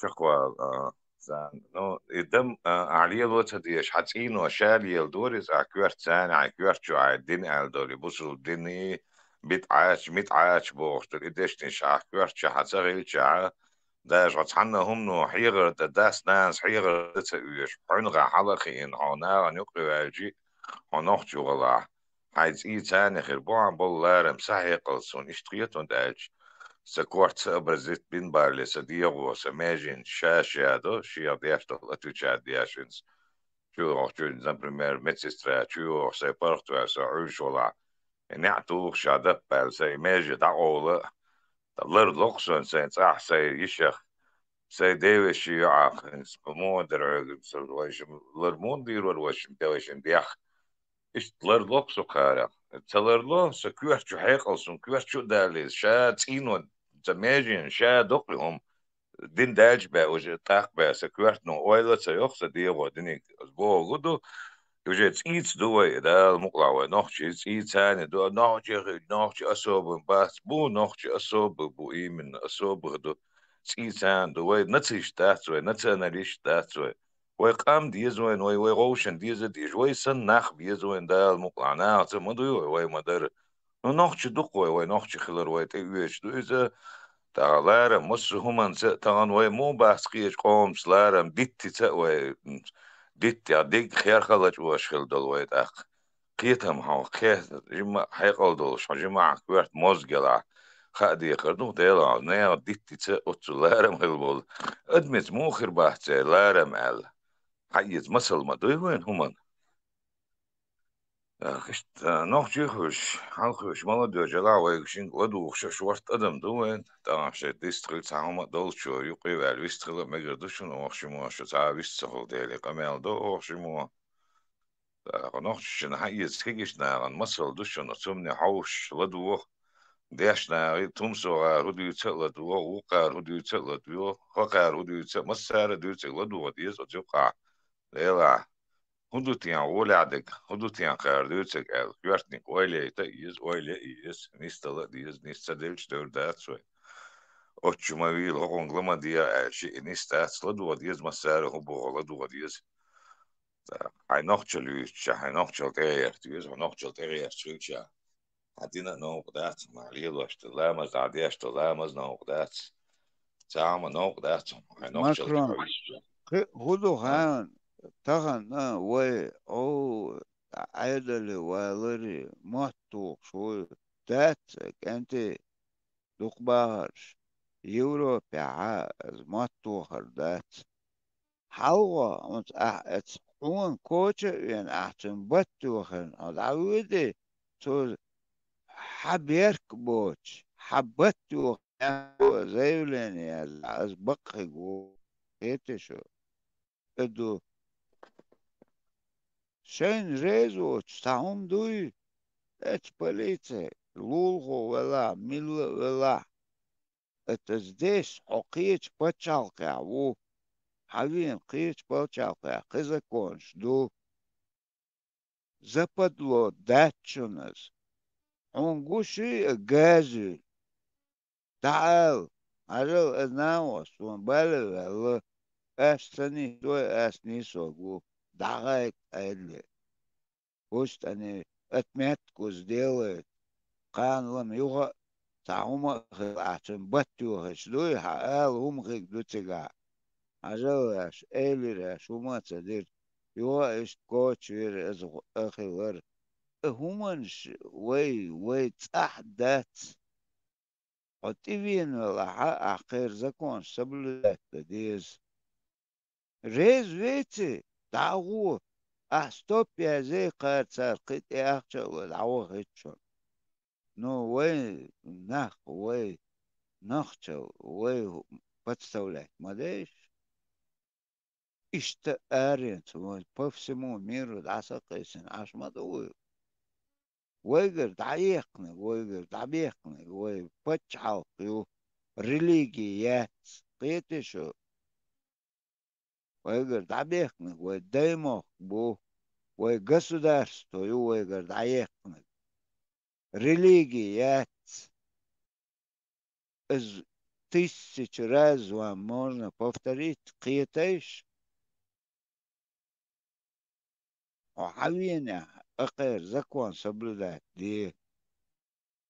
شقوة زان نو إدم عليه الوقت ديش حتين وشال يلدوري زع كورت زان ع كورت شو ع الدين الدوري بوصل الدني بيتعاش بوقت الإدش نشع كورت شو حتغيل شع داش غتحنا هم نو حيغر داس ناس حيغر تسويش حنغا حلقين هنا نقرأ الجي هنوخ غلا حيز إيه تاني خربوعن بولارم صحيح قلصون اشتريتون داج سكورت برزيت بين بارلي سديغو سماجين شاشادو شيا دياشتو لاتوچا دياشنس شو زن بريمير ميتسيسترا شو سيبارتو سعوشولا نعتو شادب بال سي ماجي دعولا لر لوكسون سينس سي يشخ سي ديوي شيعاق مو درع سلوش لر مون ديرو وش دويشن دياخ إيش لر لوكسو خارق تلر لو سكوير شو حيقلسون كوير شو داليز شا تينو تماجين شا دقلهم دين داج با وجه تاق با سكويرت نو اويلا سيوخ ديغو دينيك اسبوع غدو يوجد تسيت دوي دا المقلاوة نوخشي تسيت ثاني دو نوخشي أصوب باس بو نوخشي أصوب بو إيمن أصوب غدو تسيت ثاني دوي نتسيش داتسوي نتساناليش داتسوي ويقام ديزوين وي غوشن ديز وي سن ناخ بيزوين دا المقلع ناعت مدوي وي مدر نوخشي دقوي وي نوخشي خلر وي تيويش دو إذا تغلارم مصر همان تغن وي مو باس قيش قومس لارم ديتي تأوي ديت يا ديك خيار خلج واشخل دول ويت اخ قيتهم هاو قيت جمع حيقل دولش جمع كويرت موزجلا خادي يقردو ديلا نيا ديت تي اوتو لارم هلبول ادمت موخر باحت لارم ال حيز مسل ما دوي وين همان خشت نوخ جيخوش حلخوش مالا دو جلا ويغشين ودو شورت ادم دوين تاش ديستريل تعاوم دول شو يقي والويستريل ميغردوشن وخشمو شو تعاويستريل ديلي قمال دو وخشمو نوخ شن حيز كيجش نارن مسل دوشن تمني حوش لدو ديش ناري تمسو هدو يتسل لدو وقار هدو يتسل لدو خقار هدو يتسل مسار هدو يتسل لدو وديز وتوقع ليلا هدو تيان ولعدك هدو تيان قار دو يتسل ال كوارتنيك ويلي تأيز ويلي إيز نيستل ديز نيستدلش دور دات سوي أوتشو ماويل هقون غلما ديا شيء نيستات لدو وديز مسار هبو لدو وديز I nog chluitje, hij nog chlt eerst, dus hij nog chlt eerst chluitje. Hij didn't know that, maar heel was de lamas, dat eerst de lamas know that. Samen know that, hij nog chlt مكرون chluitje. هدو هان تغن وي او عيدلي والري محتوق شوي داتك انت دقبارش يوروبي عاز محتوق دات حوا انت اتس عون كوتش يعني أحسن بتوخن العودة تو حبيرك بوتش حبتوخ زي لاني أسبق جو إيتشو إدو شين ريزو تستعهم دوي إتش بليتي لولغو ولا ميلا ولا إتزديش حقيتش بتشالقع وو حبين قيتش بتشالقع قزا كونش دو западло датчунас. Он гуши гази. تعال عجل أذناوس ومبالغ أستني دوي أسني سوقو دعاك أدلي وست أني أتمت كوز ديلت قان لم يوغا تعوما أحسن بطيو هش دوي حقال هم غيك دو تقع عجل أش إيلي راش وما تدير يوغا إشت كوتش وير أخي ور همانش وي تصح دات عطيبين ولا آخر زكون سبلت ديز ريز ويتي دعوه أستوب يا زي قاد صار قيت أخشى ودعوه غيتشون نو وي نخ وي نخشى وي بتستولك ما ديش إشت أرينت وبفسمو ميرو دعسا قيسن عاش ما دوي ويقر دعيقني ويقر دعبيقني وي بتشعل قيو ريليجيات قيتشو ويقر دعبيقني وي دايمو بو وي государство ويقر دعيقني религият из тысяч раз вам можно повторить قيتيش وحوينا أقير زكوان соблюдать دي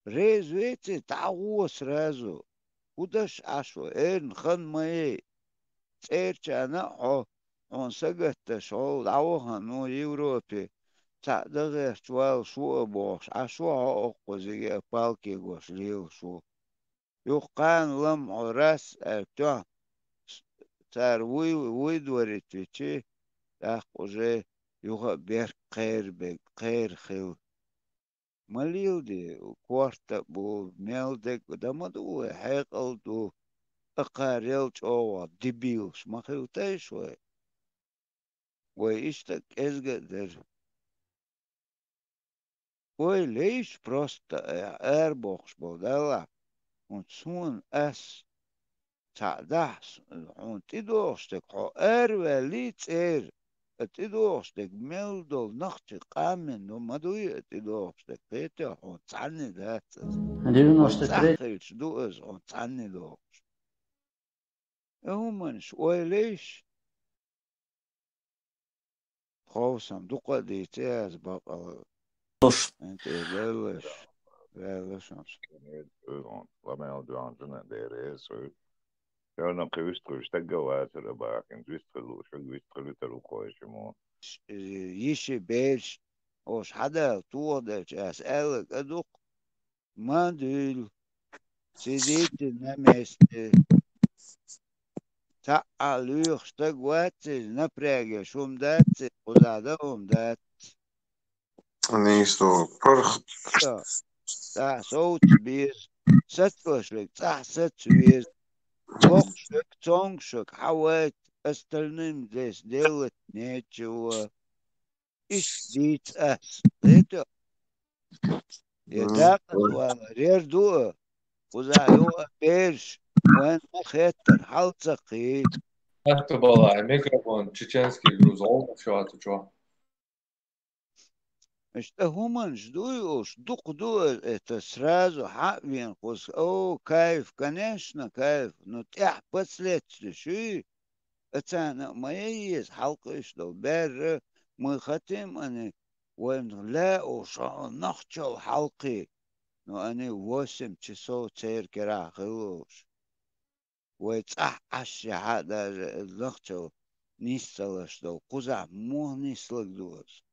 ريز ويتي تعوص رازو ودش عشو إن خن ماي تيرش أنا عن سجت شعول عوها نو يوروبي تعدغ شوال شو بوش عشو عقو زي بالكي غوش ليو شو يقان لم عراس أبتوع تار وي دوريت فيتشي أخو جي يوغا بير قير بيك قير خيو مليو دي كوارتا بو ميلدك دمدو حيقل دو أقاريل جوا ديبيوس ما خيو تيشوي ويشتك إزقدر وي ليش بروستا إربوخش بودلا ونسون أس تعدحس ونتدوشتك حو وليت تدوشتك ميلدول نختي قامن ومدوية تدوشتك بيتا ونتعني ذات ويتسحخيش دوز ونتعني دوش همانش ويليش خوصم دو قديتي از بقى انت ليلش Lamel Johnson and there is so jag kvistar stägga till baken kvistar till koishimo يشي بيش وش حدا توضش أسألك أدوق ما ديل سيديت النمست تعالوا يخشتك واتس نبريغ شوم دات وزادهم دات نيستو فرخ تا صوت بيز ستوشلك تح ست بيز وقشك تونشك حوات استلنم ديس ديلت نيتشو إيش ديت أس ديتو يداقس ولا رير دو وزايو بيرش وين مخيتر حلتقي Это была микрофон чеченский груз, он что чё? مش هما جدويوش دوق دو تسرازو حقين قوس او كيف كنشنا كيف نتيح بسلتش شي اتانا ما ييز حلقش دو بير ما ختم اني وين لا وشا نخشو حلقي نو اني وسم تشسو تير كرا خلوش ويتصح عشي هذا نخشو نيستلش دو قزع مو نيستلك دوز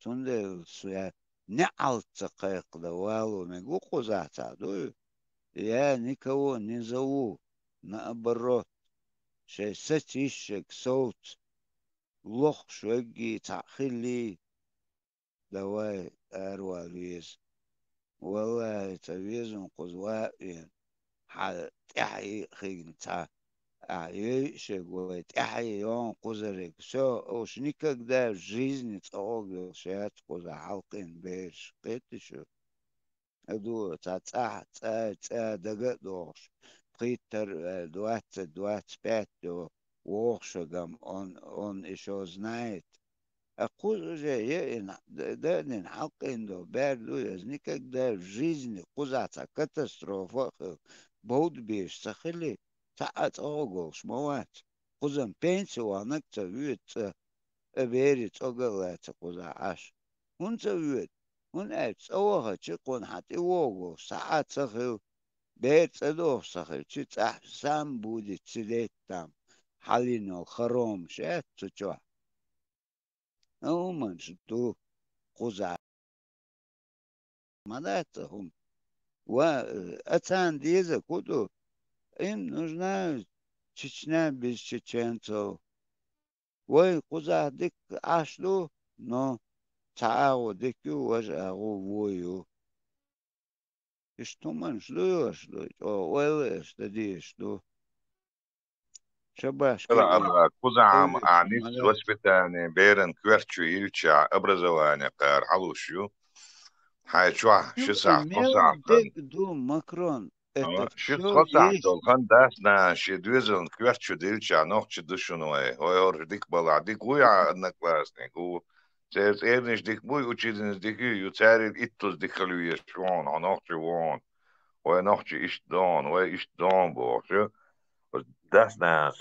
تندل سويا نعلتقيق دوالو نقو قزع تعدو يا نيكو نزوو نقبرو شي ستيشك صوت لوخ شوقي تعخلي دواي أرواليز والله تبيزن قزوائين حال تحيي خينتا أعيي شغوي تحيي يوم قزرك سو أوشنيكك دا жизни تأوغل شات قزا حلقين بيش قيتشو أدو تا دقا دوش قيتر دوات بات دو ووخشغم on إشو زنايت أقول جاي ده حلقين دو بردو يزنيكك دا жизни قزا تا كاتاستروفا بود بيش تخلي تعت أوغل شموات قزم بينسي وانك تبيت أبيريت أوغلات قزا عاش هون تبيت هون أبس أوغا تشيقون حتى ووغو ساعات سخيو بيت أدوه سخيو تشيت أحسام بودي تسليت تام حالينو خروم شات تشوح أومن شتو قزا مداتهم وأتان ديزا كودو им нужна Чечня без чеченцев. Ой, куза дик ашлу, но цааго дикю важаго вою. И что man шлю, ой, что дишлю. Шабашки لا كوزا عام أوي أعنيف شمالات. وسبتاني بيرن كويرتشو يلشا أبرزواني قار علوشيو هاي شو ساعة Имел дик ду Макрон. Это شيت все خصع есть. دولخان داسنا شي دوزن كويرتشو ديلشا نوخش دشنوي هو ديك بلا ديك ويا نكلاسني هو سيرت ايرنش ديك بوي وتشيدنس ديك يوتاري اتوس ديك خلوية شوان عنوخش وان ونوخش ايش دون وايش دون بوشو داسنا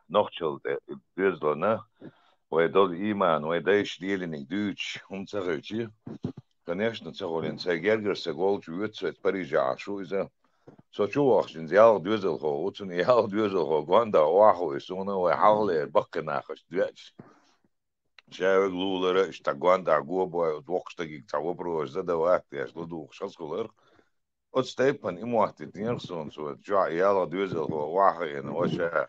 نوخشل دي دوزلنا ويدول إيمان ويدايش ديلينك دوتش هم تغيرتي конечно تغولين سيجرجر سيجول جوت سويت بريجا شو إذا سو شو وقتين زيال دوزل خو وتن يال دوزل خو قواندا واحو يسونا ويحاول بقى ناقش دوتش شاوي لولر اشتا قواندا قوبا وقشتاقي تعوبرو زدا وقت ياش لدو خشاسكولر أتستيبن إمواتي تنيرسون سو جا يال دوزل خو واحو ين وشا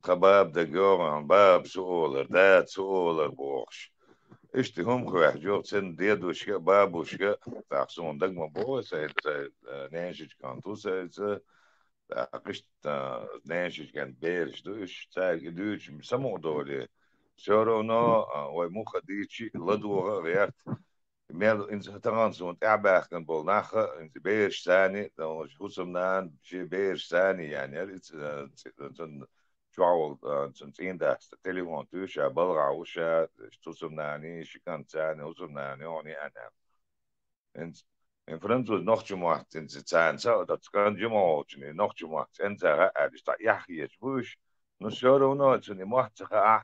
خباب دقيقة باب سؤولر داد سؤولر بوخش اشتي هم خواه جو سن ديدوشكا بابوشكا تاقسون دقما بوه سيد ناشج كان تو سيد تاقشت ناشج كان بيرش دوش تاق دوش سمو دولي شورونا وموخا ديتشي لدوغا غيرت ميل انز تغان سون تعباخ كان بول ناخا انز بيرش ثاني حسمنان شي بيرش ثاني يعني شعول سنتين ده تليفون توشا بلغع وشا tusumnani shikantsani usumnani oni ana en fransus noch gemacht in zahlen so das kann jemo noch gemacht en zara ist da ja hier bush no shoro no tuni macht a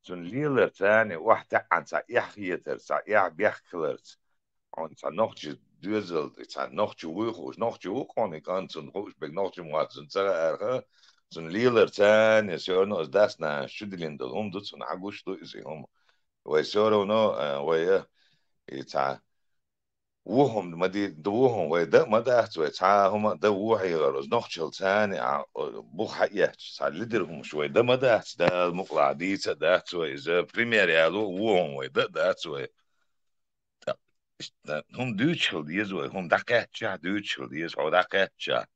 tun lila tani wahda an sa ja hier sa ja bechklert und sa noch düzel sa noch noch kon ik an zum rosberg noch gemacht sind zara tun lila tani so no das na shudilin dum tun agush do is hom ويسورو نو ويا يتع وهم ما دي دوهم ويدا ما ده أحسوا يتع هم ده وحي غرز نخشل ثاني بوخ حقيقة تع لدرهم شوي ده ما ده أحس ده مقلع ديسة ده أحسوا إذا بريمير يالو وهم ويدا ده أحسوا هم دوتشل ديزوي هم دكاتشا دوتشل ديز هو دكاتشا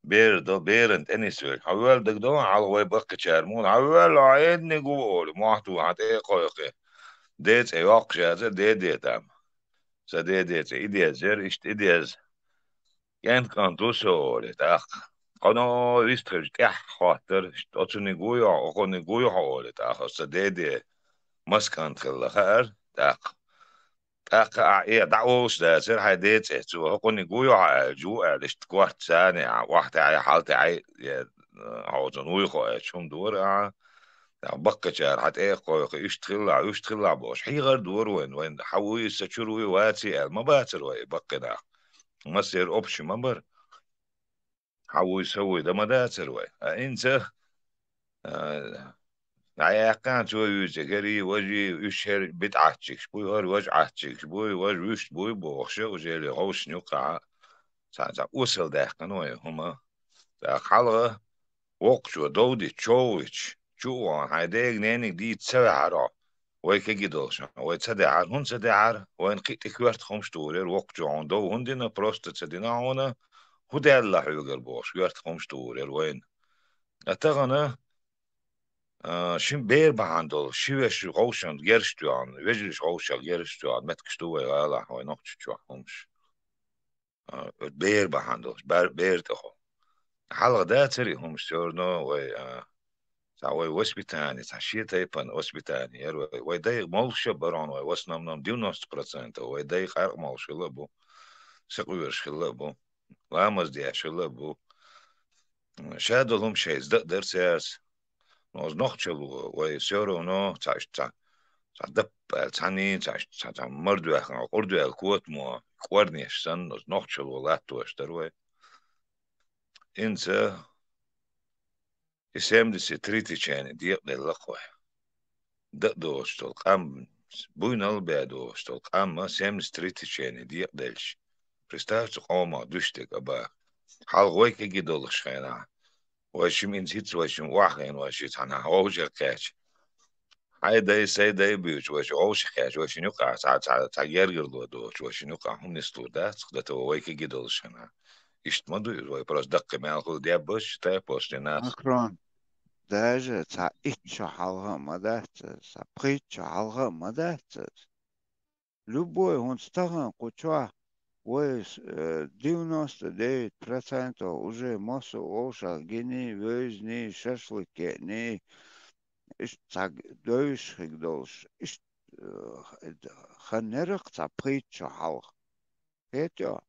بير دو بيرنت اني سوي حوال دك دو على وي بقى شارمون حوال عيدني قول ما احتو عتي قوقي ديت ايوق شازة ديت ام سديت ايديزر اشت ايديز كان توسو تاخ قنو ريستر تاح خاطر اتوني قويا اخوني قويا حوالي تاخ سديت مسكن خلا خير تاخ ايه دعوش ده سير هيديت سو اخوني قويا جو اشت كوارت ثاني واحد عي حالتي عي عاوزن ويخو شوم دور بقى شهر حتى ايه قوي يشتغل باش حي غير دور وين حوي سشروي واتي ما باتر وي بقى ده ما سير اوبشي مبر حوي يسوي ده ما داتر وي انت عياقان شوي يجري وجي يشهر بتعتشك بوي هر وجعتشك بوي وش بوي بوخشه وجيلي غوش نقع ساعة وصل ده قنوي هما حلقة وقشو دودي تشويش شو هيداك نانك دي تسوي عرا وي كجدوشن وي تسدعر هون تسدعر وين قيت كوارت خمس تولر وقت جون دو هندنا بروست تسدينا هنا هدا الله حيوغر بوش كوارت خمس تولر وين اتغنا شين بير بهاندل شوش غوشن جرشتوان وجرش غوشل جرشتوان متكشتوه غالا وي نقش شو همش بير بهاندل بير تخو حلقة ده تري هم شورنو وي ساوي وسبيتاني ساشي تايبان وسبيتاني يروي ويداي مولش برون وي وسنم نم 90% ويداي خارق مولش لبو سقويرش خلبو لامز دي شلبو شادو لهم شيء زد درسياس نوز نوخشلو وي سيرو نو تاش تا دب تاني تا مردو اخن قردو الكوت مو قورنيش سن نوز نوخشلو لاتو اشتروي انسا يسام دي تريتي چاني ديق للقوة دوش تلقام بوينال بيدوش تلقام ما سام ستريتي چاني ديق دلش برستاش تقوما دوشتك أبا حال غويك يجي دولش خينا واشم انزيت واشم واحين واشيت عنها هوجر كاش هاي داي ساي داي بيوش واش اوش كاش واش نيوقع تا يرجر دو دوش واش نيوقع هم نستور ده تقدر ويك يجي دولش هنا اشت مدو واي بروس دق ما الخو ديابوش تايبوش لناس أكرون داجة تا إتشو حالها مدات تا بريتشو حالها مدات любой он стаган куча ويس 99% уже массу оша гени везни шашлыки إيش تاج دوش هيك إيش خنرق تابريت شو حلق هيتيا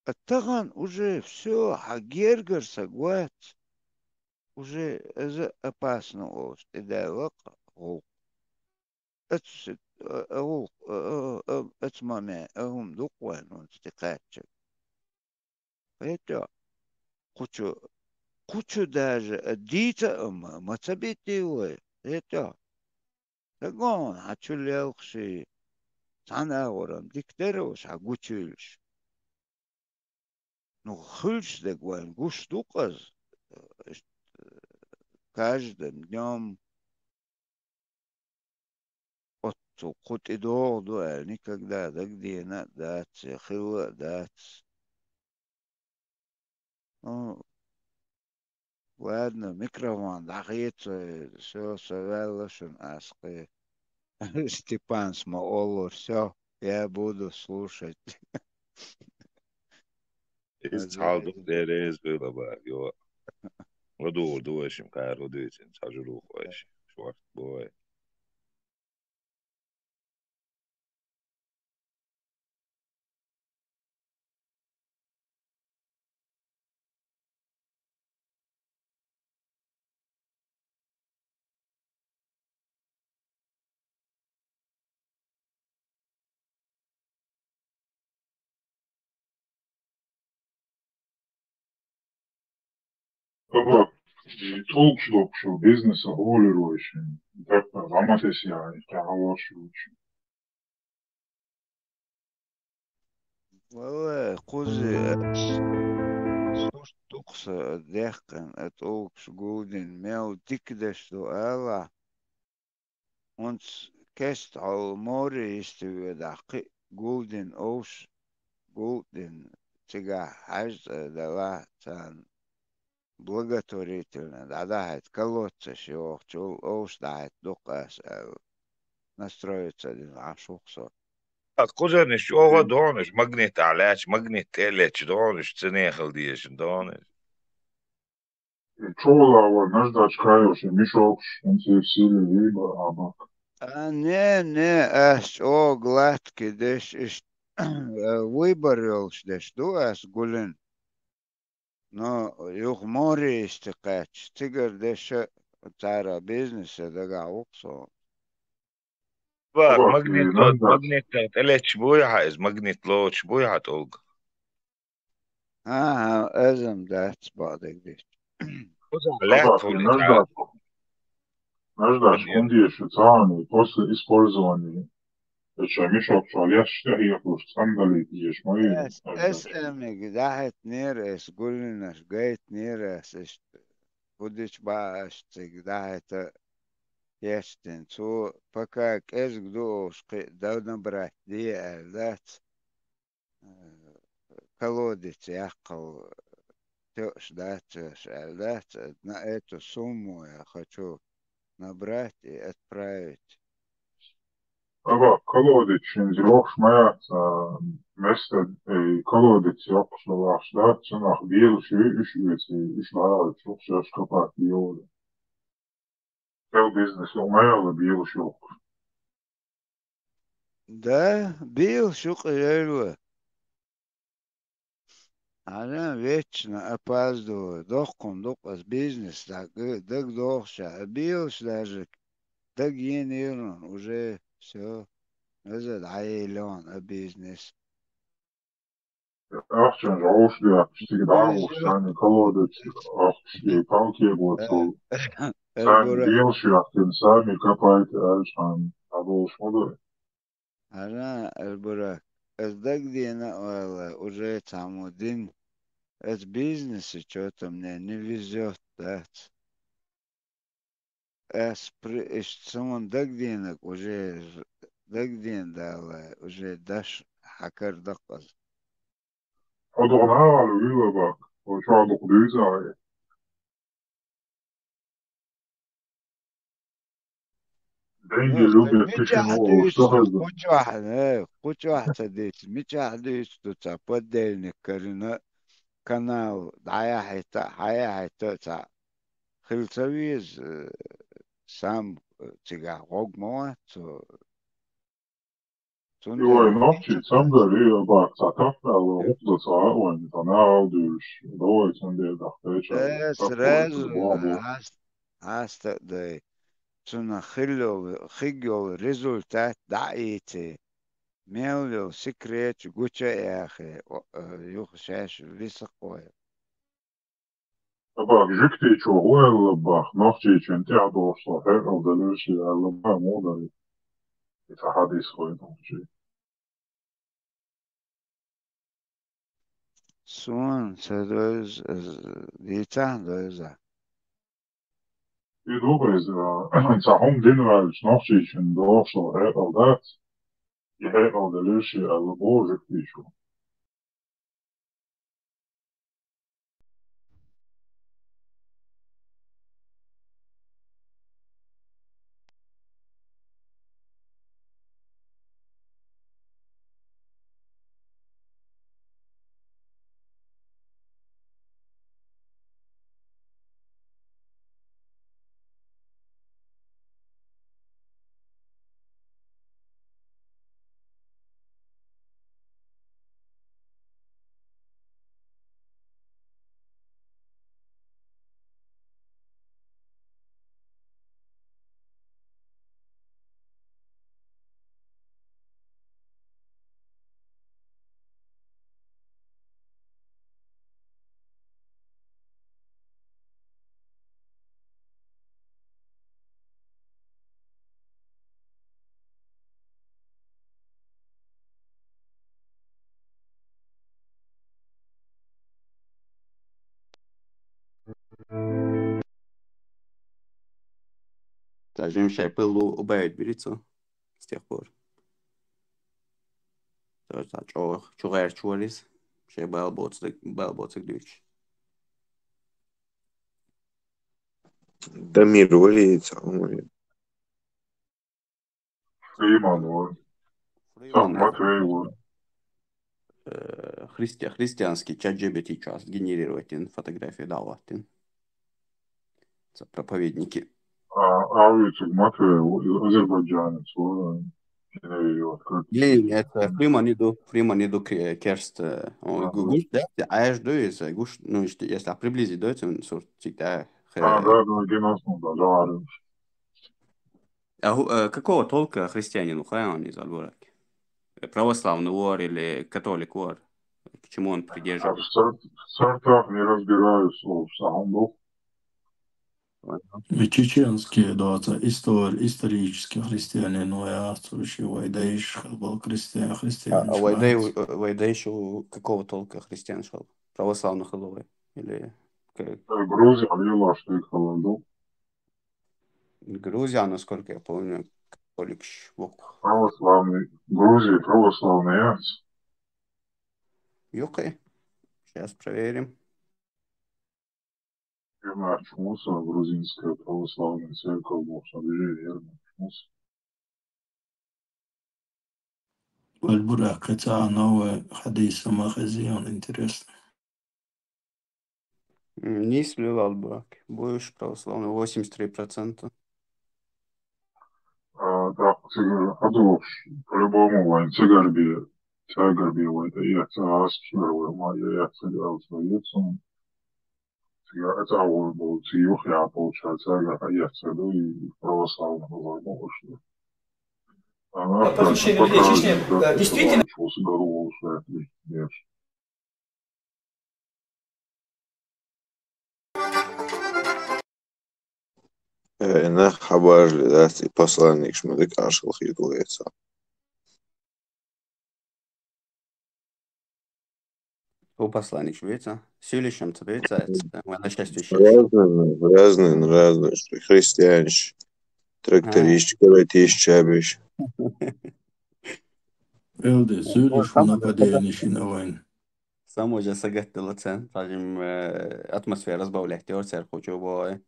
التغن уже все حجيرجر سجوات уже إذا أباسنا أوش إذا وقع غو أتس غو أتمامي أهم دقوان ونستقاتش هيتيا كوتشو داج ديتا ما تبيتي وي هيتيا تقون هتشولي أخشي تانا ورم ديكتروش هقوتشيلش نو خلش دقوان قوش دوقز каждым днем отцу кут и долду, никогда, да где дать, хила дать. Ну, ладно, микрофон, дахится, все, совелошен, аски. Степан Смоолу, все, я буду слушать. Ishaldo deres böyle bak yo. O doğru işim kayar o için çocuk o iş. Şort boy. Baba, talk show business oluyor şimdi. Domates yani kahve için. والله قوزي تقص دهقن اتوكس جودن ميو تكدش سؤالا ونس كست على موري يستوي دقي جودن اوش جودن تجا حاجة دلا تان благотворительно да дает колодца шиох чул اوش дает дукас настроиться один ашуксо Kuzenis oğa doğmuş magnet alaç magnet teleç doğmuş tsenehel diyesin doğmuş. Çoğula var, naždač kajoši, mišokš, un ir sili vība, abak. не, es о гладкий деш иш выборолш деш ду es гулин. Но юх море истекач, тигр деш цара бизнеса дага уксо. Bak Abak, naždač, magnet teleç boya ez magnet loç boya tolg. Ezem dats badek deš. Kuzen lek abak, tolg naždač, kundieši cāni, posle использовani, taču mišokš vēl jāšķiet, skandalīt, tieši moji, Es emig dahet nieres gulinas gait nieres ist Будешь баштик, да, это яштин. Цо пока кэзг дошки, да набрать, да, колодец яхал, тёш, да, на эту сумму я хочу набрать и отправить. Aga kolodits on siis rohkmajad, mested ei kolodits jooksuvaas tähtsana viirus üsna ajal suhtes kapati juurde. Tev biznes jau mēle vīrus joku. Да, бил шука. Она вечно опаздываю. Дохком с бизнес, так дохша. Бил даже, так генерон, уже все. Это дайлон, бизнес. Ahčan žaušļā, tik dārgus saņem kolodits, ahčie kalkiegot to saņem البرا vīrušajā, tad saņem kapait ēšana abos moduli. أنا البراك أصدق دينا والله уже там один от бизнеса что-то мне не везет, да. Сумон дак денег уже дак ден дала, уже даш хакар даказ. Odoqna ālu vīlabāk, o šādu dīzāja. Dengi Ну, любят مش kichin o عديس штахазda. خوش واحد ديس مش عديس تسا بدلني كرنا канал حياة حياة تسا خلصويز سام تيجا غوغ موات Joi تندر noći samgar vīlabāk satapēlu updas āoņi, tā neauduši, dojas un diedā pēčā, saprojas uz سراز labu. هست دي تنا خيلو ريزولتات دعيتي ميولو سكريت جوتشا يا أخي يخشاش لسقوي Labāk žiktīčo vēl labāk, nošķīčiem teādošo heraldelīši, labāk modari, tā hadīs vai nošķī. سون سدوز ديتان دوزا Ir dobrais, tā hom dinvēļus nošķīčiem došo heraldēts, ja heraldelīši, labo žiktīčo. Скажем, сейчас пылу убавить берется с тех пор. То есть, чугар чуалис, сейчас балботсик дючь. Дамир валится, он Frīman var, Фриман это Matvei var. христианский чат GPT час генерировать фотографии давать. Проповедники. Avīcik Matvei, Azerbaidžānis var, ģenerējot, kā Не, это Фриман иду керст. Гуш, да? А я жду, если гуш, ну, если приблизить, да, это сорт, да. Gādāja ginās no tā dārījums. А какого толка христианин он из Альбораки? Православный вор или католик вор? К чему он придерживается? Цартāk nerazbirājus uz saundu. Чеченские, да, это исторические христиане, но я слушаю, Вайдаиш, был христиан, А Вайда еще какого толка христиан шел? Православных или Грузия вела, что их холодок. Грузия, насколько я помню, католик швок. Православный. Грузия православная. Окей, сейчас проверим. Верно, очнулся, грузинская православная церковь, Бог собери, верно, очнулся. والبراق كتاع حديث مخزيون интересно. Не сливал брак. Будешь православный 83%. Так, Адolf, по-любому, вайн, Цегарби, это я, Цегаскировая, моя, я, Цегарсовецом. Это был Циюх, я, получается, я, Цеду и православного возьму, что она, По лечения, действительно. نه خبر دستی посланник шмыды кашел хитулеца. У посланник швейца. Сюлищем цвейцается. На счастье Разные, что христианщ, тракторист, каратист, чабищ. Elde söylüş нападение на войну. Само же сагаттила цен. Скажем, атмосфера сбавляет. Орцер хочу бой.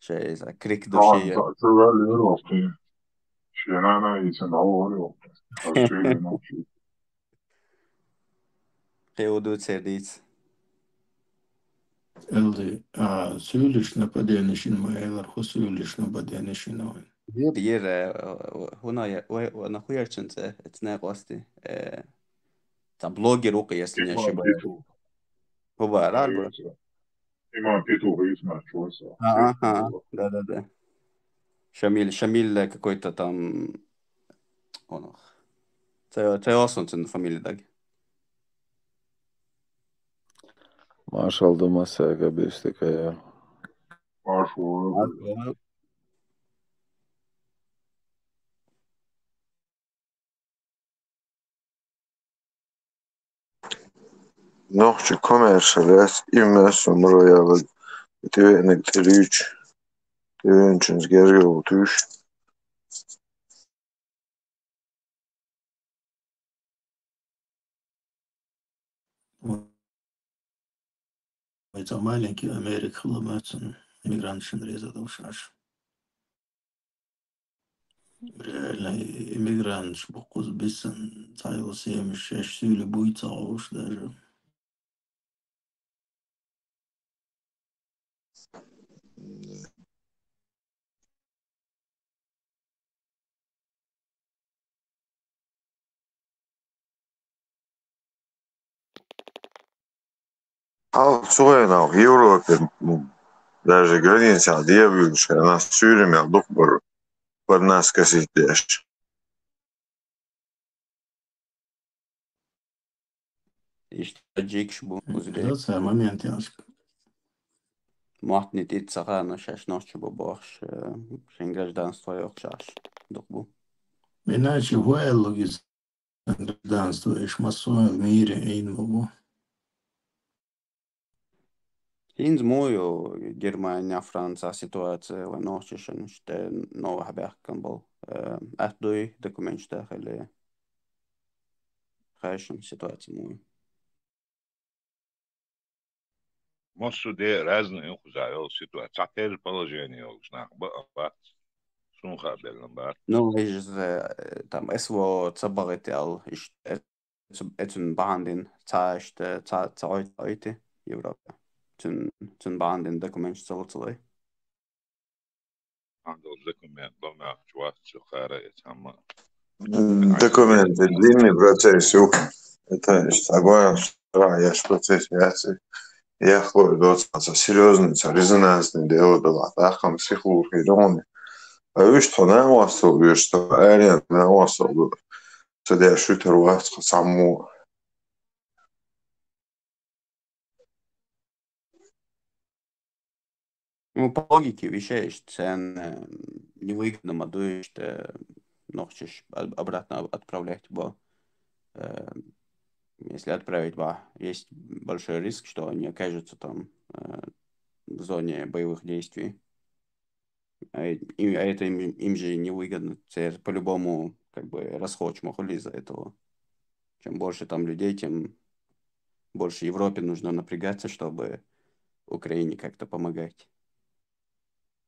Şey, krik duşi. Teodu cerdīts. Elde söylüş нападение на войну, söylüş нападение на войну. Yer هنا хуярченце этне гости. Там блогер ука, если не ошибаюсь. Бывает, да? Имам Петух, начался. Ага, да. Шамиль какой-то там... Це Осонцин фамилия, так? Marshall Dumasega bišķi, Marshall. Nohči komeršalēs imesum rojalag, bet vienīgi te rīč, te vienčins gergrūtuš. Это маленький Америка ломается, иммигрантшин резал шаш. Реально иммигрант шбукус бисен, цайл 76 сюли будет уж даже. Алсуэна в Европе, даже граница дебютшая, нас все время доктор под нас коситешь. Ишtajik bu uzbek. Да, це момент яшка. Махни тит сахана шаш ночи bu boş. Şen гражданство yok şaş. Dokbu. Иначе воелоги гражданство иш массово в мире инвогу. Hinz muju Germania, Franța situație vai noștișen işte nova haberkan bol. Atdui dokumentște hele. Haşın situație muju. Моссу де разные ухзайл ситуация. Теперь положение узнах. Бат. Сунха белнбат. Ну, из там esvo цабагетел işte etun bandin taşte tayti Европа. Tun bandin dokument salutulay. Андал документ, дома чувак чухара этама. Документы, длинный процесс. Это согласен, я ж процесс ясы. Я хлою доцаться серьезный, резонансный дело была. Так, там психологи дома. А вы что, на вас вы что, арен на вас вы. Сюда шутер у вас саму. Ну, по логике вещей, что невыгодно моду, что ночишь обратно отправлять, бо Если отправить, есть большой риск, что они окажутся там в зоне боевых действий. А это им же невыгодно. Это по-любому как бы расход мохули из-за этого. Чем больше там людей, тем больше Европе нужно напрягаться, чтобы Украине как-то помогать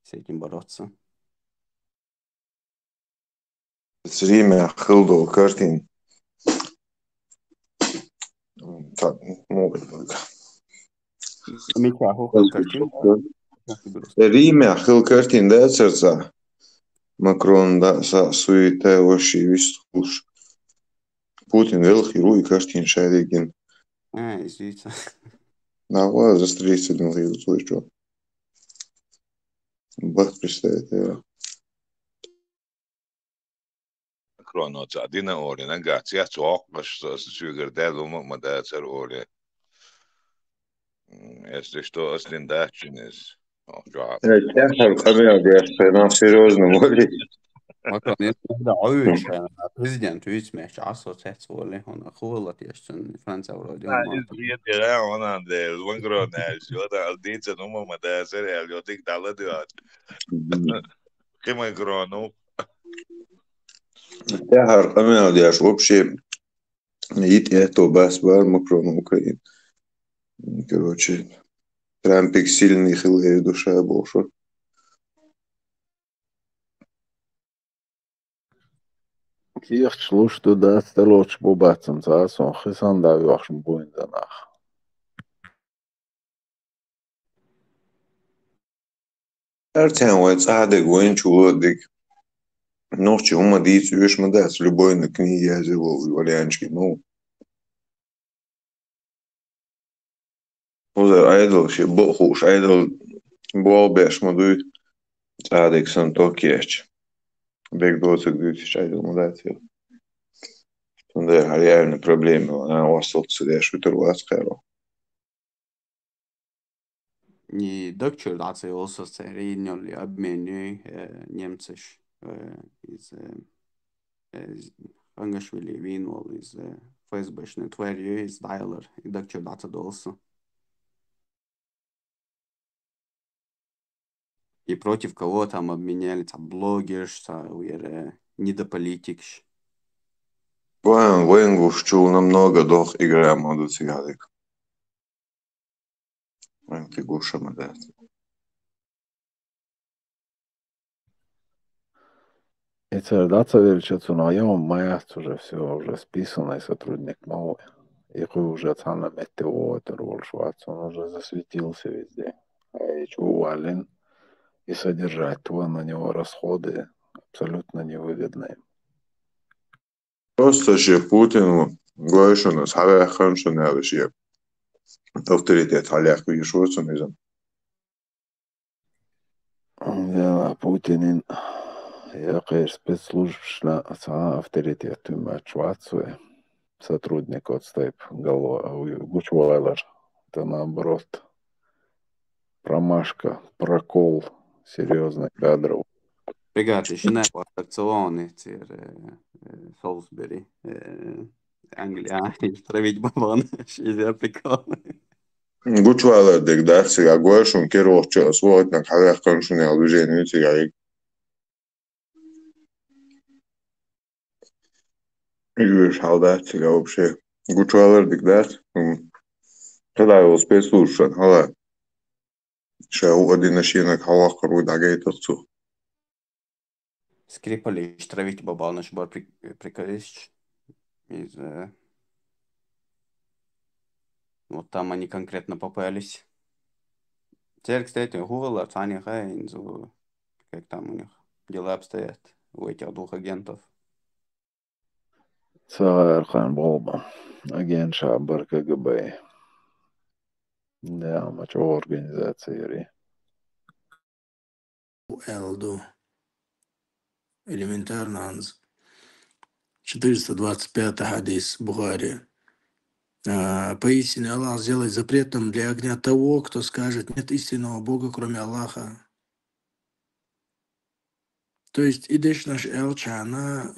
с этим бороться. Рīmē Hildo Kartin. Tā, Rīmē Hil Kartin dēcercā. Макрон да са суете оши вистуш. Путин велхи руи Kartin шайдеген. Извините. Нава застрелиться не могу слышать. Бах представляете. Kronotsa dina oli naga tsiatsu oqqas syygerdälu ma däätsär oli. Если что, ослин дачинес. Тяхал камея, на серьезном море. Макрон, да, очень президент ütsmēs asociēts oli un huolatieš sen Francija urodi un maata. Ja onan de Macronēs, jo tā dīca numama dētsär, jo tik daladiot. Kimai kronu. Тяхал камея, дяш вообще ит это бас бар Макрон Украин. Короче, Трампик сильный хилый душа больше. Киевч луш туда стелоч бубацам цасон хисан да вахшм буинданах. Артем вот садик вон чудик. Ночью ума дицу ешь мадас любой на книге я взял валянчики, ну. Узер айдол ще бохуш айдол болбеш мадует садик сан токиеч. Бег 20 айдол мадатил. Тунде реальные проблемы, она остался деш виторвас хэро. И докторация also царинёли обменю немцеш из Ангашвили винвол из ФСБшной тварью из Дайлер и докторация also. И против кого там обменяли, там блогерш, недополитикш. Воен гушчул намного дох игра моду цигадик. Военки гуша мадат. И цердаца величицу наем маят уже все уже списано и сотрудник новый. Их уже цана метео это Ролшвац, он уже засветился везде. А Валин и содержать то на него расходы абсолютно невыгодные. Просто же Путину говоришь, нас халяхан что не вообще авторитет халях вишваться не знаю. Да, Путин я конечно спецслужб авторитет тюма Швеции сотрудник от стейп Гучвайлер. Это наоборот промашка, прокол серьезный кадров. Brigāti šinēpā akcioni ir Salisbury, Anglijā, Traviņš Babon, šīs aplikāli. Гучвайлер дек даци, а говоришь, он керовча сводит на халях коншуне алужение тигаик. Игрыш халдаци, а вообще Гучвайлер дек даци, когда его спецслужб, хала. Шау один нашинок халах коруй дагай тацу. Skripali Traviņš Babon, viņš var приколисч из... Вот там они конкретно попались. Теперь, кстати, Google, Арцани Хайнзу, как там у них дела обстоят у этих двух агентов. Сагархан Болба, агент Шабар КГБ. Да, мачо организации. Элду. Элементарно. 425 хадис Бухари. Поистине Аллах сделает запретом для огня того, кто скажет, нет истинного Бога, кроме Аллаха. То есть, идешь наш элчана,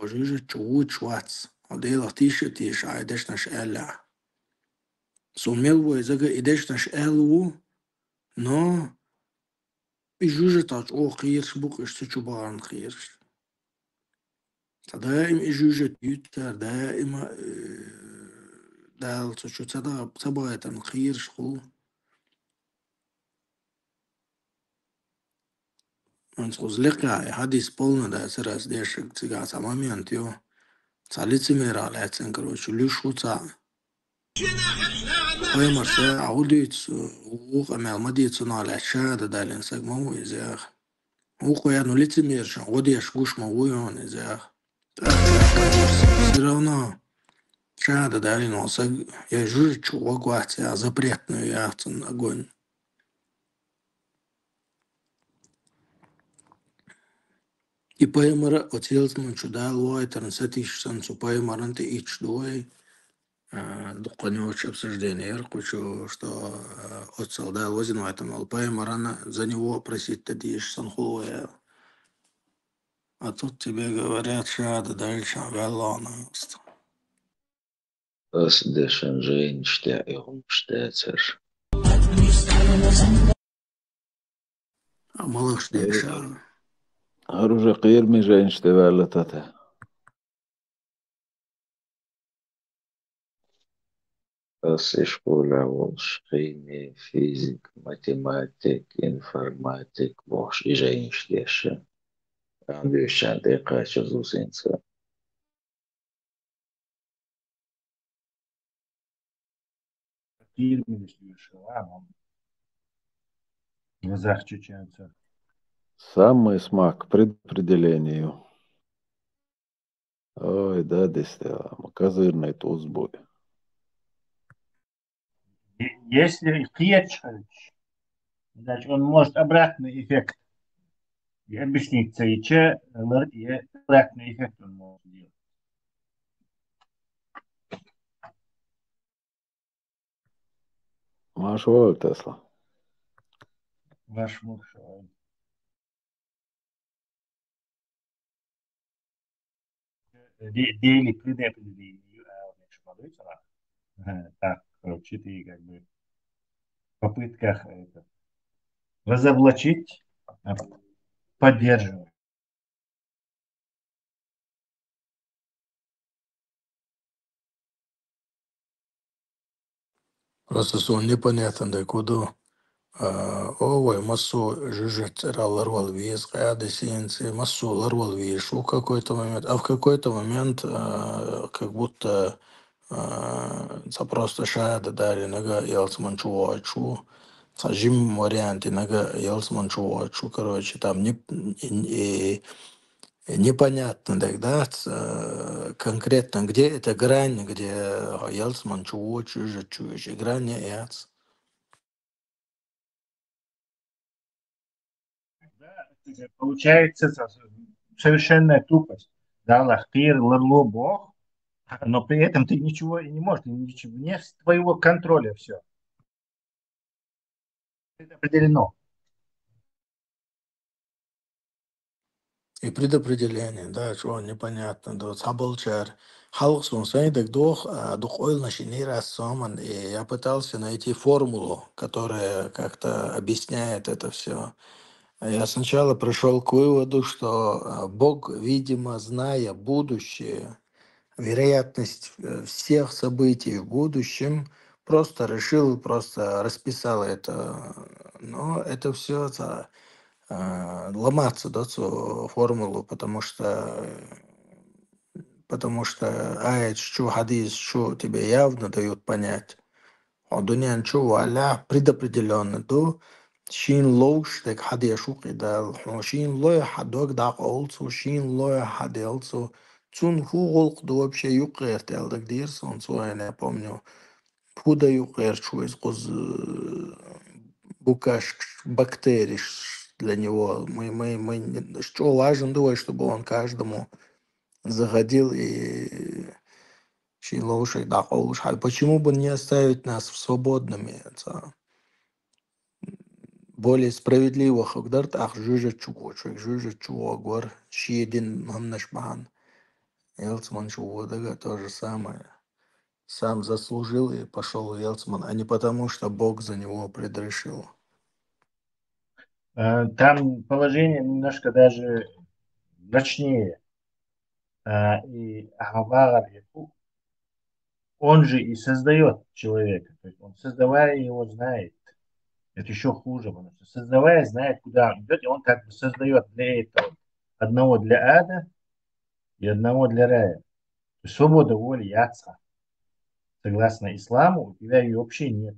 жижа чу чуац. Odeel t-shirt aidesh nash ella. So melwo zaga idesh nash elwo no ijuja touch o khirsh book is to chuban khirsh. دائم ijuja yutar دائما دال شو تصدق صبغة خير شخو من خزلقة حديث بولنا ده سراس ديش تيجا سامامي أنتيو صاليت ميرا لا تنكرو شو ليشو تا هاي مرسى عوديت وق أمال مديت صنع الشهادة ده لنسق مو إزاخ وق يعني ليت مير شو عودي أشوش مويون إزاخ سيرونا شهادة ده لنسق يجوج شو وقت يا запретную яхтن огонь. И поимара отелсман чудал уайтер сатиш сан супаймаранте ич дуай духанёвич обсуждение хочу что отцел да возин уайтер алпаймарана за него просить тадиш сан хуя. А тут тебе говорят шада дальше галана. Das dessen Jane Stärkungsstäzer. А малыш дальше. Оружие قير من Jane Stärkungsstäzer. Das ist wohl auch Chemie, Physik, Mathematik, Informatik, was ist eigentlich das? Wir sind die Kreise so sind sie. قير من الشوام глазах чеченца. Самый смак предопределению. Ой, да, действительно, козырный туз будет. Если клетчик, значит, он может обратный эффект. И объяснить цейче, и обратный эффект он может делать. Маш воль Тесла. Ваш муж. Дели предопределению, так, короче, ты как бы в попытках это, разоблачить, поддерживать. Просто сон непонятно, да куда. Ой, массу жужжит ралларвал виз, қаяды сенсы, массу ларвал вишу в какой-то момент, а в какой-то момент как будто просто шада дали нога ялсман чувачу, сажим варианты нога ялсман чувачу, короче, там непонятно тогда конкретно, где эта грань, где ялсман чувачу, грань яц. Получается совершенная тупость. Да, лахтир, ларло, бог, но при этом ты ничего и не можешь, ничего, не с твоего контроля все. Это определено. И предопределение, да, что непонятно, да, саболчар. Халксон сайдек дух ойл начинир ассоман, и я пытался найти формулу, которая как-то объясняет это все. Я сначала пришел к выводу, что Бог, видимо, зная будущее, вероятность всех событий в будущем, просто решил, просто расписал это. Но это все ломаться, да, эту формулу, потому что аят, что хадис, что тебе явно дают понять. А дунян что аля предопределенно, то شين لوش دك حد يشوق إدال شين لو حدوك داق أولسو شين لو حد يلسو تون هو غلق دو بشي يقير تال دك دير سون سو أنا помню هودا يقير شو يسقز букаш бактерий для него. Мы что важно, думаю, чтобы он каждому заходил и шин лоушек дак олуш. Почему бы не оставить нас свободными? Это более справедливо, когда ах жужжит чего гор шиедин мамнаш бахан. Елцман Шуводаga то же самое. Сам заслужил и пошел в Елцман, а не потому, что Бог за него предрешил. Там положение немножко даже мрачнее. И Агавар, он же и создает человека. То есть он, создавая его, знает. Это еще хуже, потому что создавая, знает, куда он идет, и он как бы создает для этого одного для ада и одного для рая. То есть свобода воли яца, согласно исламу, у тебя ее вообще нет.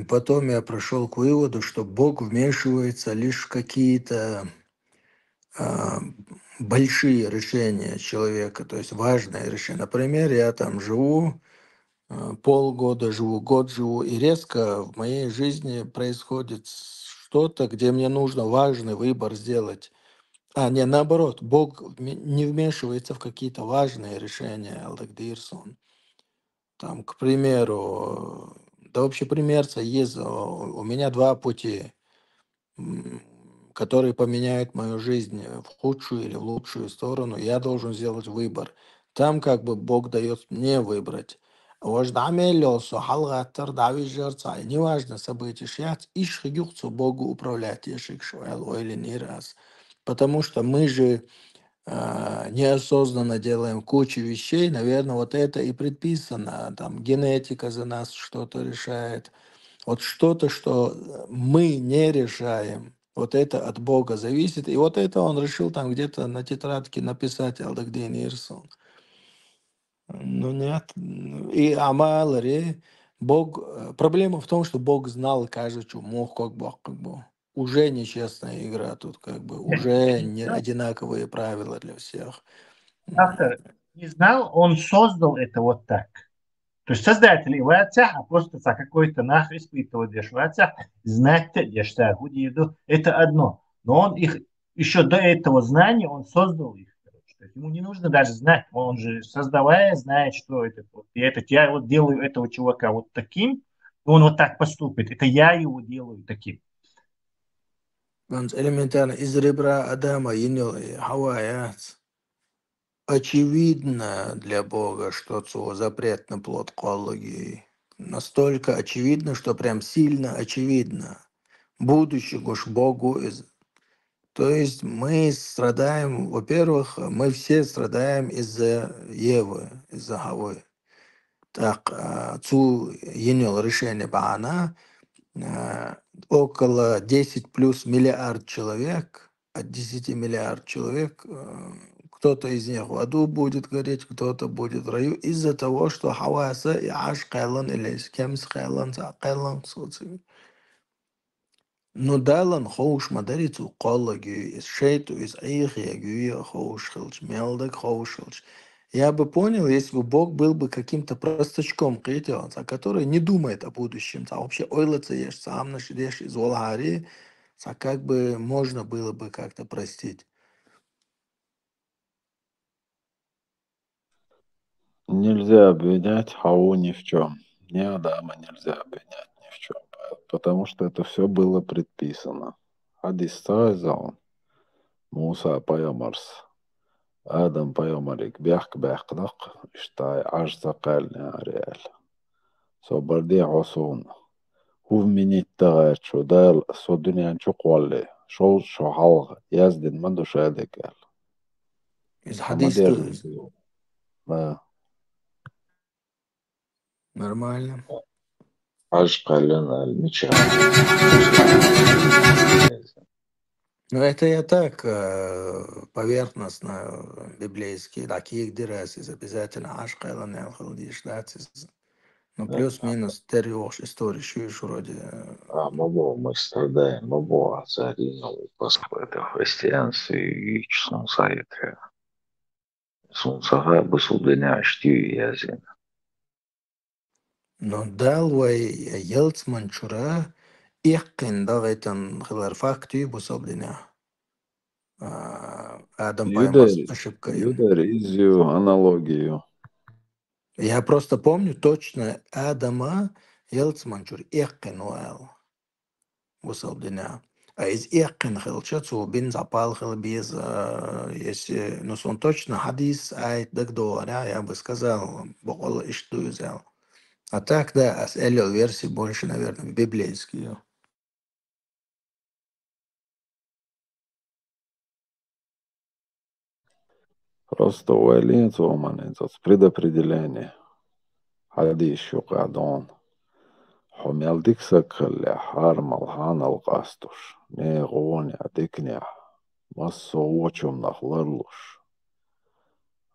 Потом я пришел к выводу, что Бог вмешивается лишь в какие-то большие решения человека, то есть важные решения. Например, я там живу, полгода живу, год живу, и резко в моей жизни происходит что-то, где мне нужно важный выбор сделать. Не, наоборот, Бог не вмешивается в какие-то важные решения, Алдагдирсон. Там, к примеру, да вообще примерца есть, у меня два пути, которые поменяют мою жизнь в худшую или в лучшую сторону. Я должен сделать выбор. Там как бы Бог дает мне выбрать. Неважно события, шьяц, иш хигюхцу Богу управлять, или не раз. Потому что мы же неосознанно делаем кучу вещей, наверное, вот это и предписано. Там генетика за нас что-то решает. Вот что-то, что мы не решаем, вот это от Бога зависит. И вот это он решил там где-то на тетрадке написать Алдагдин Ирсон. Ну нет. И Амалари, Бог... Проблема в том, что Бог знал, кажется, мог как бы уже нечестная игра тут, как бы уже не одинаковые правила для всех. Автор не знал, он создал это вот так. То есть создатель Ватя, а просто за какой-то испытывал Ватя, знать-то это одно. Но он их еще до этого знания он создал их. То есть ему не нужно даже знать, он же создавая знает, что это. Вот, я вот делаю этого чувака вот таким, он вот так поступит. Это я его делаю таким. Элементарно из ребра Адама Хаваят. Очевидно для Бога, что запрет на плод коллоги. Настолько очевидно, что прям сильно очевидно. Будущего ж Богу. То есть мы страдаем, во-первых, мы все страдаем из-за Евы, из-за Хавы. Так, цу енял решение Баана, около 10 плюс миллиард человек, от 10 миллиард человек, кто-то из них в аду будет гореть, кто-то будет в раю, из-за того, что Хаваса и Аш Кайлан или с кем с Кайлан, но далан хоуш мадарицу коллаги из шейту из айхия хоуш хилч мелдак хоуш хилч. Я бы понял, если бы Бог был бы каким-то простачком, который не думает о будущем, а вообще ойлаться ешь, сам нашидешь из Волгари, как бы можно было бы как-то простить. Нельзя обвинять Хау ни в чем. Ни Адама нельзя обвинять ни в чем. Потому что это все было предписано. Хадис сказал, Муса пайомарс. Адам пайомарик бяхк-дак, штай аж закальня реаль. Собарди осун. Хув минит тагайт шо дал со дуньян чуквалли. Шо халга яздин манду шадекал. Из хадиса. Да. Нормально. Аж калена ничего. Ну, это я так поверхностно библейский, таких дирасис обязательно ашкала не алхалдиштатис. Ну, плюс-минус терриош истории еще вроде. Мы страдаем, царину, поскольку христианство и солнца это. Солнца бы судня штию язин. Но далвай елцман чура ихкин давайтан хилар факти бусаблина. Адам поймал ошибкой. Юдар изю аналогию. Я просто помню точно Адама елцман чур ихкин уэл бусаблина. из иякин хилча цу бин запал хил без, если, ну сон точно хадис айт дагдора, я бы сказал, бокол ишту взял. А так, да, эллио версии больше, наверное, библейские. Просто у эллинц оманенцоц предопределение. Хадис шуқадон. حمل ديكسك اللي حارم الحان القاستوش ني غوني ديكنيح مصو وچم نخلرلوش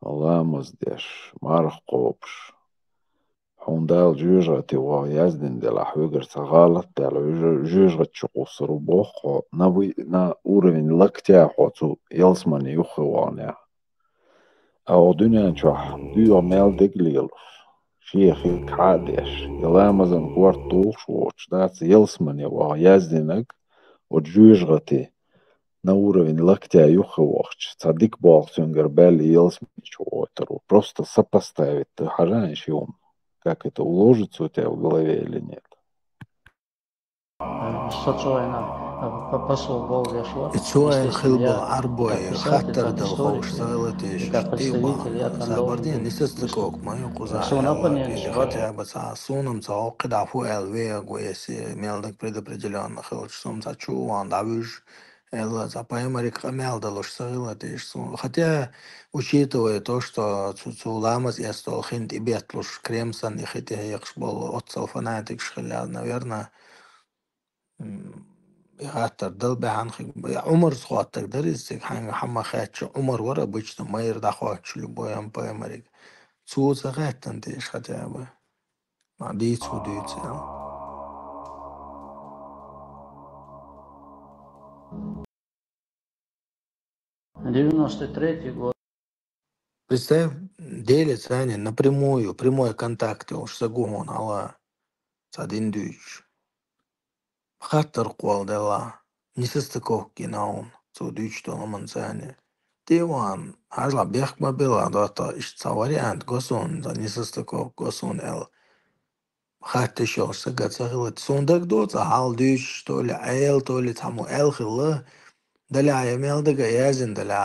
الله مزديش مارخ قوبش حوندال جوجغتي ويازدين دي لحويقر تغالط دال جوجغت شقوصرو بوخو نا уровень локтя хоцу يلسمني يخوانيا او دنيا نشوح ديو ميل ديقليلوش شيخي عادش يلامزن قوار طوش ووش داتس يلسمني ويازدينك وجوجغتي на уровень локтя юховохч, цадик болсюнгер бели елсмич отеру. Просто сопоставить. Ты хажаешь ум, как это уложится у тебя в голове или нет. السؤال خلبو عربوي خاطر دل خوش سغلتش تيوان سابردين نسستكوك ما يقوزا или хотя бы со суном цаоқид афу элвег если мелдок предопределенно хилч сум сачуван давиш элла запаймарик мелдалош сغلتش хотя учитывая то что цуламас я стол хинт и бетлуш кремсан и хотя якш бол отцел фанатик шхиля наверное خاطر دل بهانخ عمر خاطر دريسك حاجة حما خاتش عمر ورا بيجت ما يرضى خاتش لبويا مبايا مريك تسو سغات انتيش خاتيابا ما دي تسو ديت يعني Представь, делится они напрямую, прямой контакт, уж загумон, алла, один дюйч. خاطر قوال دلا نسستكوك يناون تسو ديوش تونا منزاني ديوان هرلا بيخ ما بلا داتا اشتصوري عند قصون دا نسستكوك قصون ال خاطر شوش سقات سغلت سوندك دوتا حال ديوش تولي عيل تولي تحمو ال خلا دلا عيميل دقا يازن دلا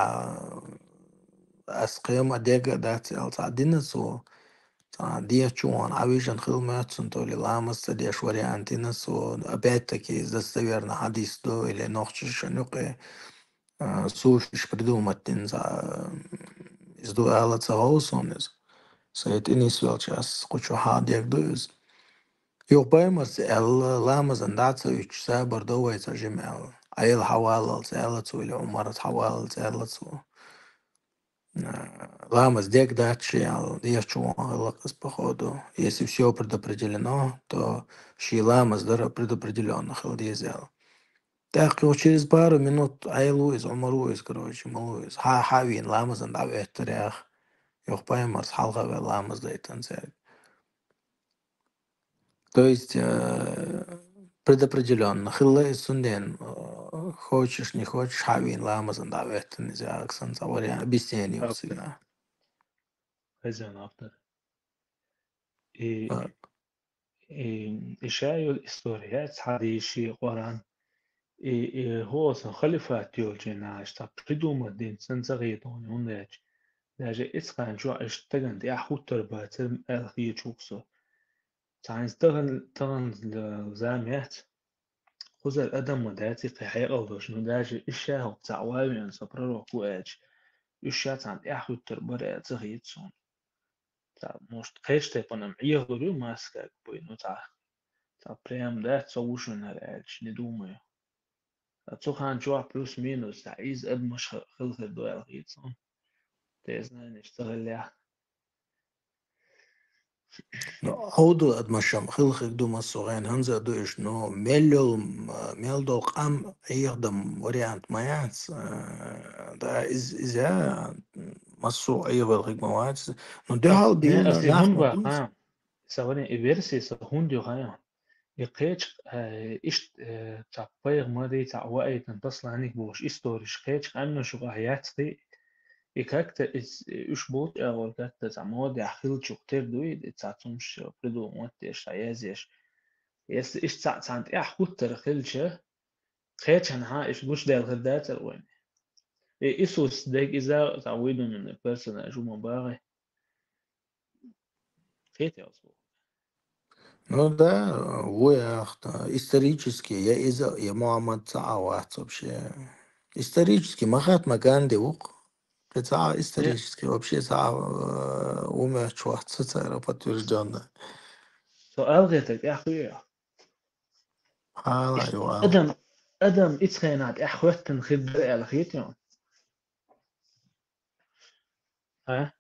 اسقيمة دقا دات ال تعدين سو دي чуан авижан хилмятсун то ли ламас деш вариантина со опять-таки достоверно хадис до или нохчиш нюке суфиш придумать за из дуэла цаусонес сайт инисвел час кучу хадек дуз يوبايمس lamaz andata üç sabar dovaysa jimel ayıl hawalal zalatu ile umarat hawalal zalatu Ламас дек дачи, я лакас походу. Если все предопределено, то ши ламас предопределенно халдизел. Так что через пару минут айлуиз, умаруиз, короче, малуиз. Хавин ламас андав эхтерях. Ёх паймарс халгаве ламас дайтанцер. То есть предопределенно. Хилла и сунден. Хочешь, не хочешь, хавин ламас андав эхтернизяк. Сансавари объяснение всегда. Хозяин автор. إشاعة الإستوريات حديثي قرآن هو خلفات يولجينا اشتا بدوما دين سنزغيطون هناك لاجة إسقان جو اشتغن دي أحو تربات الأخي جوكسو تعنز تغن زاميات خوز الأدم وداتي قيحي قوضوش لاجة إشاعة وتعوامي عن سبرارو كواج إشاعة عن أحو تربات زغيطون Может, конечно, я говорю, маска, ну прям, да, соушен, не думаю. А то ханчуа плюс-минус, из эдмаш хилхер дуэл гитсон. Ты знаешь, что гля. هودو أدمشم خلق دوما الصغير هنزا دوش نو ميلدو قام يخدم وريانت مايات دا إذا مصو أي بالغيق مواد نو دي حال بيونا أصلي هون نحن بقى سواني إبرسي سهون دي غايا يقيتش إيش تعبير مادي تعوائي تنتصل عنك بوش إستوريش قيتش أنه شو غايات دي إكاكتا إيش بوت أول كاكتا تعمود يحخيل شوكتير دوي تعتمش بدو موتيش عيازيش يس إيش تعتمد إحكوت ترخيلش خيتشن ها إيش دوش ده الغدات الوين إيسوس ديك إذا تعويدون من البرسوناج ومباغي خيت يا أصبو. Ну да, исторически, я Мухаммад Саават вообще. Исторически, Махатма Ганди, это исторически, вообще умер чувак, это подтвержденно. سؤال غيتك يا أخويا أيوة. أدم إتخينات أخوتن خبر على خيتهم ها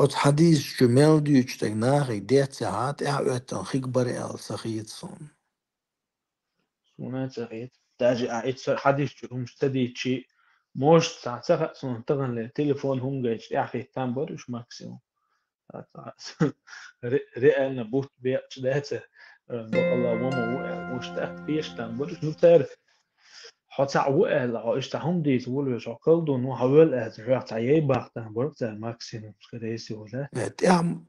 От حديث جمال ديوش تجناغي ديت ساعات أعوتن خبر على سخيتهم. سونا تغيت تاجي حديث هم استدي شيء موش ساعة سون تغن التليفون هم جايش يا أخي تامبر وش ماكسيموم رئالنا بوت بيع شداته بقلا وما وش تأخذ فيش تامبر وش نتعرف حتى وقال عايش هم دي تقول يا شقل دون وحول أزرع عيي باختن برت ماكسيموم كريسي ولا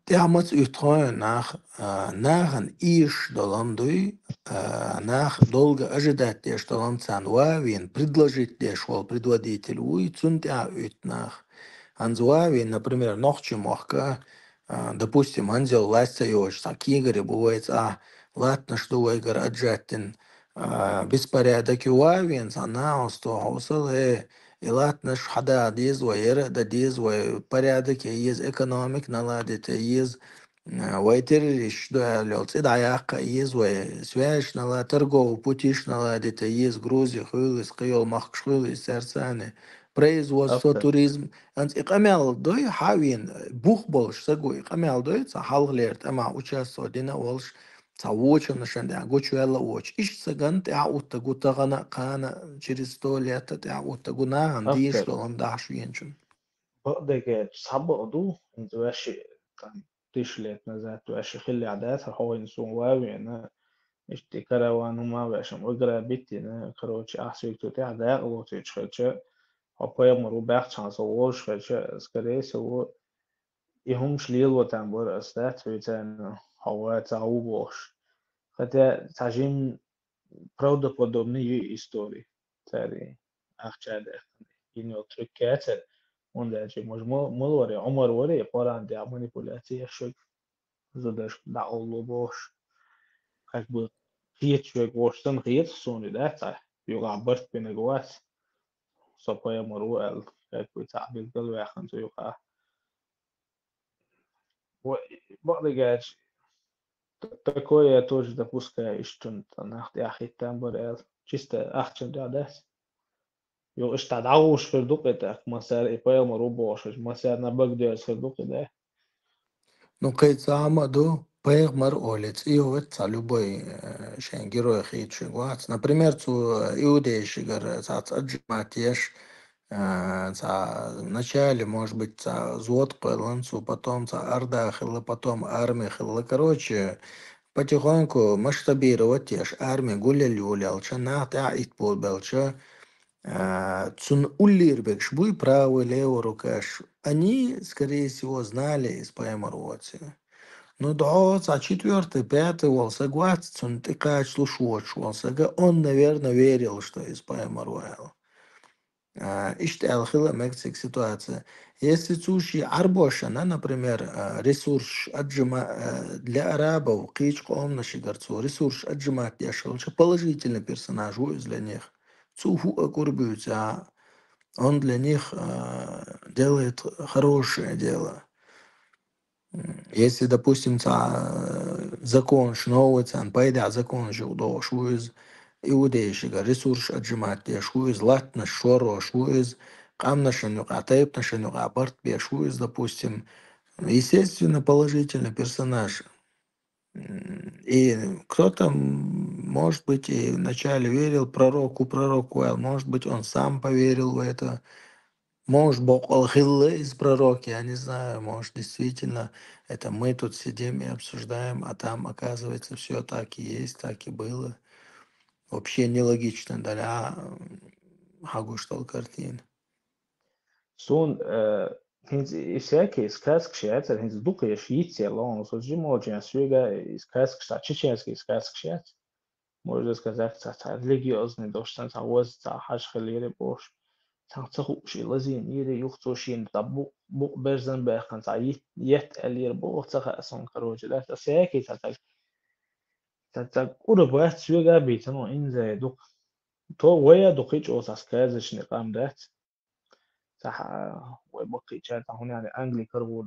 Teamat utroen nachen иш доландуй, нах долго ожидать те, что он цанвавин, предложить те, что предводитель уйцун тя нах. Анзуавин, например, нохчи мохка, допустим, анзел ластя йоч, так Игорь бывает, ладно, что выигр отжаттин, беспорядок юавин, она остался, и ладно, что хада диз, вайера да диз, вай порядок, есть экономик наладит, есть вайтериш, да, лёд, и даяка, есть, вай связь наладит, торговый путиш наладит, есть Грузия, хылыс, кайол, махкшылы, сердцаны, производство, туризм, ант иқамел дой хавин, бух болш, сагу, иқамел дой, цахал глерт, ама участвовал, дина волш, цавоча нашан да гочуэлла оч иш саган та утта гутагана кана через 100 лет та утта гунаган диш что он даш венчун بقدر صحبه أدو أنت واشي تشلت نزات واشي خلي عادات هو ينسون واوي أنا اشتي كروان هما واشم أجرا بيتي أنا كروتش أحسن تطيع ده أو تشخلش هو يمرو بيع شانس ووش خلش سكريس هو يهم شليل وتنبور أستات ويتن هو تعو بوش хотя тажим правдоподобные истории تاري أخشى إنه تركات وندى شيء مش ملوري عمر وري قران دي مانيبولاتي شوك زدش دعو بوش как бы خيت شوك وشتن خيت سوني ده تا يوقع برت بين جوات صبايا مروء как бы تعبير قلبي أخن يوقع وبعد جاش такое я тоже допускаю, что нахт я хитам борел чисто ахчен да дас يو استدعوش في الدقة مسار إيبايل مروبوش مسار نبغدي في الدقة ну кайца амаду пейгмар олец и вот любой шенгеро хит шигвац например цу иудейшигар цац аджматеш в начале, может быть, зод пэлэнцу, потом ардахила, потом армия хила. Короче, потихоньку масштабировать те ж армии гуляли алчана, таит полбелча, цун уллирбек шбуй правый, левый рукаш. Они, скорее всего, знали из поэмаруати. Ну да, за 4-й, 5-й волсагват, цун тыкач слушвоч волсага, он, наверное, верил, что из поэмаруэл. Иштел хила мексик ситуация. Если цуши арбошана, например, ресурс отжима для арабов, кичку он нашигарцу, ресурс отжимать дешево, положительный персонаж для них. Цуху окурбются, он для них делает хорошее дело. Если, допустим, закон шновыцан, пайда закон жил шуиз иудейшига, ресурс отжимать шуиз, латна шоро шуиз, камна шанюка, тайпна шанюка, барт шуиз, допустим. Естественно, положительный персонаж. И кто-то, может быть, и вначале верил пророку, а может быть, он сам поверил в это. Может, Бог алхиллы из пророки, я не знаю, может, действительно, это мы тут сидим и обсуждаем, а там, оказывается, все так и есть, так и было. Вообще нелогично, да, хагуштал картин. Сон, hins isēki skaitskši atcer, hins dukieši īcie launas, uz žimoģiens, viegā skaitskši, čečenski skaitskši atcer. можно сказать, религиозный, должен تعوز حاج خليري بوش تنتخو شي لازين يري يختو شين تبو بو برزن بخن تعيت يت الير بو تخ أصلا كروج لا تسيكي تتك قرب سوغا بيتنو إن زي دوك تو ويا دوكيج أوساس كازش نقام دات صح وبقي شات هون يعني أنجلي كربود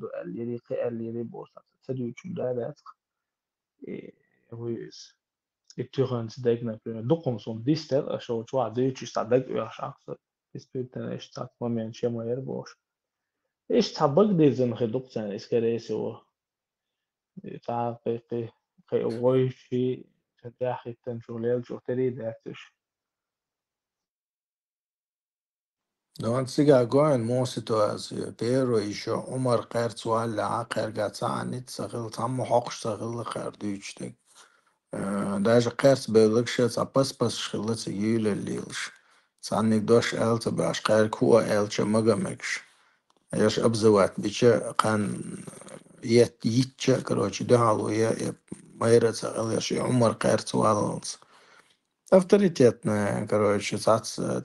اللي بوسا تدوي شو دات ويس التوغان تدقنا في دقم صوم ديستر أشوف شو عدي شو استعدق يا شخص إسبيتنا إيش تعط ما من شيء ما يربوش إيش تعبق دي زين خدوق سنة إسكاليسي هو تعقيقي قي أوي شيء تداخل تنشغليل شو تري داتش لو أنت سيجا جوين موسيتو از بيرو إيشو عمر قير سؤال لعاقر قاد ساعني تسغل تامو حقش تغل قير دويشتك даже قيرت بيلقشة بس شغلت يولا الليلش سعني دوش آلت باش قير كوا آلتش مغمكش ياش أبزوات بيشا قان يتشا كروش دهالو يا ميرا تغل ياش عمر قير سؤال авторитетная, короче,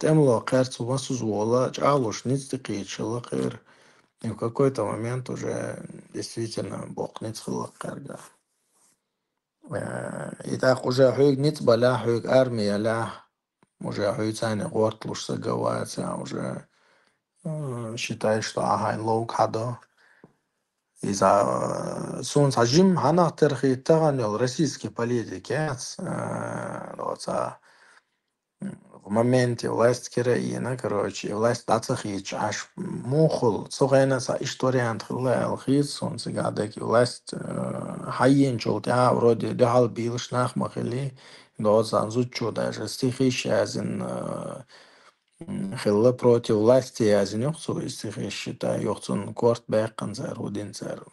темло кажется, у вас узвола, чалуш, ниц такие человек, и в какой-то момент уже действительно Бог ниц хилакарга. И так уже хуйг ниц баля, хуйг армия ля, уже хуйг цайны гортлуш заговаривается, уже считаешь, что ага, лоу кадо. إذا سون سجيم هنا ترخي تغني российские политики, в моменте власть Кираина, короче, власть Тацахич, аж мухул, согайна са история антхила алхис, он сега деки власть хайен чолтя, вроде дехал билш нахмахили, до занзучу даже стихищ азин хилла против власти азин юхцу стихищ, та юхцун корт бэккан зар, удин зар,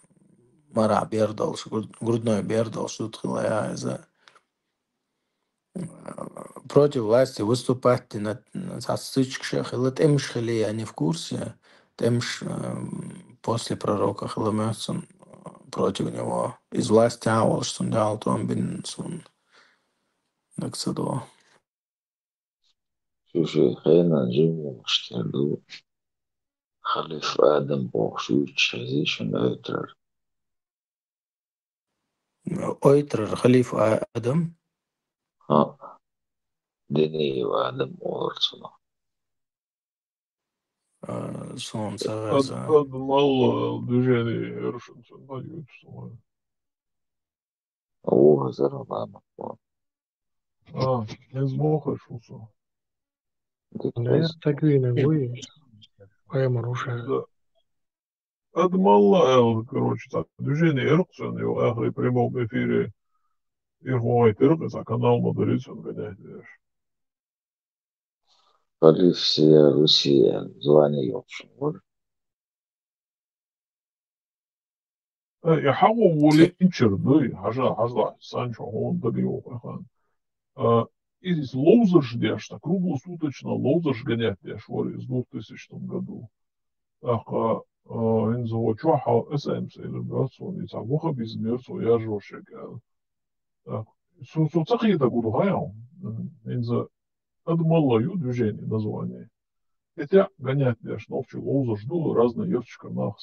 мара бердалш, грудной бердалш, тут хила аза против власти выступать на стычках, или темш хили, они в курсе, темш после пророка Хиламесон против него из власти авал, что он делал, то он бин сун наксадо. Слушай, хрена живу, что خليف آدم بوخشوش هزيش أوتر أوتر خليف آدم ها ديني وآدم أورسنا сон сагаза Мало движение решится на أوه زرنا не сможешь уса. Да, так видно, вы, да. Это мало, короче, так, движение эрксон, его ахри прямом эфире, ирхуай тыркаса, канал модерицин гонять, видишь. خليف سيا روسيا زواني يوشن يحاول ولينشر دوي حاجة Санчо, он добил, хахан. Из лоузерш дешта, круглосуточно лоузерш гонять деш, в 2000 году. Так, in so Joachal SMC, so in dieser Woche bis mir so ja so schön. So цахи это буду гаял. In so адмало ю движение название. Хотя гонять я шновчу лоуза жду разные ерчика на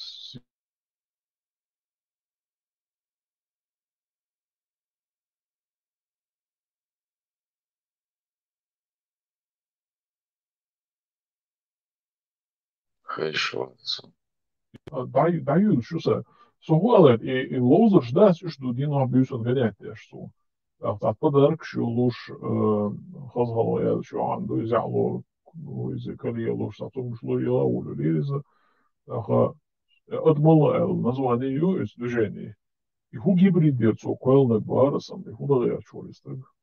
Хорошо. Даю, что се. Согласен, и лоуза жда что дino бюсен гонять я что. Так подарок что луж хазгало я что عنده يزعلو وإذا كان يلوش تعطوهم شلو يلاولو ليزا أخا أدمال название ее из движения. И ху гибрид дерцо койлнек барасам, и ху дагая чолистек.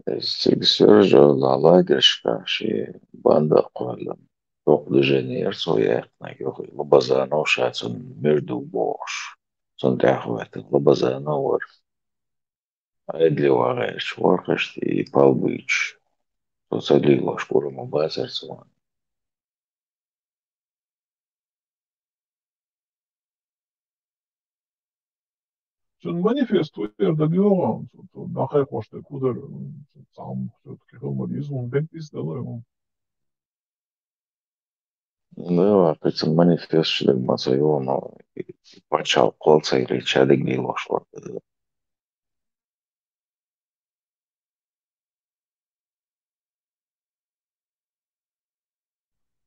Сигсёржо лагершка ши банда койлам. Топ движение ерцоя на йохи лабазано шацун между бош. Сон дахват лабазано вор. Айдли вареш ворхашти и палбыч. Соцалила шкурому базарцу. Sen manifestolarda diyorlar, daha koştu kudur, tam все-таки хелмодизм, дентист делаем. Да, пēc manifestu mācīja jomu pašā kolcā ir čēdīgi mīlošo.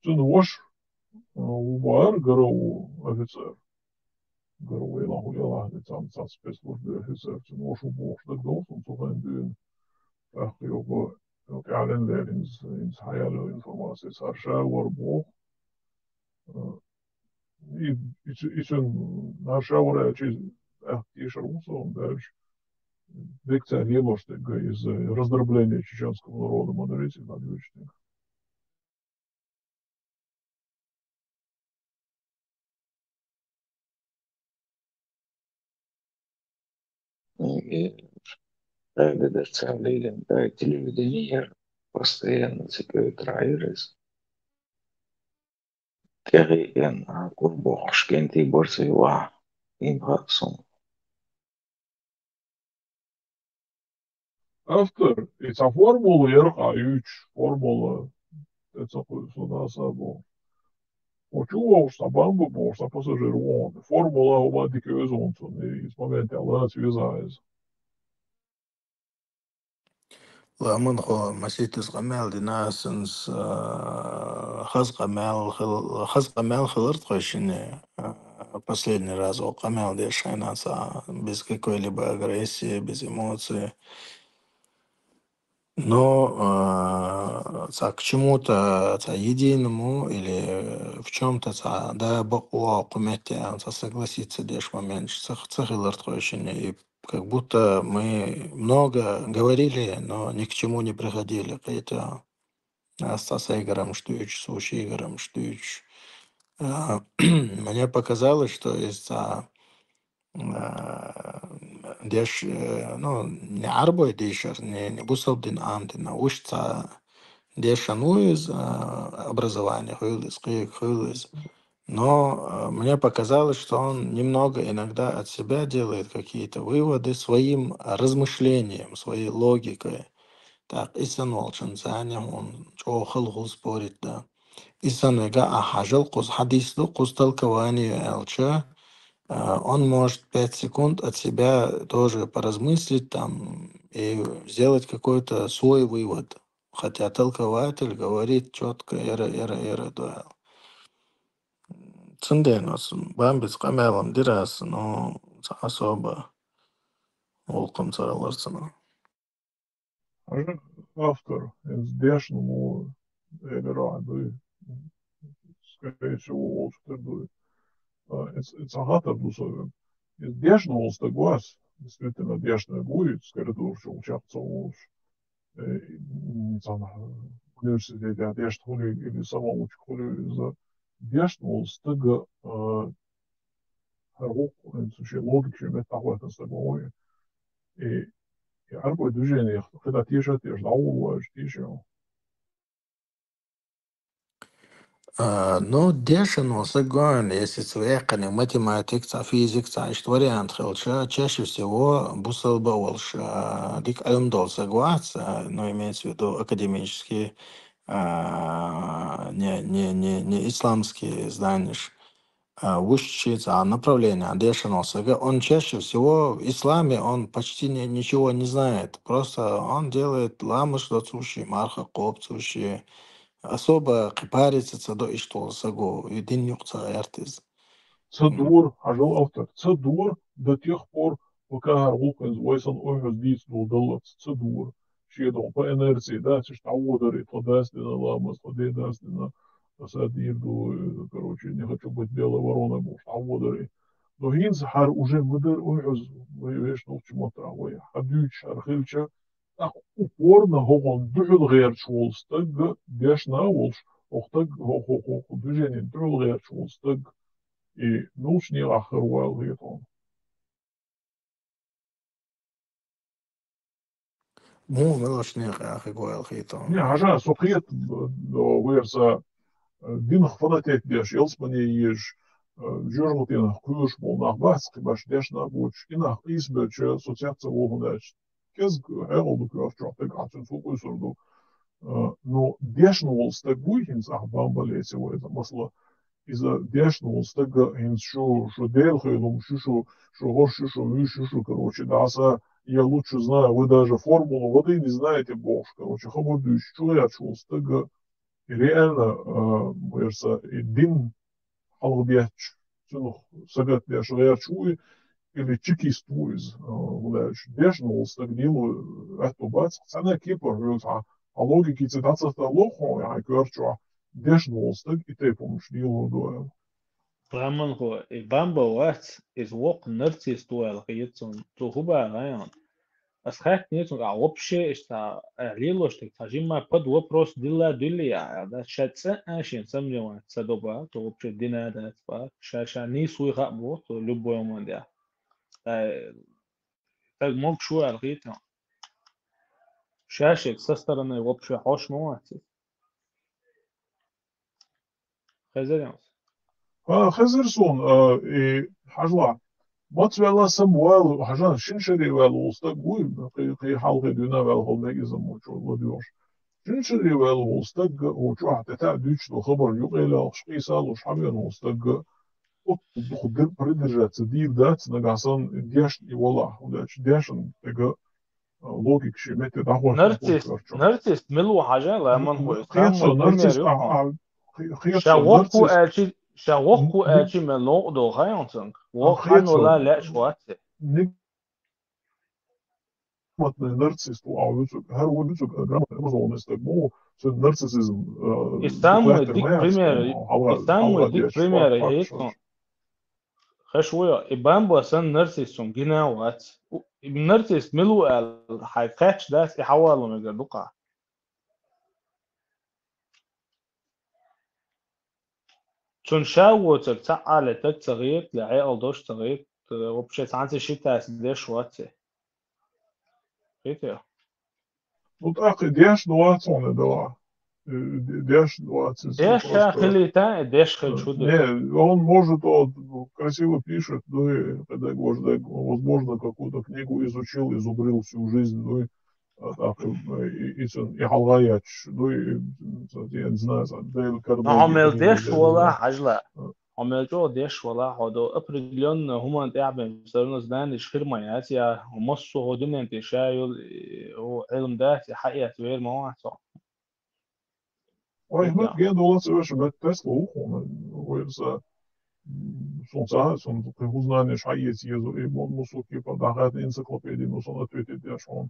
Sen вош, var garu офицер. Garu iela, tam spēclūžu oficer, sen вош boš, tak daudz, un so ein dien, joku kalender ins hajālu informācijas ar šāvaru boh. И sen ar šāvarēči tieši ar mums, un дальше. Лекция Леложтега из раздробления чеченского народа Манарити на двечник. Tagad ar cēlīgiem tā televīzija ir постоянно цикают райрес. Kerien kurbox kenti borsiwa imhakson. Автор, эта формула РХ3, формула, это сюда собой. Очувал, что бамбу был, что пассажиру, формула у мадики өзонтон, и с момента она связается. ومن خو مسيتس قمال دي ناسنس خز قمال خلرت خشني последний раз о قمال دي шайнаса без какой-либо агрессии, без эмоций. Но к чему-то единому или в чем-то да бакуа кумете согласиться дешь момент и как будто мы много говорили, но ни к чему не приходили. Какие-то Стаса Игорем Штуич, Суши Игорем Штуич. Мне показалось, что из-за деш, не арбой дешер, не бусалдин амдин, а ушца дешану из образования, хылыз. Но мне показалось, что он немного иногда от себя делает какие-то выводы своим размышлением, своей логикой. Так, исан волчанцане, он чохал спорит, да. Исан вега ахажал кус хадислу кус толкование элча. Он может 5 секунд от себя тоже поразмыслить там и сделать какой-то свой вывод. Хотя толкователь говорит четко, да. Ценденос, бамбис камелом дирас, но особо волком цараларцена. Автор из дешному эльраду, скорее всего, волчтерду. Это агата дусовен. Из дешного стагуас, действительно дешное будет, скорее что участся в университете, дешного или самого школы за дешного стага харвок, вообще логики, метафора стаговой. И арбой движение, когда тише, наулываешь, тише. Ну, дешево, согласен, если цвекане, математика, физика, что вариант хелча, чаще всего бусал баулш, дик аюмдол согласен, но имеется в виду академические, не исламские здания, учится направление, дешево, он чаще всего в исламе, он почти ничего не знает, просто он делает ламыш дацуши, марха копцуши, особо париться до и что саго и день юкца артиз. Цедур, ажал автор, цедур до тех пор, пока гарвук из войсан ойгас диц долдалат, цедур. Шедом по инерции, да, что удари, подастина ламас, подедастина, садирду, короче, не хочу быть белой вороной, может, удари. Но гинз хар уже мыдыр ойгас, веш нолчимо травой, хадюч, архилча, так упорно гогон дюл герчволстаг, дешна волш, охтаг движение дюл герчволстаг, и научный ахруал гетон. Му мелошний ахруал гетон. Не, ажа сокрет верса динх фанатет деш, елспане еш, جورلتين كلش بولنا بس باش داشنا بوش إنا قيس بتش أسوسيация وهناش كز هيرو بكرافت جوتك عشان فوق يسردو но дешнулстаг буйхинс бамбалесе وإذا مثلا إذا дешнулстаг هنس شو دельхайлум шо горш шо выше шо короче даса я лучше знаю вы даже формулу воды не знаете больше короче хободуш что я чувствую стаг реально верса один алгбяч цунух сагат я шо я чую или чекистуиз владаешь дешнулстаг делаю это бац цена кипр а логики цитация лохо я говорю дешнулстаг и ты помнишь делаю дуэл Raman ho bamba wat is wok nurtis duel gitson to huba rayon. As hat niet a opshe is ta lilost ta jimma pod вопрос dilla dillia da shatsa ashin samjoma sadoba to opshe dina da pa shasha ni sui rabo to любой монdia. Так мог шо алгита. Шашек со стороны вообще хош мовати. Хазарянс. خزرسون حاجلا ماتولا سموال حاجان شنشري والوستا قوي قي حلقة دونا والهول مجزم وشو لديوش شنشري والوستا وشو حتى تعديش الخبر يقيل شقي سالوش حبيان وستا خدر بريدرجات تدير دات نقاسان دياش والله وداش دياشن تقا لوجيك شي متى دعوة نرتس ملو حاجة لا من هو خيطو نرتس شاوخو أجي من لو دو غيانتن وخان ولا لا شواتي wat narcist her woordelijk grammat Amazon is dat mo so narcissism استعمل dik primjer هيك خشوية إبان بوسان نرسيسون جناوات نرسيس ملو الحيكاتش داس يحاولوا مجدوقة چون شاوتك تعالى تغيير لعيال دوش تغيير وبشيت عنتي شي تاس ديش واتي فيتيا وتأخي ديش دواتون دوا ديش دوатся. Деш хилита, деш чудо. Не, он может, красиво пишет, ну и педагог, возможно, какую-то книгу изучил, изубрил всю жизнь, ну и يحلغاياتش دوي نزنا ديل كربون عمل ديش ولا حجلا عمل جو ديش ولا هذا أبريليون هم تعبان صرنا زمان شخير مايات يا ومصو هدون انتشايل وعلم ده حقيقة غير مواعصة ويهمت جدا والله سويش بات تسلا ويرسا son prepoznanie šajeci jezu i mūsų kaip dahat enciklopedijų sonatųjų dešom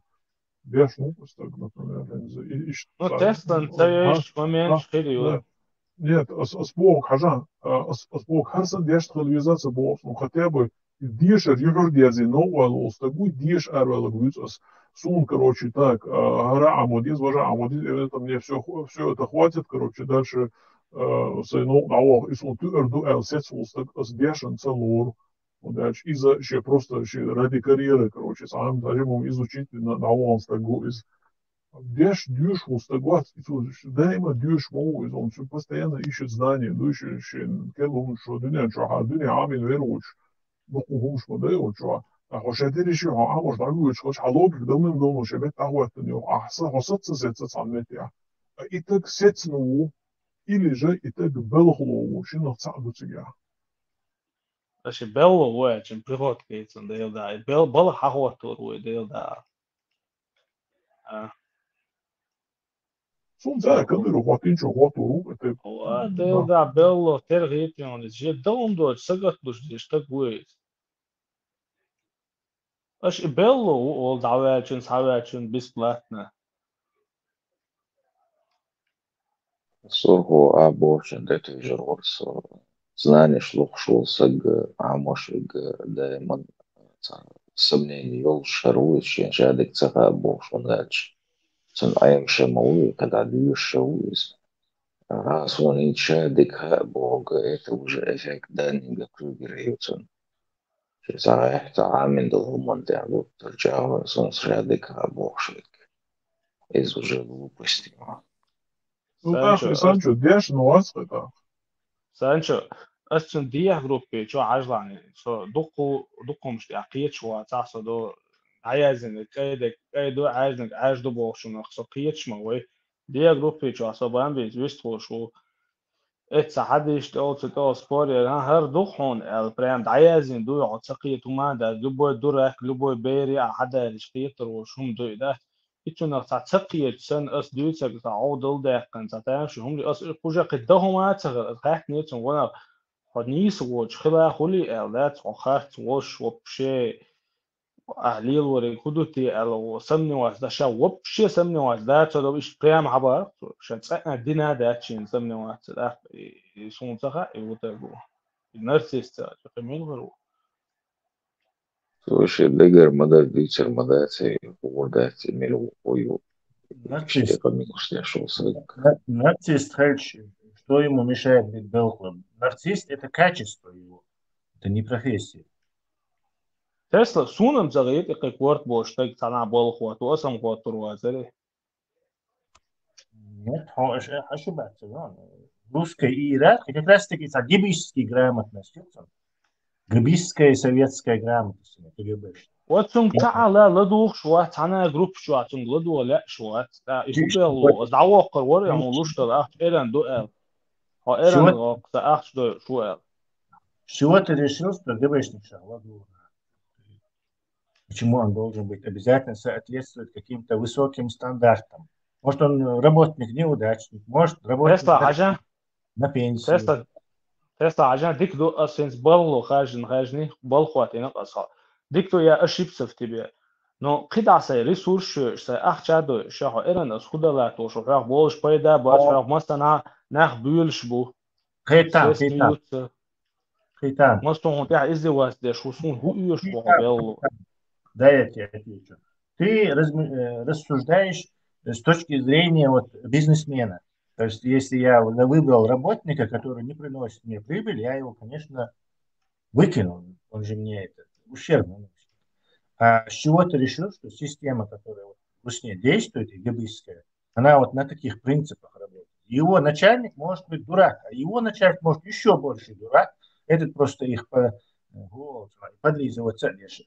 dešom так например ну тестан таяш момент шкирию нет спок хажан спок харсан деш телевизация был ну хотя бы деш регордиази нового стагу деш арвала гуцас сун короче так гора амодиз важа амодиз это мне все это хватит короче дальше ну а из вот эрду элсетсулстаг с дешен целур удачи из-за еще просто ради карьеры короче сам даже могу изучить на стагу из деш дюш устагу даимо дюш могу из он постоянно ищет знания ну еще келум что дуня что дуня амин веруч букум что даё что хошетери еще а может дагу что халог домым дома шебет ахват не ахса хосатся сетцамнетя и так сетцну или же и так белхлоу шино цаду цигя Als je bel wordt, een privat gaat en deel daar. Bel houdt door deel daar. Soms kan er wat in zo wat door. Deel daar bel ter gaat je aan. Je dan door zagat dus die stuk wordt. Als je bel al daar een besplatne. Сорго абошен это жирорс знаешь лохшул саг амошиг дайман сомнений йол шаруич жадик цага абошен дальше сон аемше мауи когда дюшауиз раз он и жадик бога это уже эффект даннинга крюгерейцон через ахта амин долман дягу торчава сон жадик абошик из уже глупости Ну так, Санчо, деш, ну вас это. Санчо, أصلا دي جروبي شو عجلاني شو دقوا مش عقيد شو تعصو دو عايزنك كيدو عايز دو بوشو نخصو قيد شموي دي جروبي شو عصبان بيزويستو شو اتس حدش تو سبوري هر دخون البراند عايزين دو عتقية وما دا لبوي دورك لبوي بيري حدا رشقيتر وشهم دو ده إتونا تعتقية سن أس دوتك تعود دقن تعتمش هم لي أس كوجا قدهم ما تغير خاك نيتون وانا خدنيس وش خلا خلي أولاد وخاك وش وبشي أهليل وري كدوتي ألو سمني واسدا شا وبشي سمني واسدا تلو إيش بريم عبار عشان تسألنا دينا داتشين سمني واسدا يسون تخا يوتلو النرسيست تقيمين غيرو Слушай, Дегер, мадать, дичер, мадать, угодать, милу, ою, Нарцисс. что шел срык. Нарцисс, что ему мешает быть белком? Нарцисс – это качество его, это не профессия. تسلا سونم زغيت إقيق ورد بوشتك تانا بالخوات وأسم خوات روازري Нет, ошибаться. Русская и иракская как раз таки гибическая грамотность. Гибическая советская грамотность. واتسون تعالى لدوخ شوات تانا جروب شوات لدو لا شوات يخبروا دعوة قرور يعملوش تلاقت إيران دو ها إيران غاق تلاقت دو شو С чего ты решил, что ГБшник шагал? Почему он должен быть обязательно соответствовать каким-то высоким стандартам? Может, он работник неудачник, может, работник на пенсии. تسلا عشان ديك دو أسنس بالو خارجني بالخواتين أصلا ديك دو يا أشيب سفتي نو قطع سي ريسورس سي أخشادو شاخو إيران أس خدا لا توشو فراغ بولش بايدا باش فراغ مستنا ناخ بيولش بو خيتان مستو هونتيح إزدواز دي شوسون هو يوش بو بيلو Да, я тебе отвечу. Ты рассуждаешь с точки зрения бизнесмена. То есть, если я выбрал работника, который не приносит мне прибыль, я его, конечно, выкинул. Он же мне это ущерб наносит. А с чего ты решил, что система, которая в Русне действует, гибическая, она вот на таких принципах работает? Его начальник может быть дурак, а его начальник может еще больше дурак. Этот просто их подлизывается лишь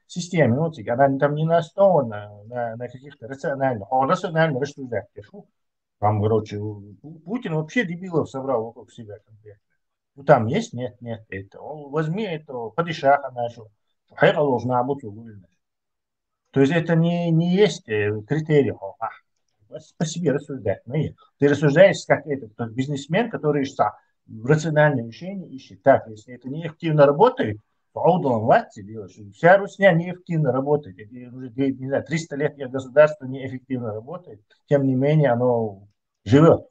системе, она там не основана на каких-то рациональных, он рационально рассуждает. Там, короче, Путин вообще дебилов собрал вокруг себя конкретно. Ну там есть, нет, это. Возьми этого падишаха нашего. Хайра должна быть угульна. То есть это не есть критерий. По себе рассуждать. Ты рассуждаешь как этот бизнесмен, который рациональное решение ищет. Так, если это неэффективно работает, то аудалом власти делаешь. Вся Русня неэффективно работает. Уже, не знаю, 300 лет государство неэффективно работает. Тем не менее, оно живет.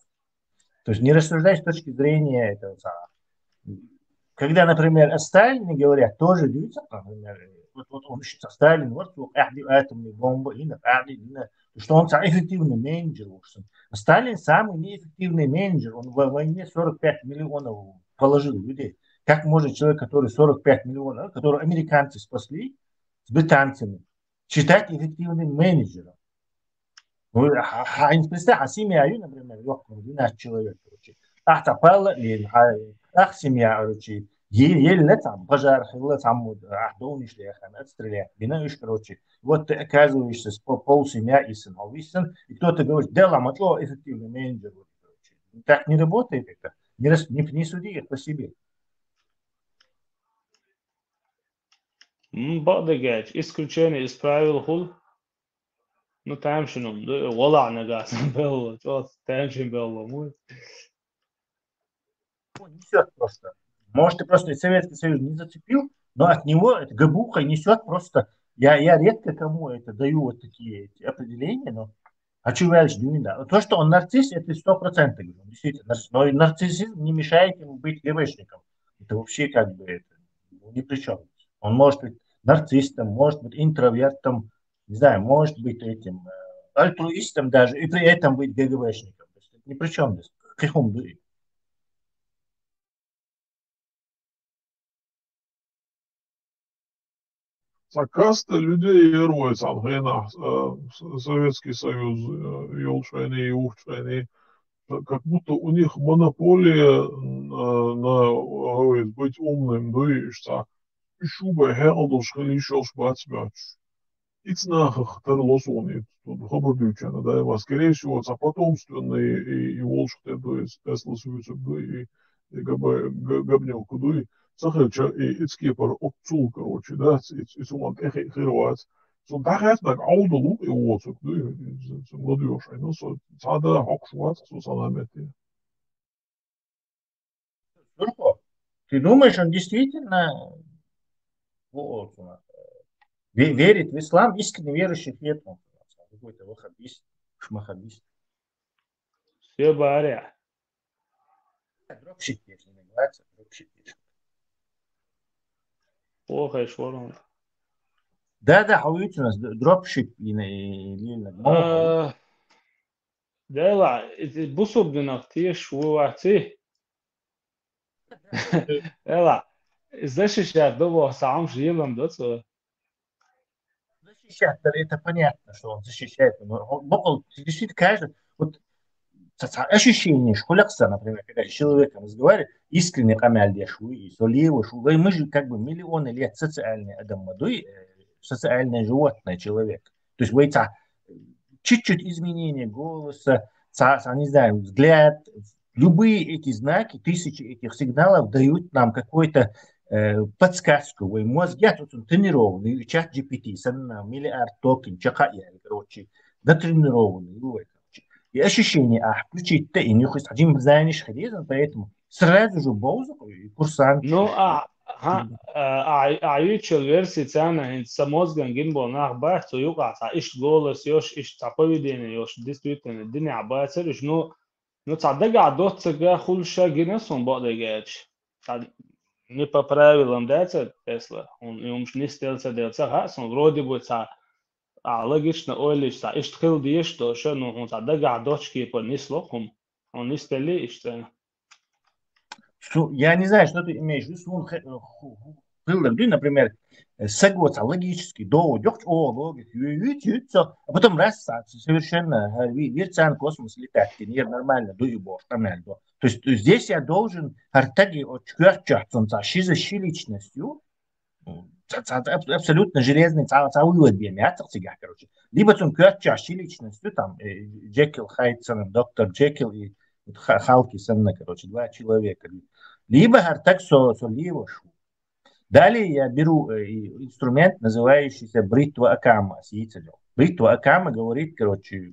То есть не рассуждать с точки зрения этого самого. Когда, например, о Сталине говорят, тоже видится, например, вот он считает, Сталин, вот атомные бомбы, что он эффективный менеджер. А Сталин самый неэффективный менеджер. Он в войне 45 миллионов положил людей. Как может человек, который 45 миллионов, который американцы спасли с британцами, считать эффективным менеджером? Представь, семья, например, 12 человек. Ахтапала, семья, еле там пожар, там дом шли, отстреляли, бинаешь, короче. Вот ты оказываешься с полсемья и сынов, и кто-то говорит, да, ламатло эффективный менеджер. Так не работает это. Не суди это по себе. Бадыгач, исключение из правил хул. Ну там шину, вала нагас было, то там шин было, мой. Несет просто. Может, и просто Советский Союз не зацепил, но от него это габуха несет просто. Я редко кому это даю вот такие определения, но да. То, что он нарцисс, это 100%. Действительно, но нарциссизм не мешает ему быть ГБшником. Это вообще как бы это, ни при чем. Он может быть нарциссом, может быть интровертом, не знаю, может быть этим альтруистом даже, и при этом быть ГБшником. То есть, ни при чем. Каком дуре. Сакаста людей героев Ангена, Советский Союз, Елшвейни и Ухшвейни, как будто у них монополия быть умным, дуешься. Шуба хелдуш хлишош бацбач. Ицнах тарлосонит. Тут хабардючана, да, его, скорее всего, это потомственные и волшки, то есть эсласуются, и габнелку, и сахарча, и ицкепар опцул, короче, да, и сумат эхи хирвац. Zo'n dag heeft dat oude loop in Woordzoek, zo'n modeur zijn. Dus het had daar ook zwart, zo zal hij met die. Ты думаешь, он действительно верит в ислам, искренне верующих нет? Какой-то ваххабист, шмахабист. Все баря. Дропщик, если называется, дропщик. Плохо и шворон. Да, حاولت ناس دروبشيب ده لا بصوا بدنا كتير ووعتي لا защищать его сам живым доцо. Защищать, это понятно, что он защищает. Но действительно каждый, вот ощущение, что лекция, например, когда с человеком разговаривает, искренне камяльдешу и соливушу, мы же как бы миллионы лет социальные адамадуи, социальное животное человек. То есть вы чуть-чуть изменение голоса, не знаю, взгляд, любые эти знаки, тысячи этих сигналов дают нам какую-то подсказку. Вы мозг, я тут тренированный, чат GPT, миллиард токен, короче, дотренированный. И ощущение, включить-то, и не хочешь, один занятый хрезан, поэтому сразу же боузок и курсант. Ну, عايش الفيرسي تاعنا هند سموزغن جنبو ناخ بحث ويقع تاع إيش غولس يوش إيش تاع بويدين يوش ديستويتن الدنيا عباسر إيش نو تاع دقع دوت تجا خل شاجنسون بعد جاتش تاع نيبا правилам дается Тесла он يومش نستيلسا ديلسا هاسون رودي بو تاع логично ойлиш тاع إيش تخيل ديش то شو نو он تاع دقع دوتشكي по нислохом он нистели إيش تاع Я не знаю, что ты имеешь в виду, например, согласен логически, доводишь, логика, а потом раз, совершенно, виртуальный космос летает, нормально, нормально. То есть здесь я должен артаги отчувствовать шизофреничностью, абсолютно железный целый короче. Либо он личностью, там, Джекил Хайдсон, доктор Джекил и Халки, короче, два человека. Либо так соливошу. Далее я беру инструмент, называющийся бритва Акама. Бритва Акама говорит, короче,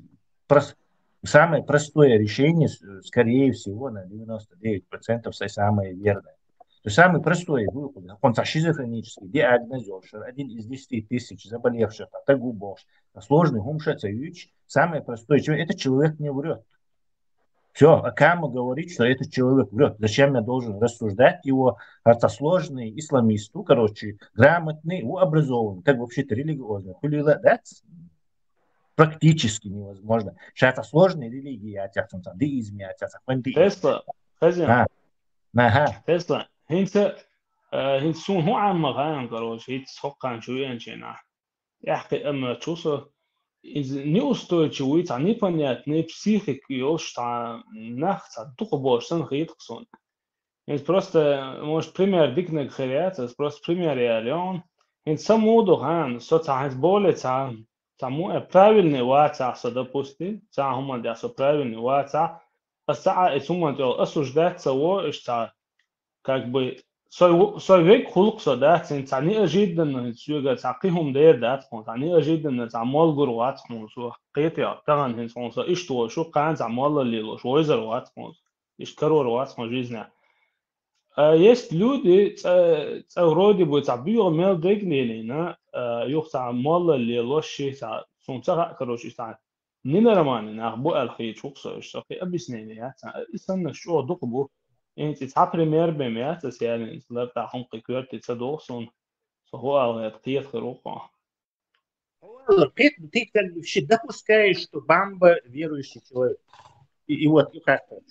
самое простое решение, скорее всего, на 99% самое верное. То есть самый простой выход, он шизофренический диагноз, один из 10 тысяч заболевших, сложный гумшацевич, самое простое, это человек не врет. Все, Акама говорит, что этот человек врет. Зачем я должен рассуждать его? Это сложный исламист, короче, грамотный, образованный, как вообще-то религиозный. Практически невозможно. Сейчас это сложные религии, деизм, Тесла, хозяин. Тесла, هنسون هو عم غاين قروش هيت سوقان شوية شينا يحكي أما تشوصه إذا نيوستوي شوي تعني بنيات ني психик يوش تاع نخ تاع دقبوش سنخيط قصون هنس просто может пример дикнег херяц просто пример реалион هنس самудо хан со таа более таа му правильный ваца со допусти таа хума да со правильный ваца а сума то осуждаться во что как бы سويك خلق صدات تعني أجد إن سويك تعقيهم دير داتهم تعني أجد إن تعمل جرواتهم سو قيتها طبعا هنسون سو إيش تو شو كان تعمل اللي شو يزر واتهم إيش كرو رواتهم جيزنا есть люди вроде бы تعبير مال دقنيلنا يخ تعمل اللي لوشي سونتها كروش إستعان نينرمان نخبو الخيط شو قصة إيش سقي أبي سنين يا إستنى شو دقبو انت تسعى بريمير بميات يعني لا بتاع حمق كورت تصدوقون هو قيت خروقه Ты как бы всегда пускаешь, что Бамба верующий человек. И вот как это?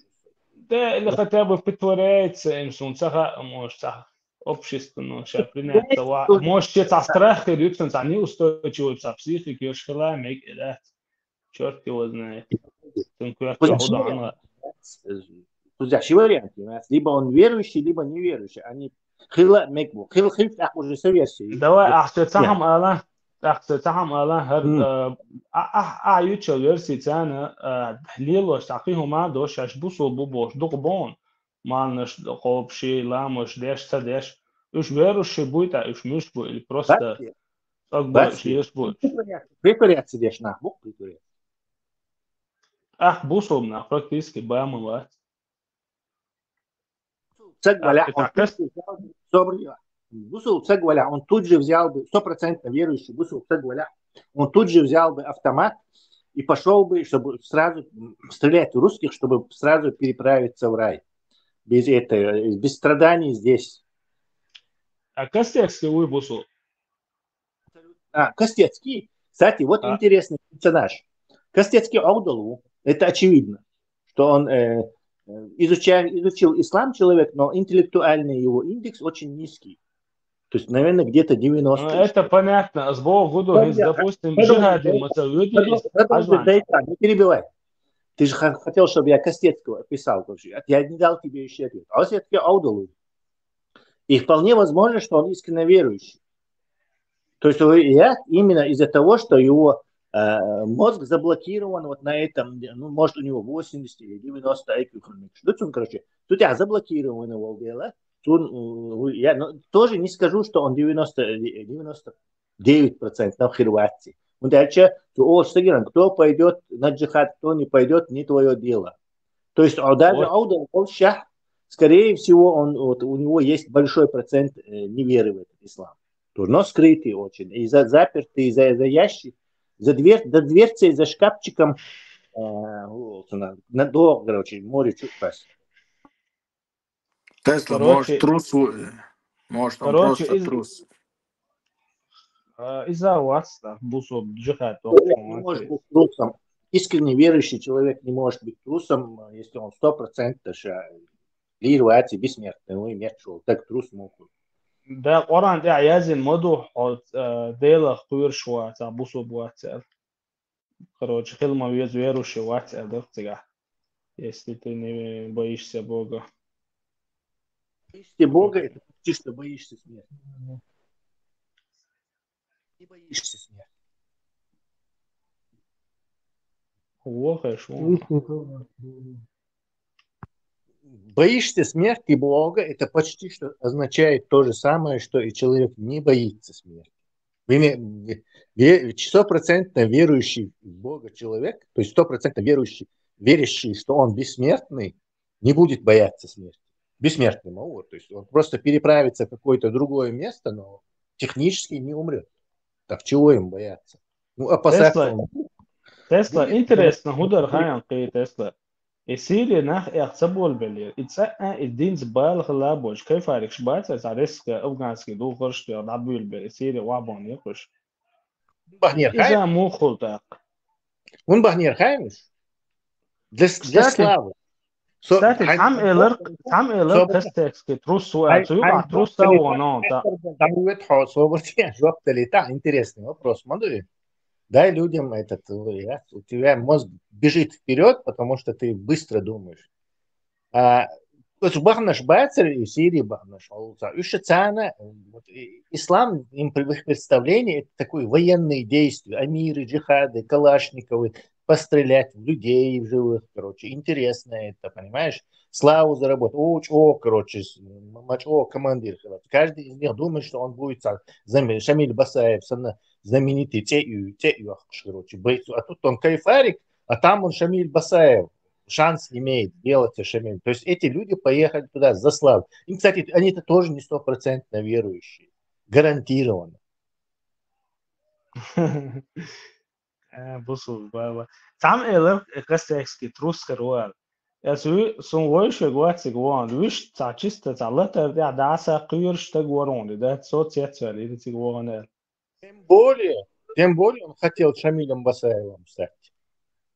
Да, اللي хотя в Питорец, инсун цаха, может, общественно, что принято, может, это страх, и люди, они устойчивы, психики, шкала, мейк, да, черт его знает. варианты. Либо он верующий, либо неверующий. Они خلا مكبو خل أخو جسوي دواء أحسن تهم ألا أحسن تهم ألا هر أعيش الورسي تانا تحليل وش تعقيه ما دوش عش بوصل بوش دقبون ما نش قوب شيء لا مش داش تداش إيش بيروش بويتا إيش مش بوي просто أكبر شيء يسبوي препарация дешь на бок препарация بوصل من практически بعمل он тут же взял бы 100% верующий, он тут же взял бы автомат и пошел бы, чтобы сразу стрелять в русских, чтобы сразу переправиться в рай. Без страданий здесь. А Костецкий выбусил? Костецкий. Кстати, вот интересный персонаж. Костецкий Аудалу, это очевидно, что он изучил ислам человек, но интеллектуальный его индекс очень низкий. То есть, наверное, где-то 90. Это понятно. С Богом, допустим, джихади, не перебивай. Ты же хотел, чтобы я Костецкого описал. Я не дал тебе еще ответ. А все-таки Аудалу. И вполне возможно, что он искренне верующий. То есть именно из-за того, что его мозг заблокирован вот на этом, ну, может, у него 80 или 90 IQ. Тут я заблокирован его дело. Я тоже не скажу, что он 99% на Хорватии. Он дальше, кто пойдет на джихад, кто не пойдет, не твое дело. То есть даже Аудал Шах, скорее всего, у него есть большой процент неверы в этот ислам. Но скрытый очень. И запертый за ящик. За дверцей, за шкафчиком надолго, короче, море чуть пас. Тесла, может, трус, может, он просто трус. Из-за вас, бусов джихад. Не может быть трусом. Искренне верующий человек не может быть трусом, если он 100% лируется бессмертный. Ну, имеет что, так трус мог быть. ده قرآن ده عيازي مدو ديلا خير شوى تعبوسو بواتساب короче хилма верующий WhatsApp да тига если ты не боишься Бога. Боишься Бога, это чисто боишься смерти. Не боишься смерти. Боишься смерти Бога, это почти что означает то же самое, что и человек не боится смерти. 100% верующий в Бога человек, то есть 100% верящий, что он бессмертный, не будет бояться смерти. Бессмертный могут, то есть он просто переправится в какое-то другое место, но технически не умрет. Так чего им бояться? Ну, опасаться. Тесла, интересно, худar хаям кей Тесла. يصير ناخ احتسبول بالليل يتسقى الدين زبالغ لابوش كيف عليك شبات تعرفك أفغانسكي دو قرش يضربوا البال يصير وعبون يقش إذا مو خلطاق он бахнер хаймиш для славы Кстати, там элер тестекски трус уатуга трус тавоно да. Интересный вопрос, смотри. Дай людям этот, у тебя мозг бежит вперед, потому что ты быстро думаешь. Бахнаш Байцер и Сирии Бахнаш ислам, им в их представлении, это такое военные действия, амиры, джихады, калашниковы, пострелять в людей в живых, короче, интересно это, понимаешь? Славу заработать, короче, командир. Каждый из них думает, что он будет Шамиль Басаев, знаменитый короче, бойцу. А тут он кайфарик, а там он Шамиль Басаев. Шанс имеет делать Шамиль. То есть эти люди поехали туда за славу. И, кстати, они-то тоже не 100% верующие. Гарантированно. Там элер кастекский трус каруар. Ясу сунвойш гуатсиг вон виш чисто цалата даса кюрш тагворон. Да соцсеть или тигворон. Тем более он хотел Шамилем Басаевым стать.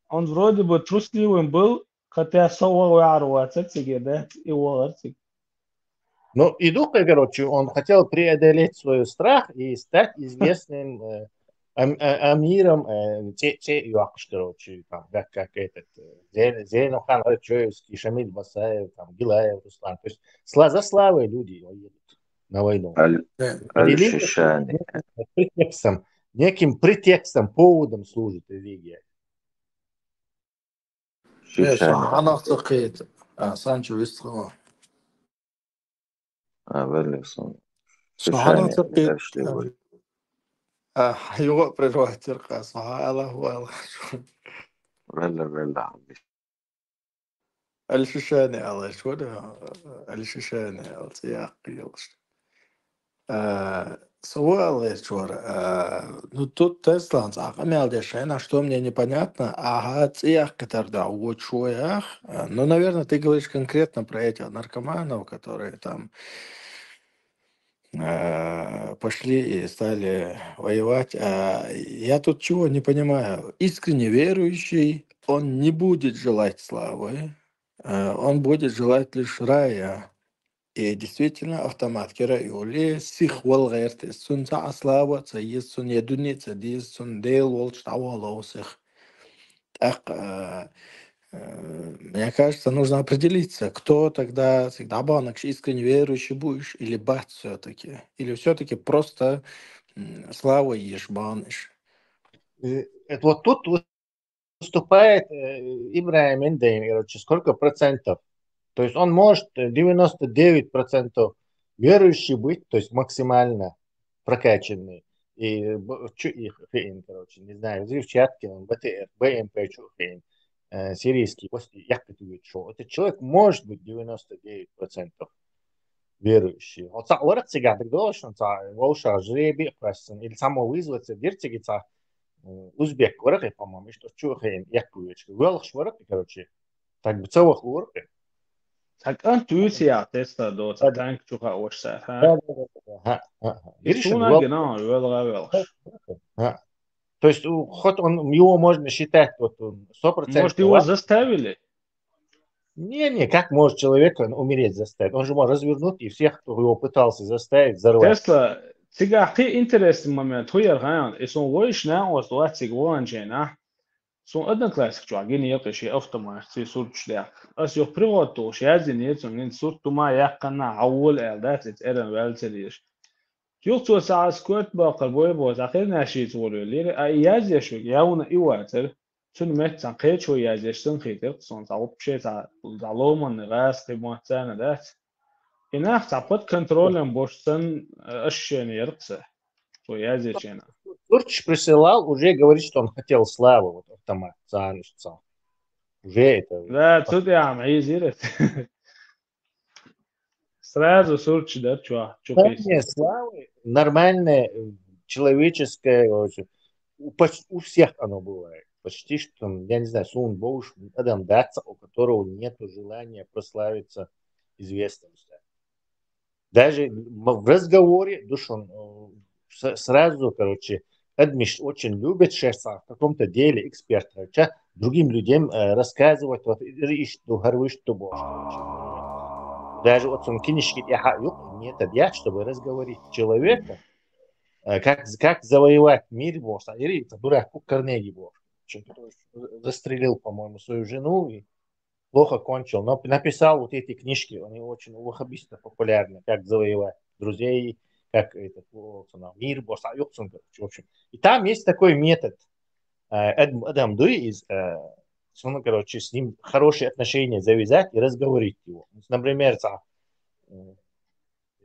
Он вроде бы трусливым был, хотя Ну, и духа, короче, он хотел преодолеть свой страх и стать известным Амиром, те юакш, короче, там, как этот, Зейнухан Рачевский, Шамиль Басаев, там, Гилаев, Руслан. То есть за славой люди едут на войну. Религия Аль-Шишани. претекстом, неким претекстом, поводом служит религия. صحانا تقيت سانشو يستغوا Великсон. صحانا Шишани. تقيت Дальше. حيوة بريروه ترقى صحا الله هو Вела. الششاني الله شو ده الششاني التياقي سؤال шор. Ну тут Теслан амел дешена, что мне непонятно, ага, цех, который да, учуях. Ну, наверное, ты говоришь конкретно про этих наркоманов, которые там пошли и стали воевать. Я тут чего не понимаю. Искренне верующий, он не будет желать славы, он будет желать лишь рая. И действительно, автомат كرأيولي سيخ والغير سن ساعة слава تسيس سن يدني تسديس سن ديل والش تعوالو سيخ. Мне кажется, нужно определиться, кто тогда всегда банок искренне верующий будешь, или бат все-таки, или все-таки просто слава ешь баныш. Это вот тут выступает Ибрахим Эндейн, короче, сколько процентов? То есть он может 99% верующий быть, то есть максимально прокачанный. И короче, не знаю, Взрывчаткин, БТР, БМП, сирийский, этот человек может быть 99% верующий. Вот ورق сигар догдош, он волша жреби просен или самовызваться диртигица узбек ورق, по-моему, что чухен якуич. Волш ворق, короче, так бы целых ворق. Так интуиция теста до танк чуха очса, ха? Истуна гена, велш. То есть, хоть его можно считать вот 100%. Может, его заставили? Не, как может человека умереть заставить? Он же может развернуть и всех, кто его пытался заставить, взорвать. Тесла, تيجي интересный момент. هو يرغان اسمه ويش ناقص وقت سيجوان جينا. سون أدنى كلاسيك جو عجيني يقي شيء أفتما سي صورت شلاك. أس يو بريغوتو شيازي نيتون نين صورتو ما يقنا عول إعداد إتقرن والتليش. يوتو ساعة سكوت باقر بوي بوز أخير ناشيت ولو ليري أياز يشوك ياونا إيواتر سون مهت سنقيت شو يازيش سنخيتر سون تعوب شيء تعلوما نغاس قيمات سانا دات. إناخ تعبت كنترولن بوشتن أشياء يرقصه. شو يازيش هنا. Турч присылал, уже говорит, что он хотел славы, вот автомат, Цанышца. Уже это... Да, тут я عايز сразу Сурч, да, что славы нормальное, человеческое, у всех оно бывает. Почти что, я не знаю, Сун Боуш, Адам Датса, у которого нет желания прославиться известностью. Даже в разговоре, он сразу, короче, Эдмиш очень любит шерса в каком-то деле эксперта, другим людям рассказывать, вот, даже вот он книжки нет, я, чтобы разговорить человека, как завоевать мир, или это дурак Карнеги был, застрелил, по-моему, свою жену и плохо кончил, но написал вот эти книжки, они очень ваххабистно популярны, как завоевать друзей, как это мир, в общем. И там есть такой метод. Адам Дуиз, короче, с ним хорошие отношения завязать и разговорить его. Например,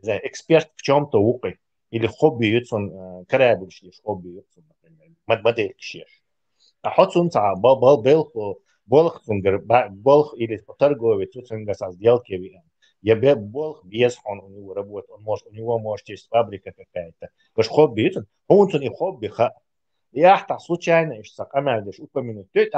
эксперт в чем-то укай, или хобби, он корабль шьешь, хобби, например, модель шьешь. А хоть он Болох или торговец, сделки. Я Болох без он у него работает, у него может есть фабрика какая-то. Потому что хобби, он и хобби. Я случайно упомянуть. Ты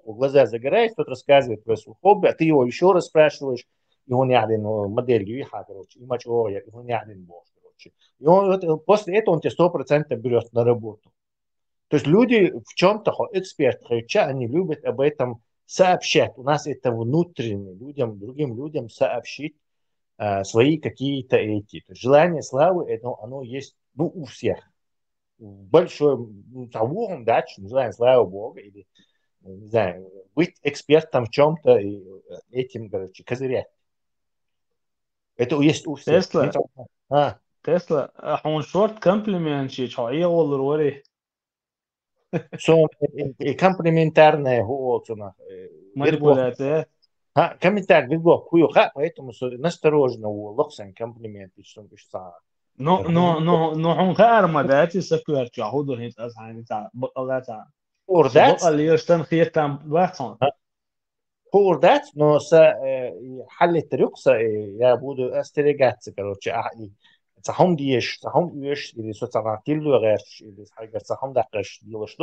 глаза загорает, кто-то рассказывает про свой хобби, а ты его еще раз спрашиваешь, и он один модель, короче, и он один бог, короче. И он, после этого он тебе 100% берет на работу. То есть люди в чем-то, эксперты, они любят об этом сообщать. У нас это внутренне, другим людям сообщить свои какие-то эти. То есть желание славы, оно есть у всех. целом дачу, не знаю, слава богу, или, не знаю, быть экспертом в чем-то и этим, короче, козырять. Это есть у всех. Tesla, un short compliment și ce ori. Sono комплементарная голосона. Манипуляция. Комментарий, видно, хуёха, поэтому настороженно локсан комплимент, что пишется. No, un خير داتي سكر جهود هيت أزعاني تاع بقى تاع. Ordats. اللي يشتن خيتام واحد. Ordats, но حل الطريقة يا بودو استرجعت короче, صحهم ديش صحهم يش или социальный говоришь или صحهم дакаш делаешь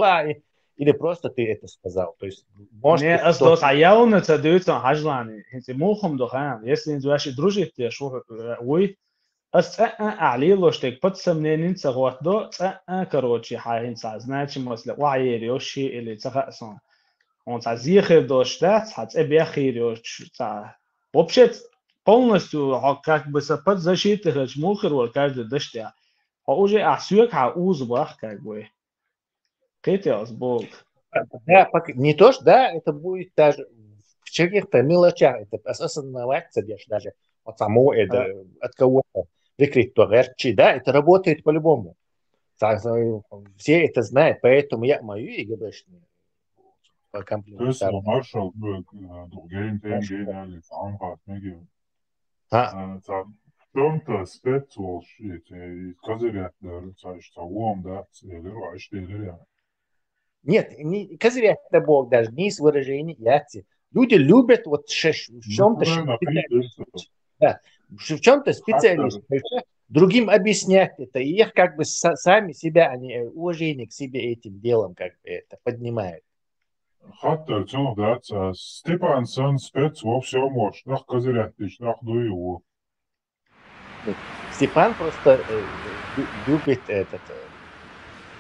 или просто ты это сказал, то есть может не أصلاً عياون تدويت حجلاني أنت موخم دخان если أنت واش дружит я шо وي عليه штек подсомнение цагот до короче حاين значит مثلا وعي ريوشي или цахасан он зихер до штат hat бяхироч вообще полностью как бы подзащиты мухер вот каждый дождя а уже осюк узбах как бы Кетиос Бог. Да, не то, что да, это будет даже в каких-то мелочах, это осознаваться даже от самого это, от кого-то прикрыть то верчи, да, это работает по-любому. Все это знают, поэтому я мою и ГБшную по комплиментарию. Маршал, другим тем гениальный, сам хатмеги. В чем-то спецволшите, и козырят, да, что он, да, целый, а что это. Нет, не козырять это Бог даже, не из выражений яйца. Люди любят вот в чем-то специалист. Да, в чем-то специалист. Другим объяснять это. И их как бы сами себя, они уважение к себе этим делом как бы это поднимают. Hatta cilvēks Степансон спец во всем может. Нах козырять, нах до его. Степан просто любит этот...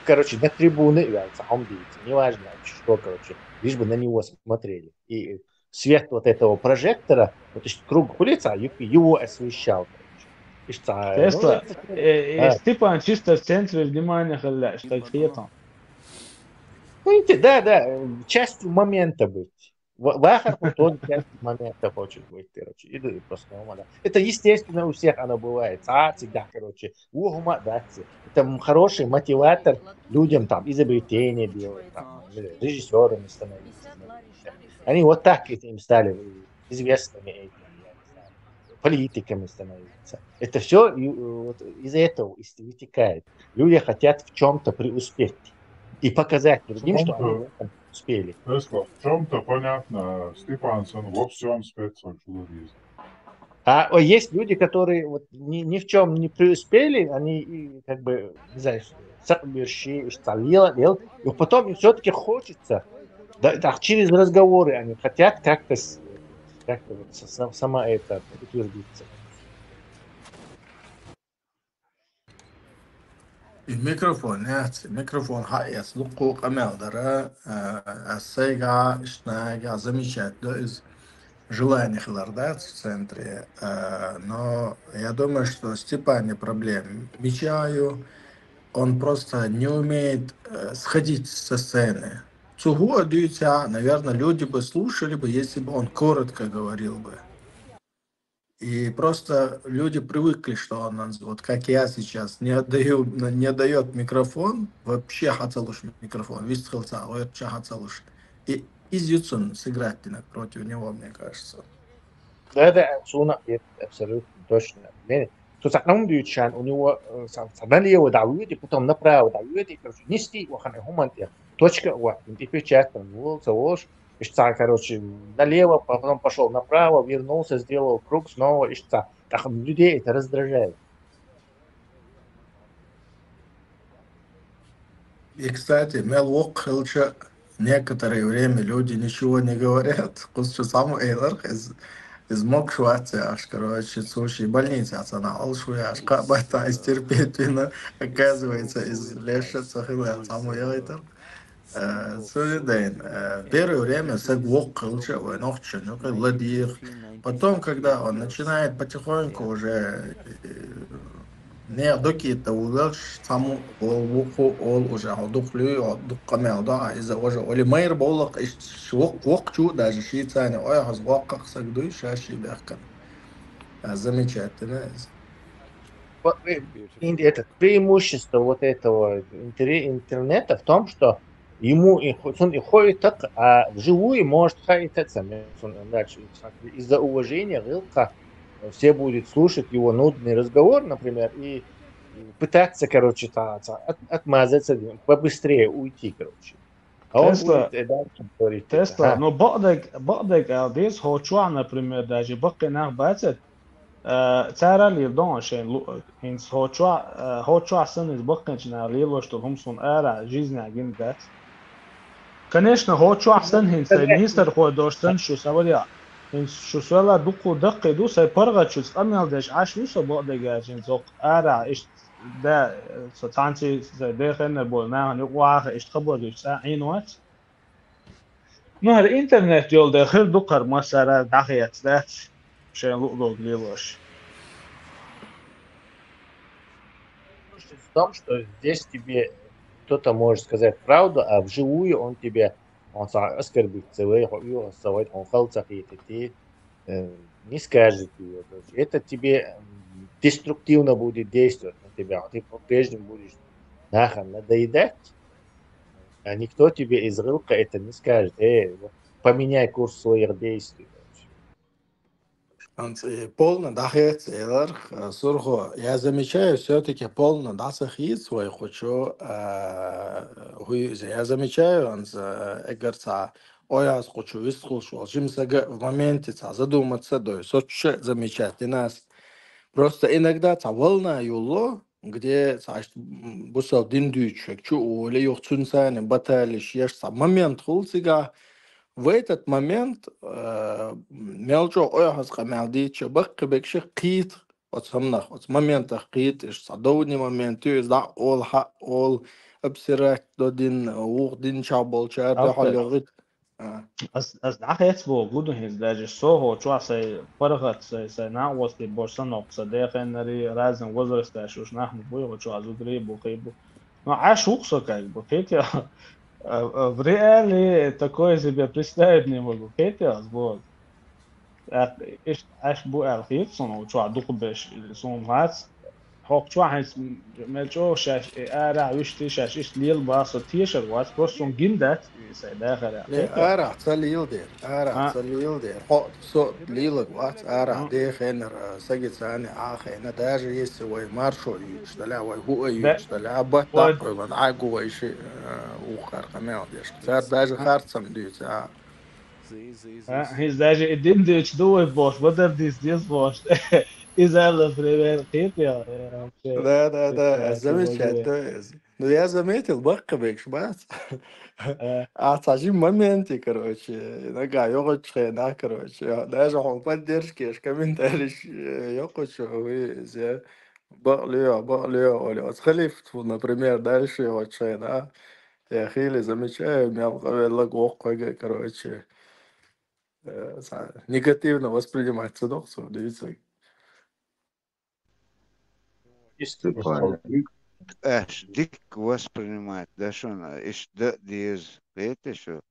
Короче, на трибуны, неважно, что, короче, лишь бы на него смотрели. И свет вот этого прожектора, вот круг улицы, его освещал. Тесла, Степан чисто в центре внимания, что это. Да, частью момента быть. Вахар тоже частью момента хочет быть, короче. И просто нормально. Это естественно у всех оно бывает. Всегда, короче. Это хороший мотиватор людям там изобретения делать, там, режиссерами становиться. Они вот так им стали известными, политиками становятся. Это все вот из этого вытекает. Люди хотят в чем-то преуспеть и показать другим, что они успели. В чем-то понятно, Степансон во всем спецволшебный. А есть люди, которые вот ни в чем не преуспели, они как бы, не знаю, делают, и потом им все-таки хочется, да, через разговоры они хотят как-то вот сама это утвердиться. الميكروفون حق يصدقه قمع درا السيجا اشتاجا замечательно из желаний хлордать в центре, но я думаю, что Степан не проблем. Мечаю, он просто не умеет сходить со сцены. Цугу адуйца, наверное, люди бы слушали бы, если бы он коротко говорил бы. И просто люди привыкли, что он, вот как я сейчас, не дает микрофон, вообще хацалуш микрофон, весь хилца, вообще хацалуш. И изюцун сыграть против него, мне кажется. Да, Суна, это абсолютно точно. То сакнам дючан, у него налево давит, потом направо давит, короче, нести, вахана хуманте, точка, и печать, волос, Ишца, короче, налево, потом пошел направо, вернулся, сделал круг, снова ишца. Так людей это раздражает. И, кстати, Мелвок Хилча некоторое время люди ничего не говорят. Кусчу сам эйлер из Мокшуация, аж, короче, суши больницы, она алшуя, аж кабата истерпеть, оказывается, из леша цахила, саму эйлер. Первое время сагвок лучше ночью, ладих. Потом, когда он начинает потихоньку уже Не, доки это улаш саму волвуху ол уже духлю дуккамел да из-за уже оли майр болок иш швок вокчу даже ши цани ой хаз воках сагдуй шаши бяхкан. Замечательно. Это преимущество вот этого интернета в том, что ему он и ходит так, а вживую может ходить это дальше. Из-за уважения рылка все будут слушать его нудный разговор, например, и пытаться, короче, отмазаться, побыстрее уйти, короче. А он будет Тесла, дальше говорить Тесла, это. но بعدك алдис хочуа, например, даже баки нах бацет, цара лирдон шен хинс хочуа сын из бакинч на лило, что хумсун эра жизнь агин бац. Конечно, хочуа сын хинс нистер ходоштен шо саваря. Хинс шо сала дуку дقي دو سي برغت شو تقمل داش عاش وسو بعدك عشان زوق эра إيش ده ستانتي ده خن بولنا نقواه إيش خبر إيش ساعين وقت. نهر الإنترنت يول داخل دقر مسارة داخية ذات عشان لقلق ليلوش. В том, что здесь тебе кто-то может сказать правду, а вживую он тебе оскорбит он не скажет ее. Это тебе деструктивно будет действовать на тебя. Ты по-прежнему будешь нахер надоедать, а никто тебе из рылка это не скажет. Вот поменяй курс своих действий. Полно дахет целар сурхо. Я замечаю все-таки полно дасахит свой хочу. Я замечаю он эгарца. Ояс хочу выслушал. Жимсага в моменте задуматься дой. Сочи замечательно. Просто иногда волна юло, где бусал диндючек, чу или юхцунсане баталиш ешса момент хулсига. В этот момент мелчо ойхас камелдича бак бекши қит от самнах от момента қит иш садовни момент из да ол обсирак додин ухдин чаболчар да халогит. As داخل موجود هنز داش سو هو شو عسى فرغت سي ناقص لي بورسن نقص ده خنري رازن وزرس داش وش نحن بوي وشو عزودري بوخيبو ما عاش وقصة как бы хотя в реале такое себе представить не могу хотя вот ايش بو الخيط صنو شو عدوق باش صنو هات هوك شو عايز ملجو شاش ارا وشتي شاش ايش ليل باص تيشر واس بروسون جندات داخل أرع تسليل دير حق صوت ليلك وات أرع دي خينر سجد ثاني آخر نداج يسوي مارشو يشتلا وهو يشتلا بطاق ولا عاقو ويشي وخار كمان ديش صار داج خارج ديوت هيز داج الدين ديش دو بوش بدر ديس بوش إذا لا فريمير خيط يا да, замечательно. Ну, я заметил, бахка бекш, бац. А сажи моменте, короче, нога, ёгочка, на, короче. Даже он поддержки, комментарий, ёгочка, вы, зе, бахлё, оля. Вот халиф, например, дальше, ёгочка, да. Я хили замечаю, меня в голове лагоха, короче, негативно воспринимается, да, видите. ديك воспринимать, да что на, иш да диез, это что,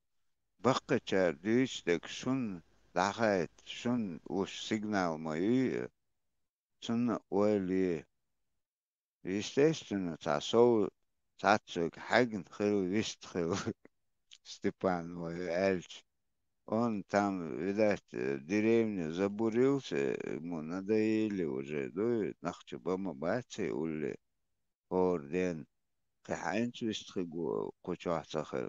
бакачар диш так шун дахает, шун уж сигнал мой, шун оли, естественно, цасов, цацок, хаген хил, вист хил, Степан мой, Эльч. Он там, видать, деревню забурился, ему надоели уже, ну, нахчу бама баци, ули, орден. كحينش ويستخدموا قطع صخر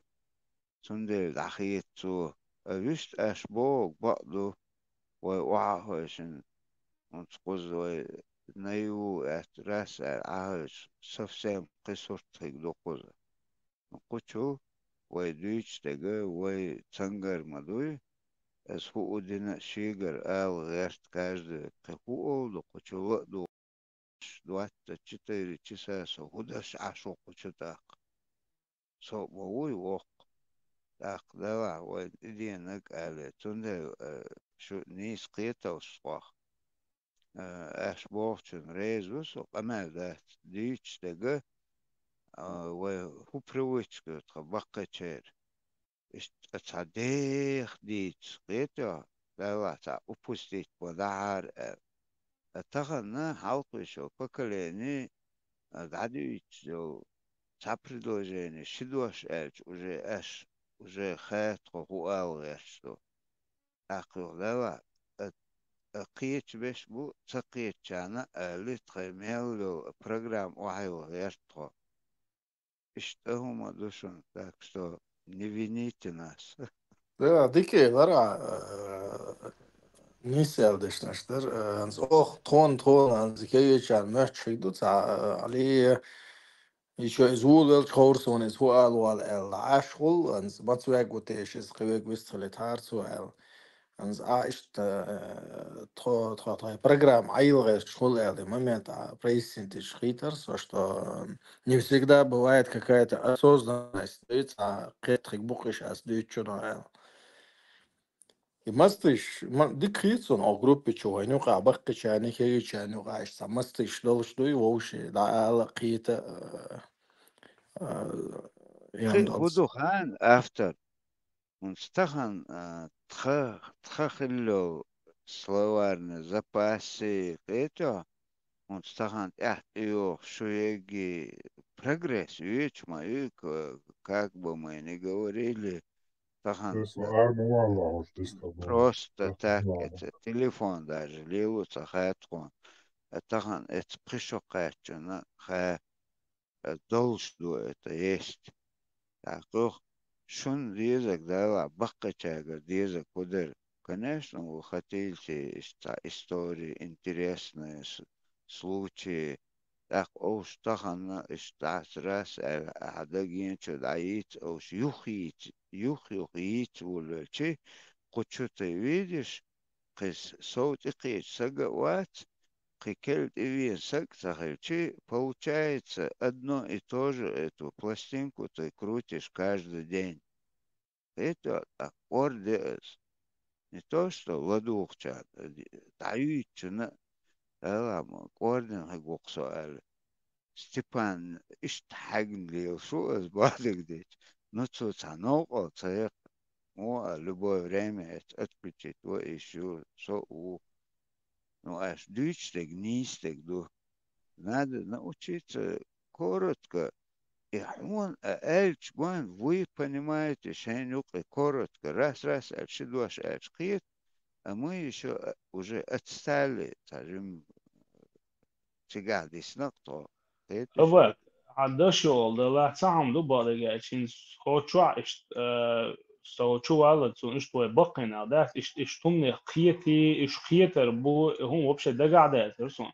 سندل دخيتو ويست أشبوك بعضو ووعهوشن ونتقوز نيو أتراس عهش سفسام قصر تهجدو قوزة نقوشو ويدويش تجا ويتسنجر مدوي as هو دينا شيجر أو غيرت كاجد كهو لقوشو وقدو دوات 4 часа удаш ашоку чутак со вой вок так дава ой денег але тунде шо не скета усвах اش بوغشن ريزوس وقمال ذات ديتش تجا وهو برويتش بقى تشير تصديق ديتش قيتا لا تا اوبوستيت ودعار تغنى حلقي شو بكليني دعديتش جو تابردوجيني شدوش اش وجي اش وجي خيط هو اوغيش تو اقول لا قيت بش بو تقيت كان لتخيميلو برنامج وحيو غيرتو اشتهما دوشن تاكستو نيفينيت ناس ديكي ورا نيسيردش نشتر انز اوخ تون انز كي كان ماتش يدوت علي يشو ازول الكورسون از هو الوال العاشقل انز باتسواق وتيش قويق ويستخلت هارسو انز ايش تخا программ айылға школ әлі момент прейсинти шхитер, что не всегда бывает какая-то осознанность, кетрик бухиш асдючуна. И мастыш, дик хитсон о группе чего, ну ка бакка чани хей чани гаш, мастыш дол что и вообще да ала кита яндалс. بدخان افتر ونستخن تخخلو словарный запасы это ونستخن احتيو شو يجي прогресс видимо и как бы мы не говорили тахан просто так это телефон даже левуца хатхон тахан это пришел качана ха должно это есть так шун дизак дала бакка чага дизак кудер конечно вы хотите истории интересные случаи так уж тахан istās ras حداقين чудает уж юхит улчи кучу ты видишь кыс соути кыч сагават кыкел и саг сахарчи получается одно и то же эту пластинку ты крутишь каждый день это аккорды не то что ладухча таючна алам аккорден хагуксо Степан иштхагли шо из бадык дить ну то цанок цех любое время это отключить то еще со у ну аж дичтег нистег до надо научиться коротко и он эльч вон вы понимаете шейнук коротко раз отшидваш очкит а мы еще уже отстали скажем сега диснак то Hava عداش oldu la تعملوا بعض الجالسين خوشوا استوى على تون اشتوى بقنا ده اشتمني قيتي اش قيتر بو هم وبش ده قاعدة ترسون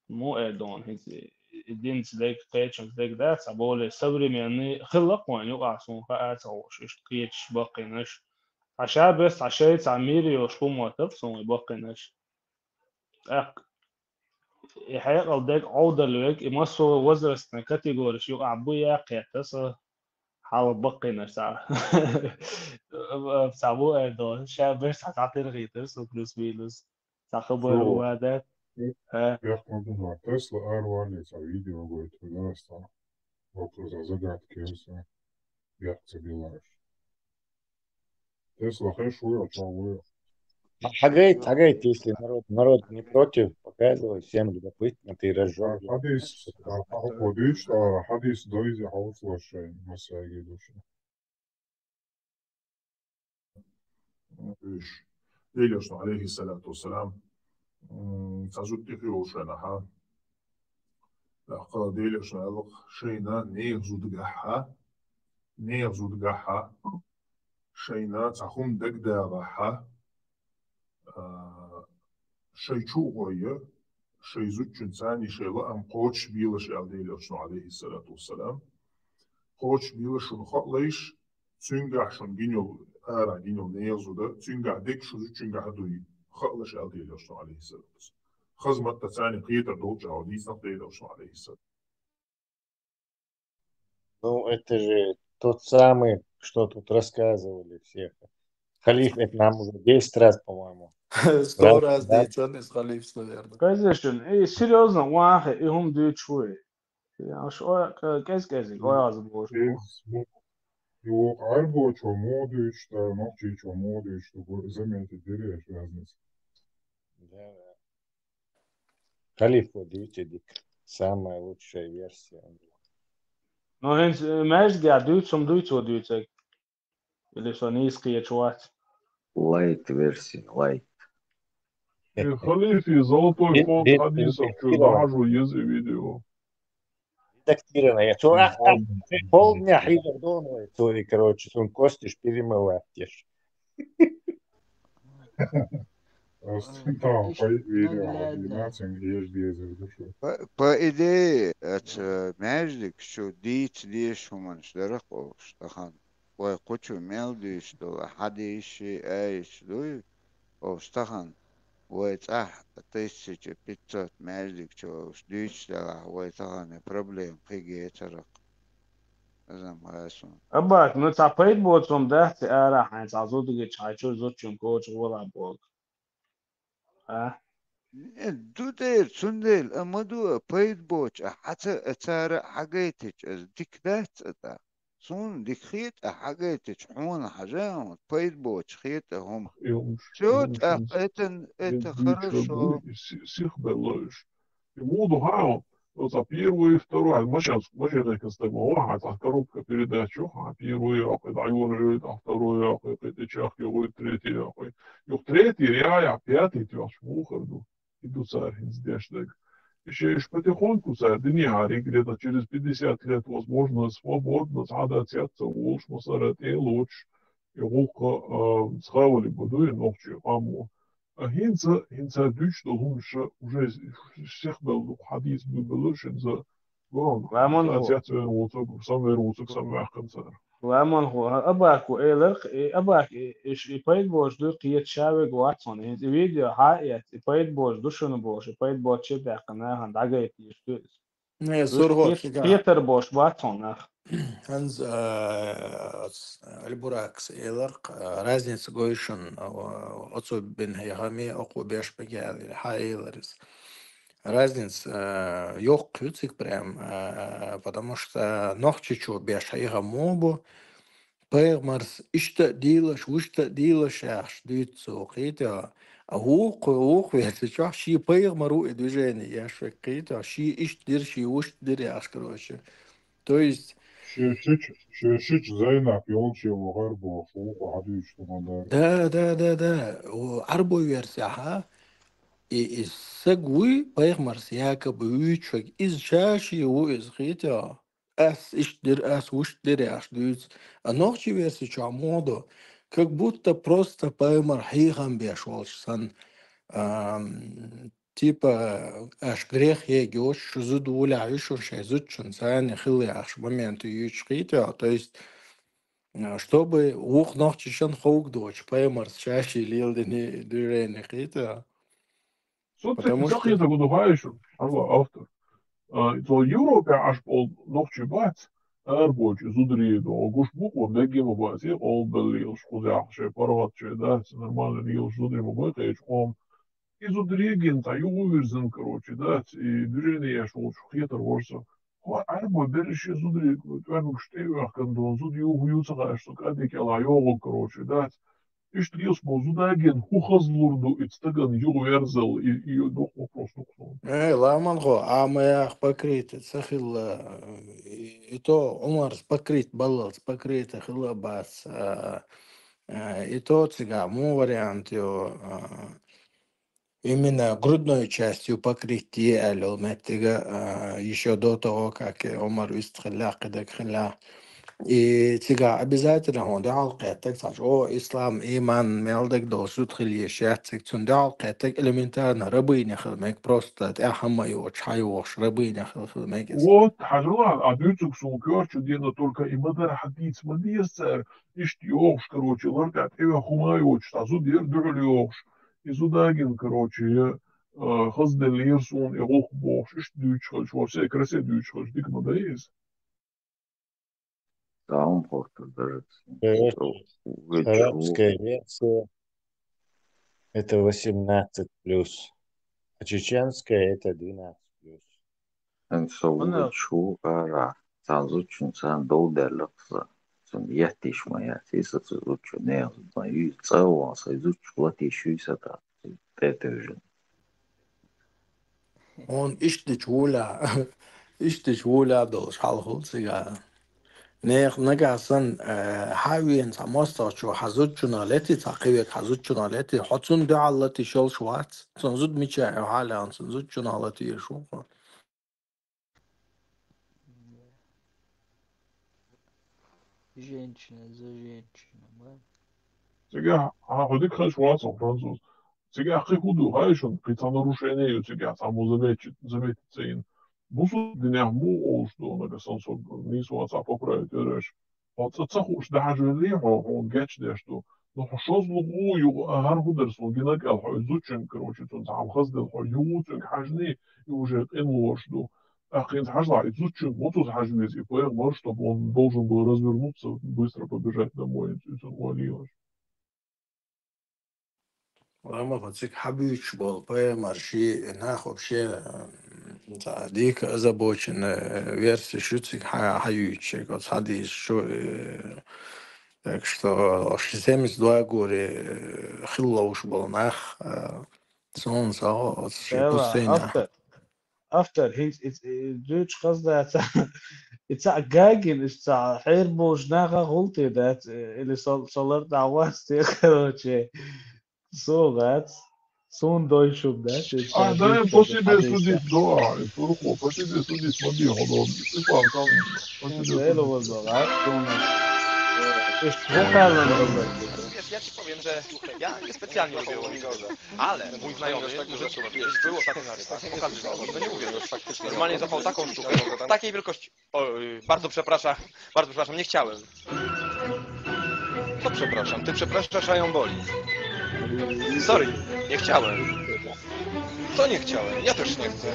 مو ادون هيك الدين زيك قيتش زيك ده سبولي صبري يعني خلق وين يقع سون قاعد اوش اش قيتش بقناش عشان بس عشان تعميري وشو ما ترسون بقناش الحقيقة وداك عودة لوك إماسو وزرس كاتيجوري شو عبويا قيتس حاول بقي نفسها بسابو إدو شابرس هتعطي رغيتس وكلوس بيلوس تخبر وهذا يخمدون تسلا أرواني فيديو قلت له вопрос загадки كيسا يحكي بلاش Тесла хэшуя, чего Хагайт, если народ не против, показывай, всем любопытно, ты разжег. حديث دويزي حوصلة شيء مساجد وشيء. إيش إليش عليه الصلاة والسلام تزود تخيوشنا ها لقد إليش نالق شينا نيغزود جحا شينا تخون دقداغها شيء شو غير شيء زوج إنساني شيء لا أم قوتش بيلش عليه الصلاة والسلام قوتش بيلش شو خليش تنجح شو جينيو جينيو نيزو ده تنجح ديك شو زوج تنجح دوي خلش عليه الصلاة والسلام خزمة تساني قيتر دوجة وديس نقدر عليه السلام. Ну, это же тот самый, что тут рассказывали всех. Халиф это нам уже 10 раз, по-моему, 100 раз дийцен из халифс, наверное. Конечно, серьезно, واحد هم ديت شوي. يعني شو كذا قاعد بقول شو. Yok, argo чому что, ночи чому что, заметить, дерешь разницу. Да. Халифу дик, самая лучшая версия. Но ماشي قاعد دوت ودوت اللي شو نيسكي شوات. Лайт версия, лайт. Халифи, золотой фонд хадисов, что захожу, езы видео. Редактированное. Полдня хлеб дома, короче, сон костишь, перемываешь. Там, видео, 12 ешь без душу. По идее, это междик, что дить лишь уманш дырок, что хан. Ой, кучу мелди, что хадиши, что что хан. Ой, 1500 междик, что дить, да, ой, хан, проблем, хигетарок. أباك نتعبيت بوتهم ده تأرى حين تعزود جتشايشو زوتشون كوتش ولا بوك. دودير سندل أمدو بيت بوتش حتى أتارى حاجيتش ديكدات أتا سون ديكخيت حاجيتش حون حاجة بيت بوتش خيت هم شوت это хорошо. Всех белыш. И буду хао, за первую и вторую. Мы сейчас واحد على коробка передач, а первую, а даю а вторую, а это чах, и третий, и третий, реально, пятый, ты аж выходу. Иду царь, издешек. Еще потихоньку царь, да не ари, где-то через 50 лет, возможно, свободно, сада цятся, уж масарат и лучше. И волка схавали буду, и ночью, аму. هنسا دوش دلهمش уже всех был حديث ببلوش هنسا وامن أتيت وصق سمير وصق سمع خنصر وامن هو أباك وإلق أباك إيش يبيد بوش دو قيت شاوي واتسون هنس فيديو هايت يبيد بوش دو شنو بوش يبيد بوش شبه قناة هند عجيت يشتوس Не, сургот, قيتر بوش واتسون أخ Hans البراكس إلق разница гойшен отцу бен хаями оку беш бегали хайлерис. Разница ёх ключик прям, потому что ночью чё беш хайга мобу Пэрмарс ишта дилаш вушта дилаш яхш дюцо қита хуқ если чё ши пэрмару и движение яш қита ши иш дир ши вуш дир яш короче. То есть شيش زينب يولشي وغرب وفوق وحديش تمدار да. Арбо версия, и сагуи пэрмарс якобы уичок из чаши его из қита ас иш дир ас вуш дир яш дюц. А ночи версия чё моду, как будто просто пэрмар хигам бешволш сан типа аш грех егош зудуля ишуршай зудчун сан хилы аш момент ючкита, то есть чтобы ух ночи шан хоук дочь паймарс чаще лил дни движение хита, потому что Сахита гудухаишу, автор. То Европе аж пол ночи бац, арбоч зудриdo, гуш буку бегимо бац, и ол белил шкузяхше, парватше, да, нормально лил зудримо бэтэч, изудреген, та юверзен, короче, да, и движение шел хитр ворса. Арбо берешь изудрек, тварник штевах, кандон, зуд югуюца, что кадик ела йогу, короче, да. И что я смог зудаген, хухазлурду, и стаган юверзел, и дох вопрос, ламан го, а мы покрыты, сахил, и то умар покрыт, баллас покрыт, хила бас, и то цыга, му вариант, именно грудной частью покрытия алюметтига еще до того, как Омар истрелял, когда хиля. И тига обязательно он дал кэтек, о ислам, иман, мелдек досут хилье шатик, цун дал кэтек элементарно рабыня хилмек, просто ахама его чайош рабыня хилмек. Вот, хажала, а дюцук сулкер, чудено только и мадар хадиц мадиесцер, ишт йош, короче, ларкат, эва хумайоч, тазу дер дюрлёш. Изудаген, короче, хазделирсун, и лохбош, ишт дючхаш, во всей красе дючхаш, дик надоест. Да, он просто даже Арабская версия. Это 18+. А чеченская это 12+. نسوي شو قارع تعزوتشن سان دولة لقصة سن يهتش ما يهتيس تزوتشو نيغ ما يتصوى سيزوتشو واتي شو ستا تاترجن Он ишти чула долш халхулсига. Нех нагасан хавиен самоста чу хазут чуналети тaqivek хазут чуналети хотун дуаллати шол швац. Сонзуд мича халя сонзуд чуналати ешу. Женщина за женщину, да? 这个好的看说从француз. 这个还худу хайшон при нарушении这个само заметить. Бусу дня му что на сансор не суаца поправить реш. Вот цахуш даже ли он геч да что. Но шоз лугу ю гаргудерсон гинак ал изучен короче тон сам хаздел ютен хажни уже инлошду. Ахин хажла изучен мотус хажнези. Поэтому чтобы он должен был развернуться, быстро побежать домой. Это он Лама фацик хабич бол пэ марши нах вообще дик озабочен версия шуцик хаюч гот хади шо так что 62 горе хиллауш был нах сон сао Bella, пустыня. after it's Dutch قصده it's a gagging it's a حير موج ناقة غلطي that اللي صلرت عواسي короче so that's soon дойшуб that it's А, да, по себе судить, да, и турку, по себе судить, смотри, ходом, ты сам, по себе Bella судить. was alright wiesz, wokalna dobra. Wiesz, ja ci powiem, że ja niespecjalnie lubię Łomigorze, ale mój znajomy, który był ostatnio na rybach, pokazywał, no nie mówię, normalnie złapał taką sztukę, takiej wielkości, bardzo przepraszam, nie chciałem. To przepraszam, ty przepraszasz, a ją boli. Sorry, nie chciałem. To nie chciałem, ja też nie chcę.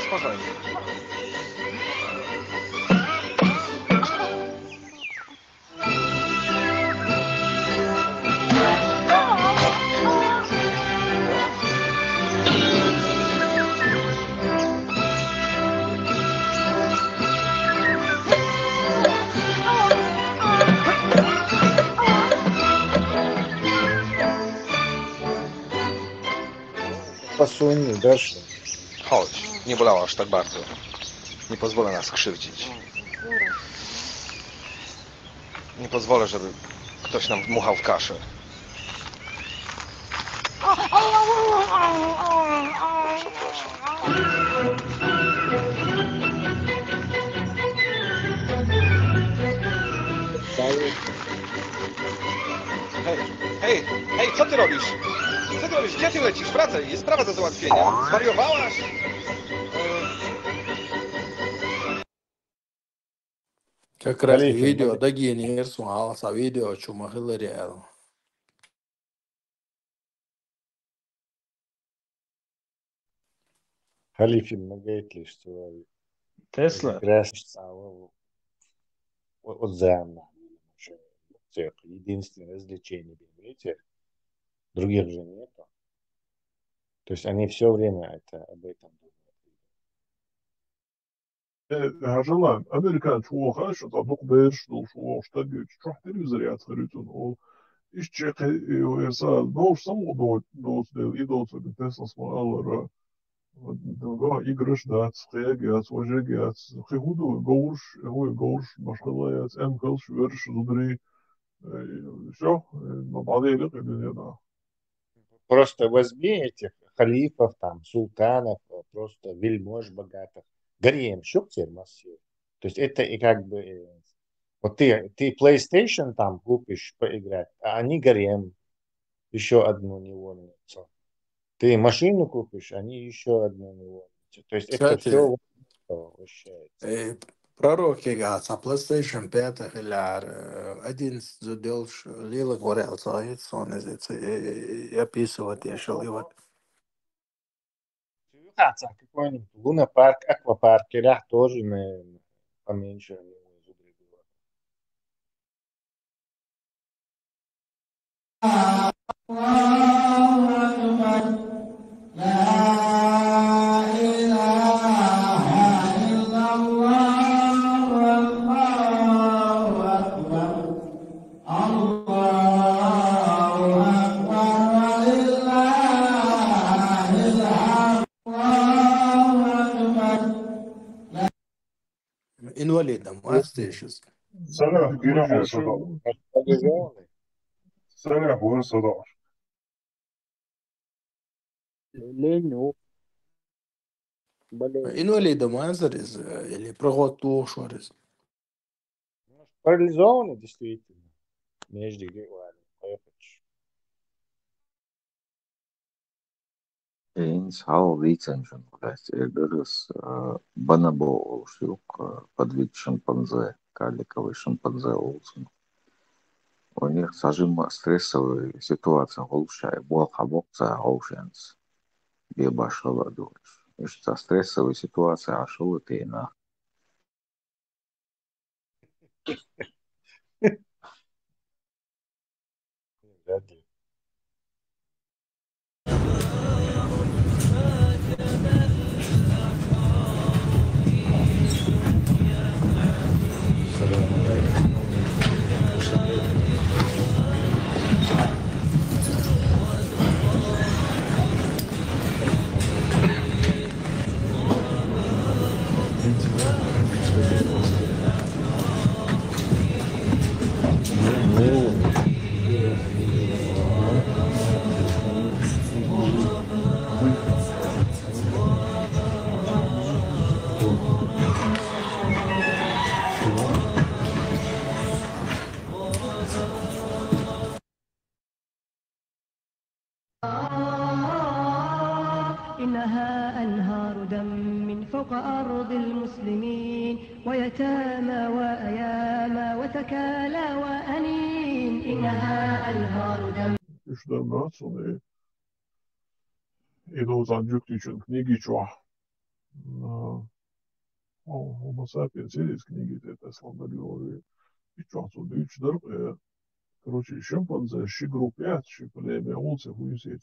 Spokojnie. Посунь дальше. Chodź, nie bolało aż tak bardzo. Nie pozwolę nas krzywdzić. Nie pozwolę, żeby ktoś nam dmuchał w kaszę. Hej, co ty robisz? Co ty robisz? Gdzie ty lecisz? Wracaj, jest sprawa do załatwienia. Zwariowałaś? Как раз видео дагини ерсуала са видео чума хилариал. Халифин магайтли, что Тесла. Вот замна. Единственное развлечение, видите? Других же нету. То есть они все время об этом думают. Хажалан, Американ чуо хашо, табук берш, шуо штагич, чух телевизор яцхаритун, о, ищек, ерса, дош само доц дел, и доц, Тесла смаалара, да, игрыш дац, хеягяц, вожегяц, хигуду, гоурш, машхалаяц, эмкал, шверш, зудри, все, мабалелик, и да. Просто возьми этих халифов, там, султанов, просто вельмож богатых, гарем, щуктер массив. То есть это и как бы Вот ты PlayStation там купишь поиграть, а они гарем, еще одну невольницу. Ты машину купишь, они еще одну невольницу. То есть это все Кстати, возвращается. пророки говорят, PlayStation 5 или 11 заделш лила горел, он описывает еще вот. Какой-нибудь лунопарк, аквапарк, или тоже поменьше. Инвалидом, а сейчас. Salah bir sadalar. Salah bir sadalar. Инвалидом, а или проготу шорез. Парализованы действительно. Между Эйнс хал виценжен, власть эгерс банабо олшюк подвид шимпанзе, карликовый шимпанзе олсун. У них сажима стрессовая ситуация улучшает, бол хабокца олшенс, бебашала дольше. И что стрессовая ситуация ашула тейна. إنها أنهار دم من فوق أرض المسلمين ويتامى وأيامى وتكالى وأنين إنها أنهار دم. Güçlerden sonra Edo Zancuk için knjigi čuva. Homo sapiens series книги это слаболюбие. И часу дичдер. Короче, шимпанзе, группят, племя улицы, хуйся,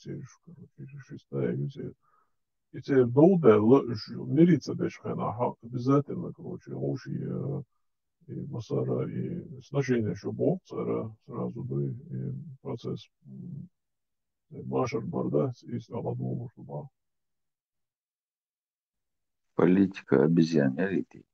короче, шестая, и теперь долго мириться дешхена, обязательно, короче, лучше и масара, и значение еще бог, сразу, да, и процесс машер барда, и слава чтобы. Политика обезьянерity.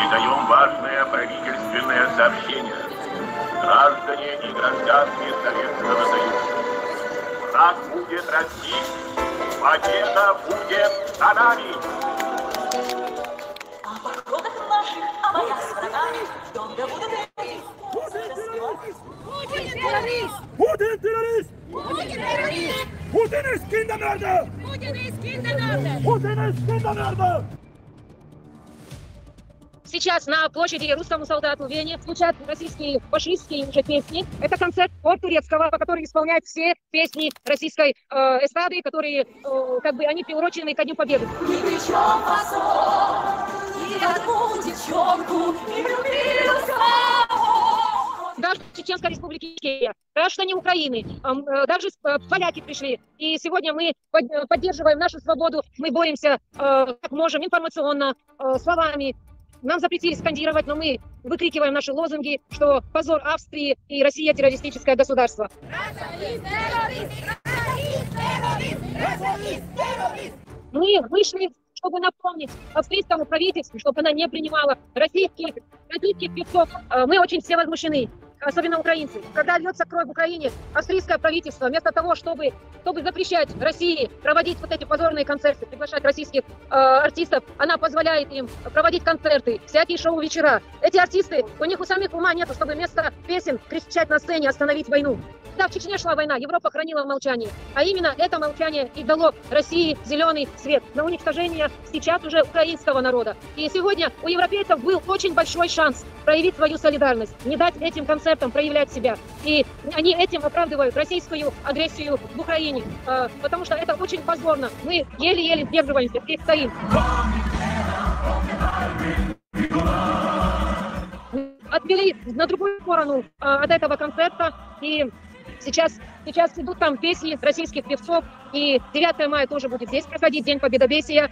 Передаем важное правительственное сообщение. Граждане и гражданки Советского Союза. Враг будет расти, победа будет за нами. О походах наших, о боях с врагами, долго будут эти. Путин террорист! Путин террорист! Путин террорист! Путин ist Kindermörder! Путин ist Kindermörder! Путин ist Kindermörder! Сейчас на площади русскому солдату в Вене звучат российские фашистские уже песни. Это концерт от турецкого, который исполняет все песни российской эстрады, которые как бы они приурочены ко Дню Победы. И причем посол, и одну девчонку, и влюбился. Даже Чеченской республики Ичкерия, граждане Украины, даже поляки пришли. И сегодня мы поддерживаем нашу свободу, мы боремся как можем информационно, словами. Нам запретили скандировать, но мы выкрикиваем наши лозунги, что позор Австрии и Россия террористическое государство. Мы вышли чтобы напомнить австрийскому правительству, чтобы она не принимала российских певцов. Мы очень все возмущены, особенно украинцы. Когда льется кровь в Украине, австрийское правительство вместо того, чтобы запрещать России проводить вот эти позорные концерты, приглашать российских артистов, она позволяет им проводить концерты, всякие шоу-вечера. Эти артисты, у них у самих ума нету, чтобы вместо песен кричать на сцене «Остановить войну». Когда в Чечне шла война, Европа хранила в молчании. А именно это молчание и дало России зеленый свет на уничтожение сейчас уже украинского народа. И сегодня у европейцев был очень большой шанс проявить свою солидарность, не дать этим концертам проявлять себя. И они этим оправдывают российскую агрессию в Украине, потому что это очень позорно. Мы еле-еле сдерживаемся, здесь стоим. Отвели на другую сторону от этого концерта, и сейчас идут там песни российских певцов, и 9 мая тоже будет здесь проходить День Победобесия.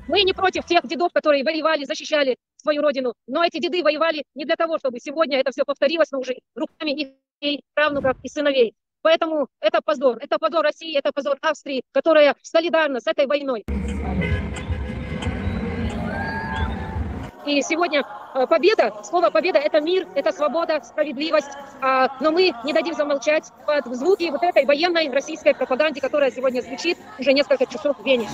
Мы не против тех дедов, которые воевали, защищали свою родину, но эти деды воевали не для того, чтобы сегодня это все повторилось, но уже руками их правнуков и сыновей. Поэтому это позор России, это позор Австрии, которая солидарна с этой войной. И сегодня победа, слово победа — это мир, это свобода, справедливость. Но мы не дадим замолчать под звуки вот этой военной российской пропаганды, которая сегодня звучит уже несколько часов в Вене.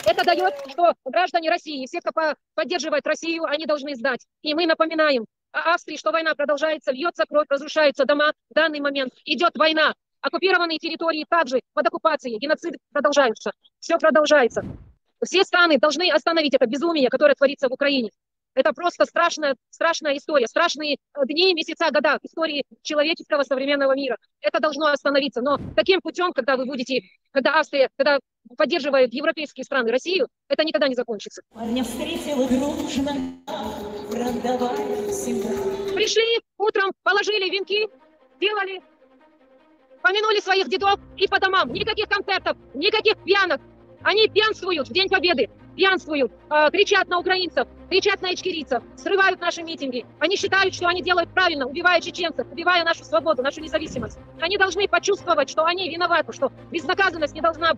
Это дает, что граждане России, все, кто поддерживает Россию, они должны сдать. И мы напоминаем Австрии, что война продолжается, льется кровь, разрушаются дома. В данный момент идет война. Оккупированные территории также под оккупацией, геноцид продолжается, все продолжается. Все страны должны остановить это безумие, которое творится в Украине. Это просто страшная история, страшные дни, месяца, года истории человеческого современного мира. Это должно остановиться. Но таким путем, когда Австрия, когда поддерживает европейские страны Россию, это никогда не закончится. Пришли утром, положили венки, делали, помянули своих дедов и по домам. Никаких концертов, никаких пьянок. Они пьянствуют в День Победы, пьянствуют, кричат на украинцев, кричат на ичкерийцев, срывают наши митинги. Они считают, что они делают правильно, убивая чеченцев, убивая нашу свободу, нашу независимость. Они должны почувствовать, что они виноваты, что безнаказанность не должна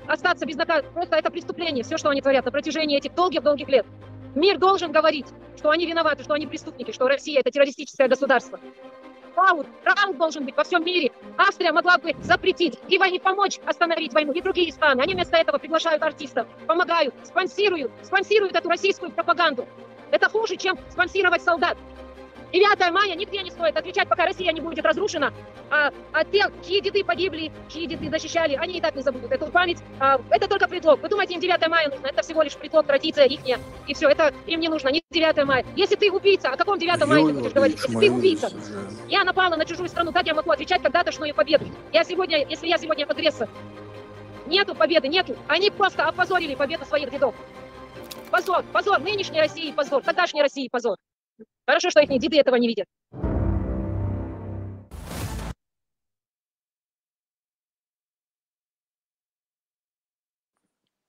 остаться безнаказанной. Просто это преступление, все, что они творят на протяжении этих долгих лет. Мир должен говорить, что они виноваты, что они преступники, что Россия — это террористическое государство. Раунд должен быть во всем мире. Австрия могла бы запретить и помочь остановить войну, и другие страны. Они вместо этого приглашают артистов, помогают, спонсируют эту российскую пропаганду. Это хуже, чем спонсировать солдат. 9 мая нигде не стоит отвечать, пока Россия не будет разрушена. А те, чьи деды погибли, чьи деды защищали, они и так не забудут эту память. Это только предлог. Вы думаете, им 9 мая нужно? Это всего лишь предлог, традиция ихняя. И все, это им не нужно. Не 9 мая. Если ты убийца, о каком 9 мая ты будешь говорить? Если ты убийца, я напала на чужую страну, как я могу отвечать когда-тошную победу? Если я сегодня агрессор. Нету победы, нету. Они просто опозорили победу своих дедов. Позор нынешней России, позор, тогдашней России, позор. Хорошо, что их деды этого не видят.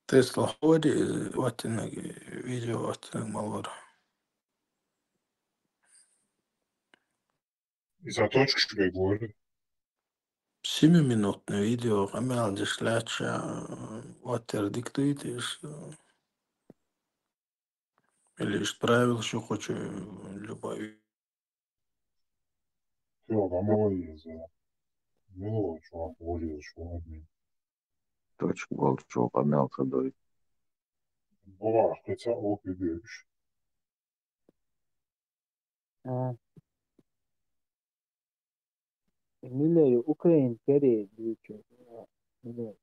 Tesla ходи, видео малвар. И за точку тебе говорю. 7-минутное видео, камел дешляча, диктует, или правил, что хочу, любой. Все, помоги за милого чувака, волю, чувака. Точку голчу, камел садой. Бывает, хотя опидешь. Milleri Ukrayna geri büyütüyor. Milleri.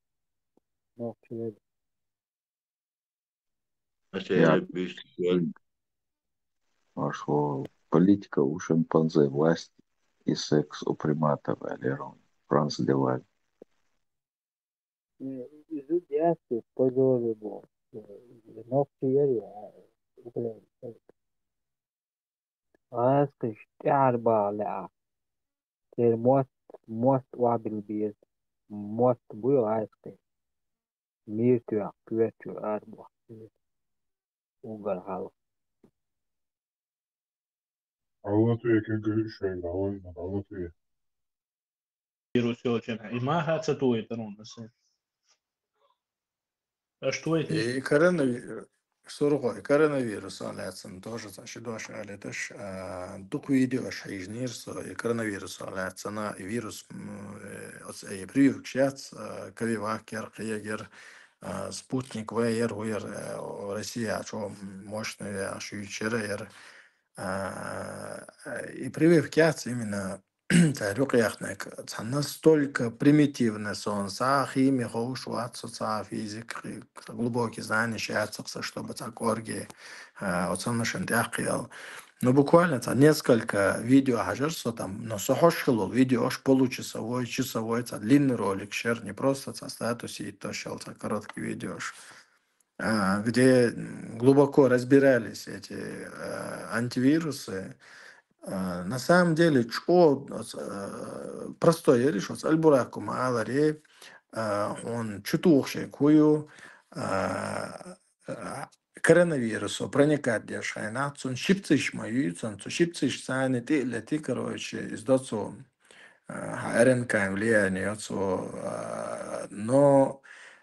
Noktaları. Что политика у шимпанзе, власть и секс у приматов, Алерон, Франц Деваль. Изудясы позоры был. Нокtaları Ukrayna. Askış arbala. Der most wabil most bu askı. Mirtüak, küvetü arba. Ugar hal. Anlatıyor ki görüş verdi. Anlatıyor. вирус очень. И маха цитует ронасы. А что это? И коронавирус аляцин тоже зашидош аляташ дух видео шайжнирсо и коронавирус аляцина и вирус и прививок шац кавивакер киегер спутник вейер уер Россия что мощная шуйчерер и прививки именно рюкяхнек настолько примитивно сон химия хоушват физик глубокие знания счастья чтобы так орги оценочен тяхил. Но буквально несколько видео хажерсо там, но сохошило видео аж получасовой, часовой, длинный ролик, шер, не просто статусе и то шел короткий видео, где глубоко разбирались эти антивирусы. На самом деле, что простое решение, альбураку мааларе, он чутухший кую коронавирусу проникать дешайна, он щипциш мою, он щипциш сани ты лети, короче, издаться РНК влияние, но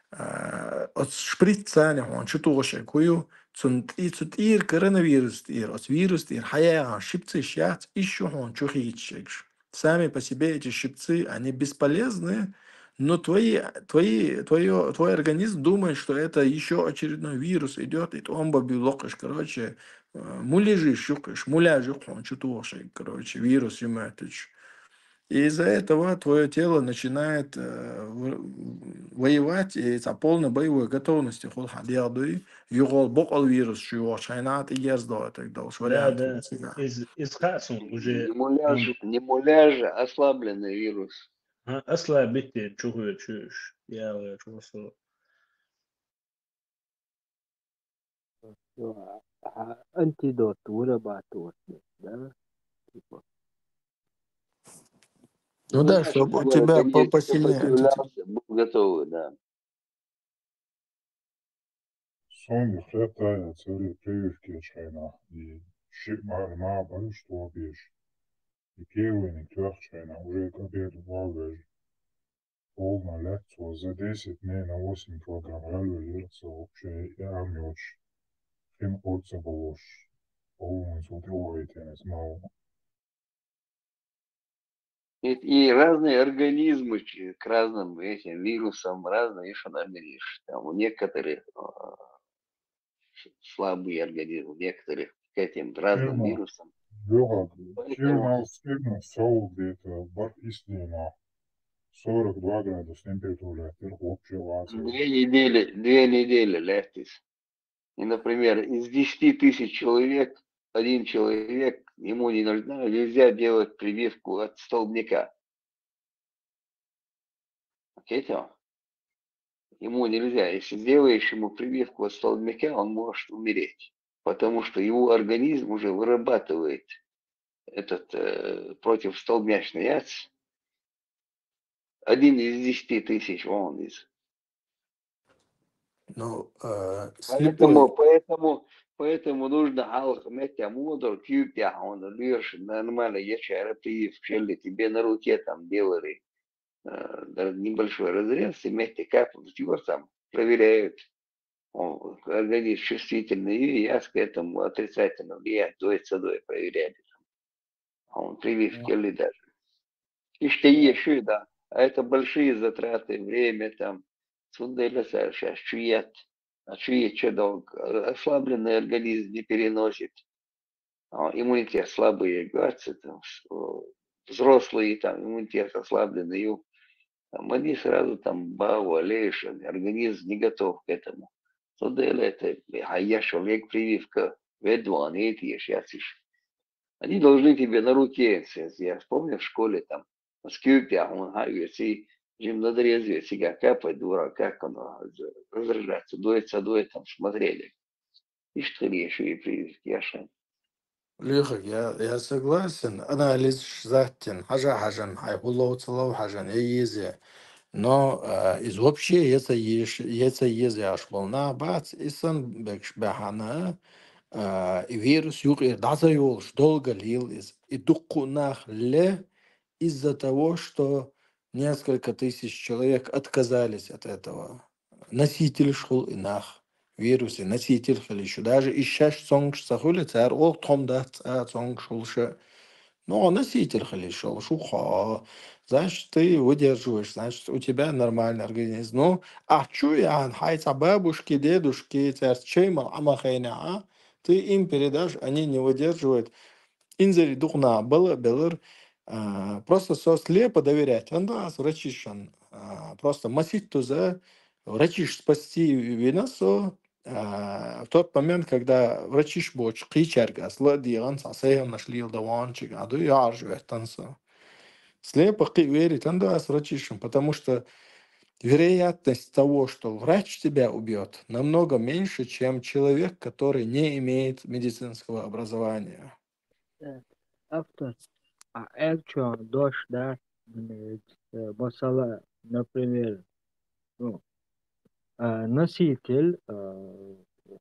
от шприцания он чутухший кую цунтир коронавирус тир, от вирус тир, хая щипцы щат, еще он чухичек. Сами по себе эти щипцы, они бесполезны, но твой организм думает, что это еще очередной вирус идет, и он бабилокаш, короче, муляжи щукаш, муляжи он чутухший, короче, вирус юматыч. И из-за этого твое тело начинает воевать и за полной боевой готовностью. Югол бокал вирус, что шайнат и езда, тогда уж вариант. Да, из Хасун уже... Не муляж, а ослабленный вирус. Ослабите, чуешь, я чувствую. Антидот вырабатывать, да? Типа. Ну да, чтобы у тебя посильнее антитела. Был готовы, да. Son хватает цели прививки шайна и ма бару что бишь. И первый не трех шайна уже к обеду багаж. Полная лекция за 10 дней на 8 килограмм лекция вообще я меч. Хим отца болош. Полный сутровый тенес мало. И разные организмы к разным этим вирусам, разные еще наберешь. Там у некоторых слабый организм, у некоторых к этим разным вирусам. Сильно сол где-то истина 42 градуса температура, общая ваза. 2 недели летис. И, например, из 10 тысяч человек, один человек, ему нельзя делать прививку от столбняка. Окей-то? Ему нельзя. Если сделаешь ему прививку от столбняка, он может умереть. Потому что его организм уже вырабатывает этот противостолбнячный яд. 1 из 10 тысяч, он из. Ну, поэтому нужно алхметя мудр, кюпя, он лишь нормально ячара прививку, тебе на руке там делали небольшой разрез, и вместе капнут, его там проверяют. Организм чувствительный, и я к этому отрицательно влияет, садой проверяли. Он прививки ли даже. И что еще, да. А это большие затраты, время там. Сунделя сейчас чует, что долго. Ослабленный организм не переносит. Иммунитет слабый, говорится, там, взрослые, там, иммунитет ослабленный. Там, они сразу там болеешь, организм не готов к этому. Сунделя это, а я человек прививка, ведуан, эти сейчас. Они должны тебе на руке, я вспомнил в школе там, скюпя, он говорит, им надрезывает себя, капает дура, как оно разряжается, дует, там смотрели. И что ли еще и прививки, Яшин. Лихак, я согласен. Анализ затен, хажан, айхуллоу целау хажан, езе. Но из вообще, если езе аж волна, бац, исан бэхана, и вирус юг и долго лил, и дукунах ле из-за того, что несколько тысяч человек отказались от этого. Носитель шел инах. Вирусы, носитель еще. Даже ищаш цонг сахули цар ол томда цонг шулша. Но носитель шел шуха. Значит, ты выдерживаешь, значит, у тебя нормальный организм. Ну, а чуян, хайца бабушки, дедушки, царь чеймал, амахайна, ты им передашь, они не выдерживают. Инзери духна было, белыр, просто слепо доверять. Он да, врачишан. Просто масить туза, врачиш спасти винасо, в тот момент, когда врачиш боч кичерга, сладиган, сасеем нашли даванчик, а до яржвет танца. Слепо верить, он да, врачишан, потому что вероятность того, что врач тебя убьет, намного меньше, чем человек, который не имеет медицинского образования. After actual дождь, да, масала, например, ну, носитель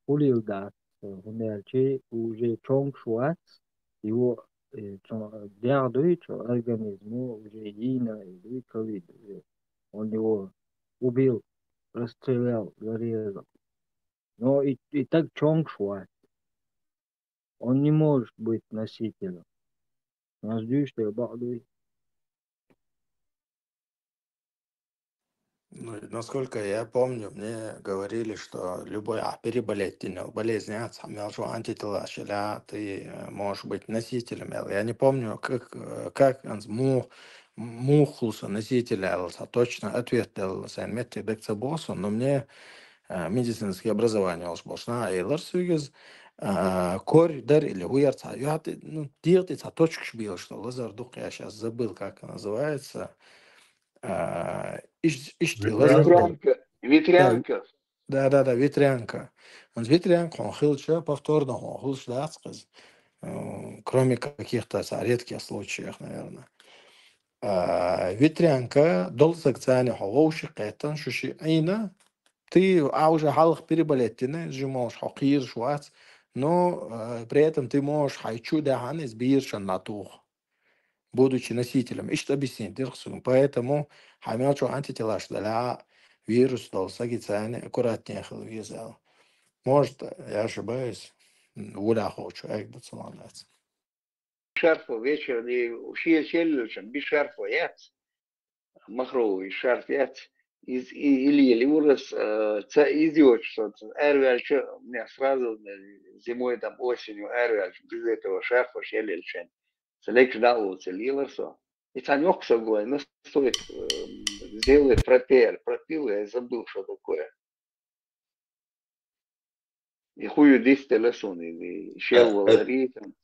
хулил, да, хунерчи уже чонг шуац, его дядуич организму уже ина или ковид, он его убил, расстрелял, зарезал. Но и так чонг шуац, он не может быть носителем. Надеюсь, что я бахну. Ну, насколько я помню, мне говорили, что любой переболеть болезнь, антитела, ты можешь быть носителем. Я не помню, как он мухлся носителя, точно ответ дал Сайнметти Декцебосу, но мне медицинское образование успешно, и ларсвигез корь дарили, уярца. Я делать точку шбил, что лазар дух, я сейчас забыл, как называется. Ветрянка. Ветрянка. Да, ветрянка. Он ветрянка, он хилча повторно, он хилч дацказ. Кроме каких-то редких случаев, наверное. Ветрянка, долсакцане, холоуши, кайтан, шуши, айна. Ты уже халах переболетина, можешь хокир, шуац, но при этом ты можешь хайчу дахан из биршан натух, будучи носителем. И что объяснить? Поэтому хамячу антитела, что для вирус долсакцане, аккуратнее хилвизал. Может, я ошибаюсь, уля хочу, как бы целоваться. Шарфа вечер, и уши челюшем, без шарфа яц, махровый шарф яц, или урос, идет что-то, эрвельче, у меня сразу зимой, там, осенью, эрвельче, без этого шарфа челюшем, селекш дал, целило все. И танек соглой, но стоит, сделай пропил, я забыл, что такое. И хую 10 телефон, и щел валари, там.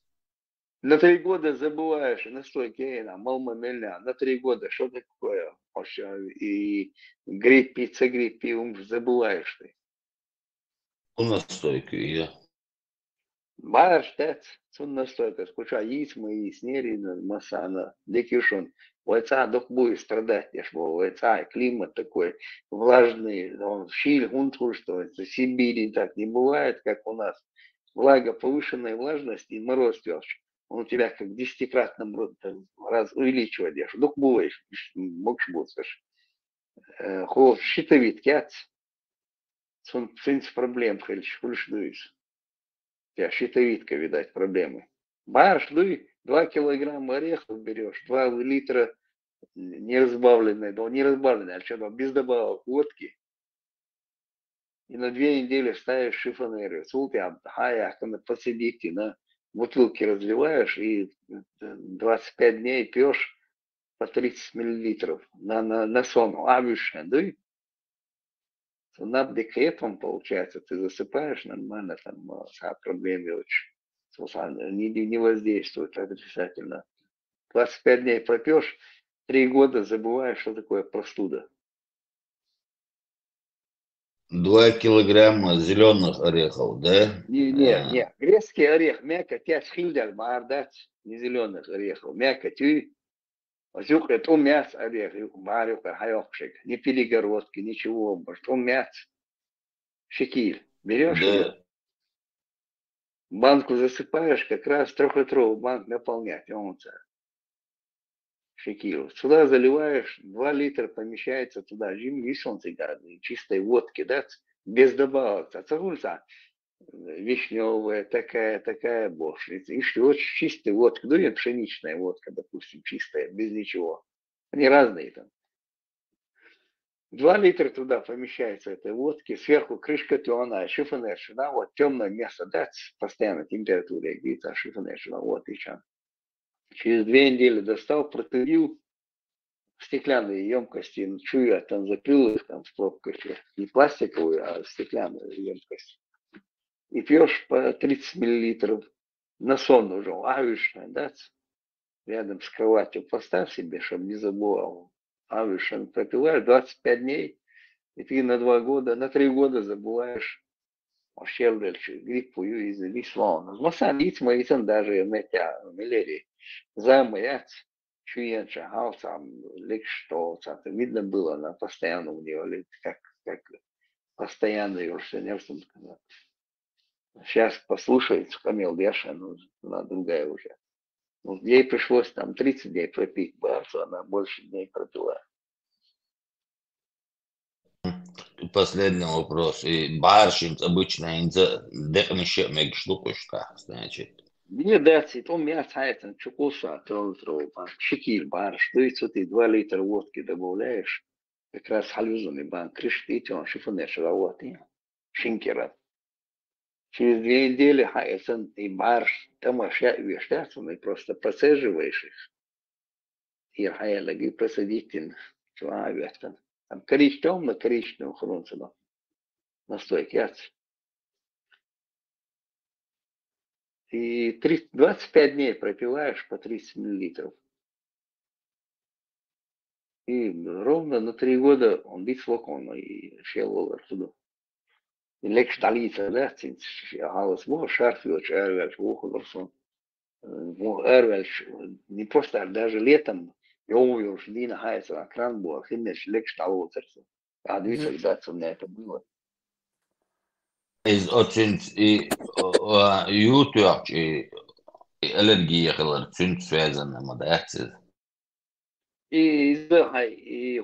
На 3 года забываешь, настойки, малма мельня, на 3 года, что такое? И гриппи, забываешь ты. У настойки, я. Баш, тец, сон настойка, скуча, есть мы, снери, масана, декишон. Войца док будет страдать, я ж был, войца, климат такой влажный, он щиль, гунтур, что это, Сибири так не бывает, как у нас. Влага, повышенная влажность и мороз тёрч. Он у тебя как в 10-кратном раз увеличивает. Док бываешь, мокш будешь. Хо, щитовид, кяц. Сон, принцип проблем, хельч, хульш дуешь. У тебя щитовидка, видать, проблемы. Барш, дуй, 2 килограмма орехов берешь, 2 литра неразбавленной, да не разбавленной, а что-то без добавок водки. И на 2 недели ставишь шифонеры. Султя, хая, посидите, на бутылки разливаешь и 25 дней пьешь по 30 миллилитров на сон. Авишь, да? Над декретом, получается, ты засыпаешь нормально, там проблемы очень. Не воздействует отрицательно. 25 дней пропьешь, 3 года забываешь, что такое простуда. 2 килограмма зеленых орехов, да? Не. Грецкий орех, мякоть, я схильдер, бардать, не зеленых орехов. Мякоть, это он мяс орех, барюка, хайокшик, не перегородки, ничего, может, он мяс. Шекиль, берешь его, банку засыпаешь, как раз 3-литровый банк наполнять, он шекилов. Сюда заливаешь, 2 литра помещается туда, жимли солнцегады, чистой водки, да, без добавок. А цагульца вишневая, такая борщ. Если очень чистая водка, ну, или пшеничная водка, допустим, чистая, без ничего. Они разные там. 2 литра туда помещается этой водки, сверху крышка темная, шифонер, да, вот темное место, да, постоянно температура где-то, шифонер, вот и чем. Через 2 недели достал, протырил в стеклянные емкости, чую, я там закрыл их там в пробках, не пластиковую, а стеклянную емкость. И пьешь по 30 миллилитров на сон уже, авишно, да, рядом с кроватью поставь себе, чтобы не забывал. Авишно пропиваешь 25 дней, и ты на 2 года, на 3 года забываешь вообще гриппу из вислона. Масан лиц даже метя малярии. Замаять, чуенча, галсам, лик что, видно было, она постоянно у нее, как постоянно ее шенерством. Сейчас послушается, Камил Деша, ну, она другая уже. Ну, ей пришлось там 30 дней пропить барсу, она больше дней пропила. Последний вопрос. И барщин обычно инза дехнище мегштукушка, значит. Мне дать, и то мясо, это чукуса, шекиль, барш, то есть вот и 2 литра водки добавляешь, как раз халюзами бан, крышки, он шифонеш, вот и шинкера. Через 2 недели хайсон и барш, там вештятся, и просто процеживаешь их. И хайлаги просадить человек. Там коричневым хрунцем настойки яц. И 25 дней пропиваешь по 30 миллилитров. И ровно на 3 года он бит свокон и шел оттуда. И лек столица, да, галас мог шарфил, эрвельш, вухолорсон. Эрвельш, не просто даже летом, ёвёш, дина хайса на кран был, химеш лек столоцерса. А двигатель даться мне это было. Из очень и ютуч и аллергия, цинк связаны, модация. И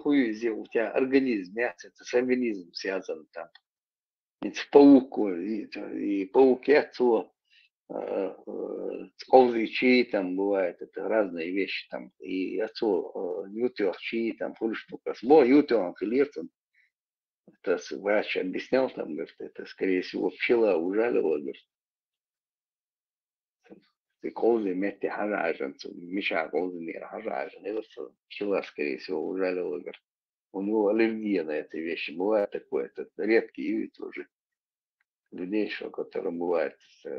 хуй у тебя организм, это с организмом связан там. Ведь пауку, и пауки отцу, колзычи там бывает, это разные вещи там, и отцу ютуахчи там, хулиштука. Бо ютуах лертон, это врач объяснял там, говорит, это скорее всего пчела ужалила, говорит. Ты колзы мети харажен, меша колзы не харажен, это пчела скорее всего ужалила, говорит. У него аллергия на эти вещи. Бывает такое, это редкий вид уже людей, что которым бывает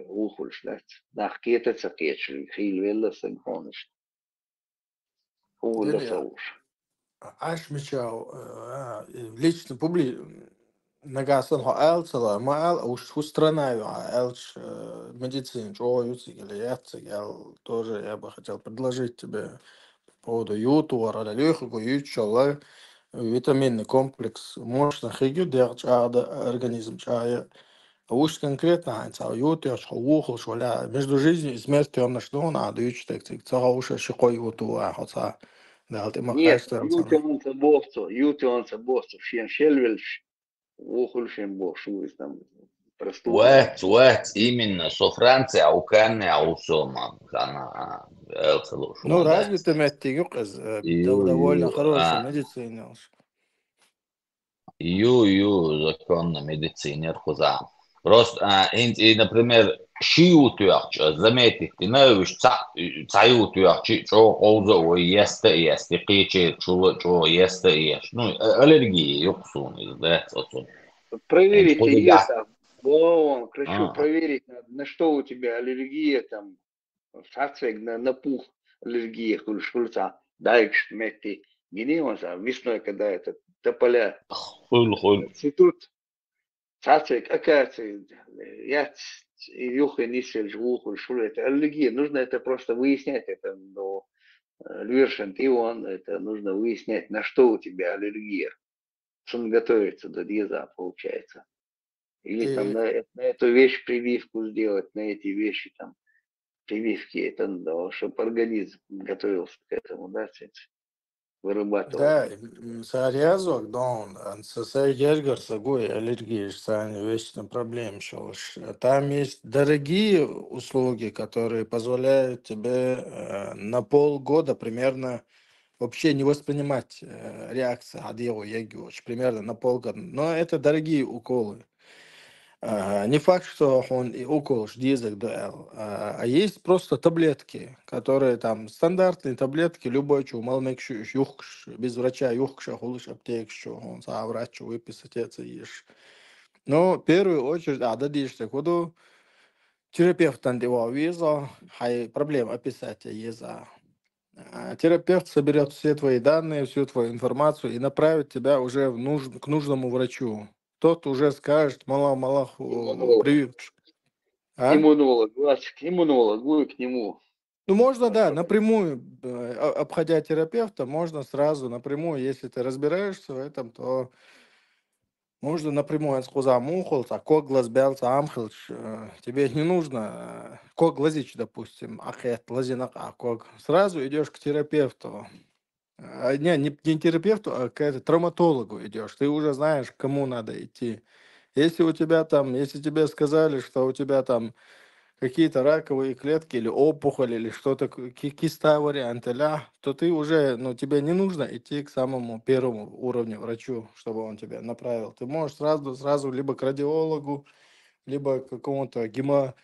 ухульш, да, нахкета цакечли, хилвелла сенхониш, увода Дели, сауш. аш мечал, лично нагасан хо элцела, ма эл, уж страна элч медицин, что или яцик, тоже я бы хотел предложить тебе по поводу ютуара, или легкого ютчала, витаминный комплекс, мощно хигю дерч организм чая. А уж конкретно, а ютуар, что ухл, что ля, между жизнью и смертью он что надо ючтек, цара уж шикой ютуар, хотя да, ты Нет, махаешь, что ютуанца бовцов, шен шельвельш, ухульшен бов, шуис там простуда. Именно, со Франции, а Украина, а усома, она элцелуш, ну, да. развитый медтигук, довольно хорошая медицина. Законно медицинер хуза. Просто, и, например, шиутуяч, заметить, ты знаешь, цаютуяч, что колзо есть, печи, что есть, ну, аллергии, юксун, да, Проверить это, хочу проверить, на что у тебя аллергия, там, на пух аллергия, хульца, дальше мети, гневаться, весной, когда это тополя цветут, цацик, акация, я юха нисел жвуху, шуль, это аллергия, нужно это просто выяснять, это, но Лвершин, и он, это нужно выяснять, на что у тебя аллергия, что он готовится до диеза, получается. Или там на эту вещь прививку сделать, на эти вещи там прививки, это надо, чтобы организм готовился к этому, да, вырабатывал. Да, сарьязок, да, он сарьязгар сагой аллергии, сани вечная проблема шалаш. Там есть дорогие услуги, которые позволяют тебе на полгода примерно вообще не воспринимать реакцию адео ягиоч, примерно на полгода. Но это дорогие уколы. Не факт, что он и укол ждизок даэл, а есть просто таблетки, которые там стандартные таблетки, любой чу, малмекшу, юхш, без врача, юхша, хулыш, аптекшу, он за врачу выписать это ешь. Но в первую очередь, да дишься, куда терапевт андева виза, хай проблем описать еза. Терапевт соберет все твои данные, всю твою информацию и направит тебя уже к нужному врачу. Тот уже скажет, мало привит. Иммунолог, к иммунологу и к нему. Ну, можно, да, напрямую, обходя терапевта, можно сразу напрямую, если ты разбираешься в этом, то можно напрямую сказать, мухол, ког глаз бялся, амхилч, тебе не нужно, ког глазич, допустим, ахет, лазинак, ког. Сразу идешь к терапевту. Не терапевту, а к травматологу идешь. Ты уже знаешь, к кому надо идти. Если у тебя там, если тебе сказали, что у тебя там какие-то раковые клетки или опухоль или что-то, киста варианты, то ты уже, тебе не нужно идти к самому первому уровню врачу, чтобы он тебя направил. Ты можешь сразу либо к радиологу, либо к какому-то гематологу,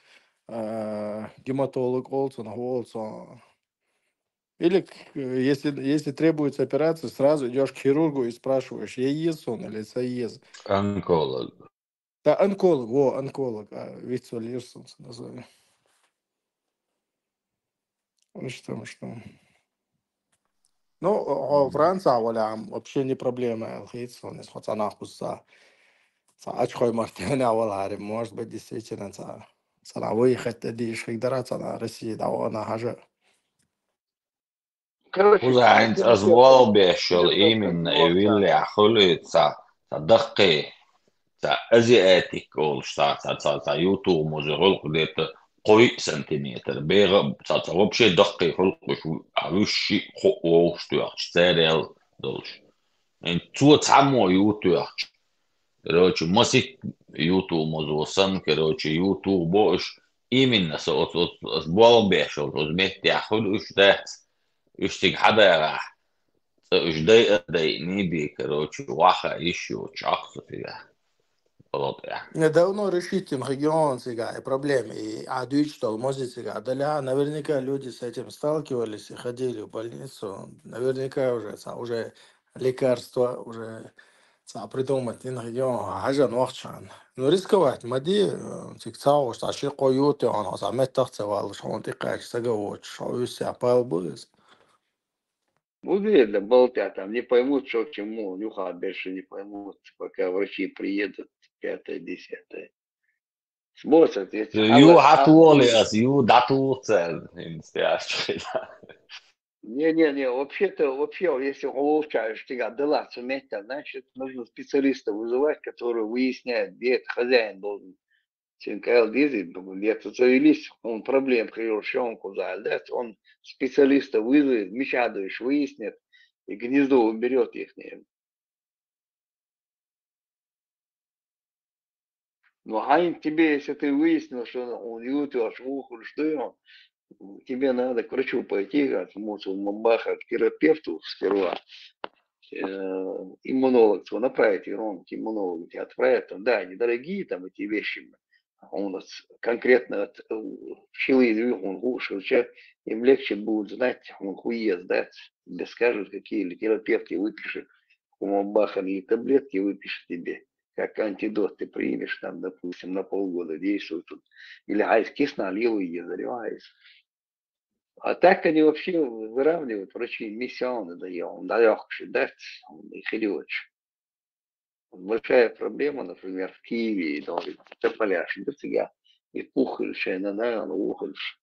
или если требуется операция, сразу идешь к хирургу и спрашиваешь, ЕИЗ он или САИЗ. Онколог. Да, онколог, Вицо Лирсон назовем. Что. Ну, Франция, вообще не проблема. Алхитсон, хоть она хуса. Очхой мартина, может быть, действительно, она выехать, дишь, на России, да, она хаже. Короче, Uzajns azvolbiešol iminn villi ahulitsa daqi asiatic ta YouTube muzul qdet qoy centimeter bega ta вообще daqi hulqu avushi qo'shtuach serel dolsh en tu tamo YouTube короче масик YouTube музосан короче YouTube бош именно со azvolbiešol uzmetti ahulush da اشتي حدا راح ايش ضايقني بي короче واحد еще شخص فيها غلط يعني Недавно решить им регион сега и проблемы, и что может сега. Да, наверняка люди с этим сталкивались и ходили в больницу. Наверняка уже лекарства, уже придумать in регион, حاجة نوخشان. Но рисковать, мади, тикцау, что аши койоты, он метахца вал, что он тикач, саговод, что юся палбуз. Уверенно болтят, там не поймут, что к чему, нюха больше не поймут, пока врачи приедут, 5-10. Смотрят, если يو حطولي اس يو датуцен Не, вообще, если улучшаешь тебя дела суметься, значит, нужно специалиста вызывать, который выясняет, где этот хозяин должен. Синкайл Дизель, где-то завелись, он проблем он куда, да, он специалиста вызовет, мешадуешь, выяснит, и гнездо уберет их. Ну, а тебе, если ты выяснил, что он ютешь в ухо, что он, тебе надо к врачу пойти, к Мамбаха, к терапевту сперва, иммунолог, направить его к иммунологу, тебя отправят, там, да, недорогие там эти вещи, у нас конкретно пчелы, он лучше, им легче будет знать, он хуе сдать, тебе скажут, какие или терапевты выпишет, у Мамбаха или таблетки выпишет тебе. Как антидот ты примешь, там, допустим, на полгода действует тут. Или айскис налил и заливаешь. А так они вообще выравнивают, врачи миссионы дает, дать, их идет. Большая проблема, например, в Киеве, ты поляшь, и пухаешь, и наверное, ухаешь.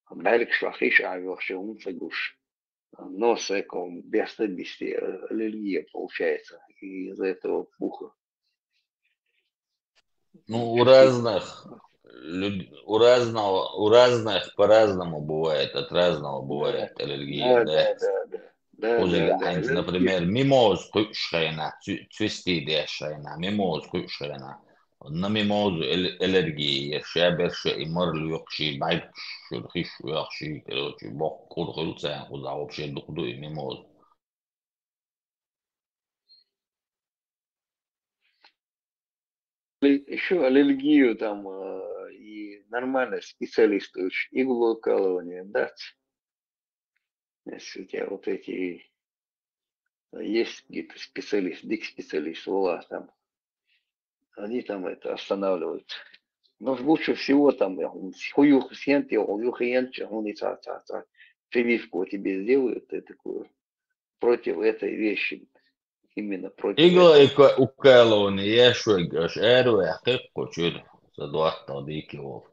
Балик шлахиш, а вообще умцагуш. Нос, без стабильности, аллергия получается, и из-за этого пуха. Ну, у разных у разных по-разному бывает, от разного Да, бывает аллергия, да, да. да, да, да, Уже да, да, дahint, аллергия. например, mimoz kuşlarına, twistidiyashlarına, mimoz kuşlarına. Na mimoz аллергия, шаберша и морли йокши, байк, шурхиш йокши, короче, бог куд хулцан, куда вообще духду и мимоз. Еще аллергию там и нормально специалисты учат иглоукалывание дать. Если у тебя вот эти есть какие-то специалисты, дик-специалисты, там, они там это останавливают. Но лучше всего там, хую хусент, он и прививку тебе сделают, и такую, против этой вещи, именно против Игла этого. укалывание, я швегаш, эру я хикку чур, задуатта дики вол.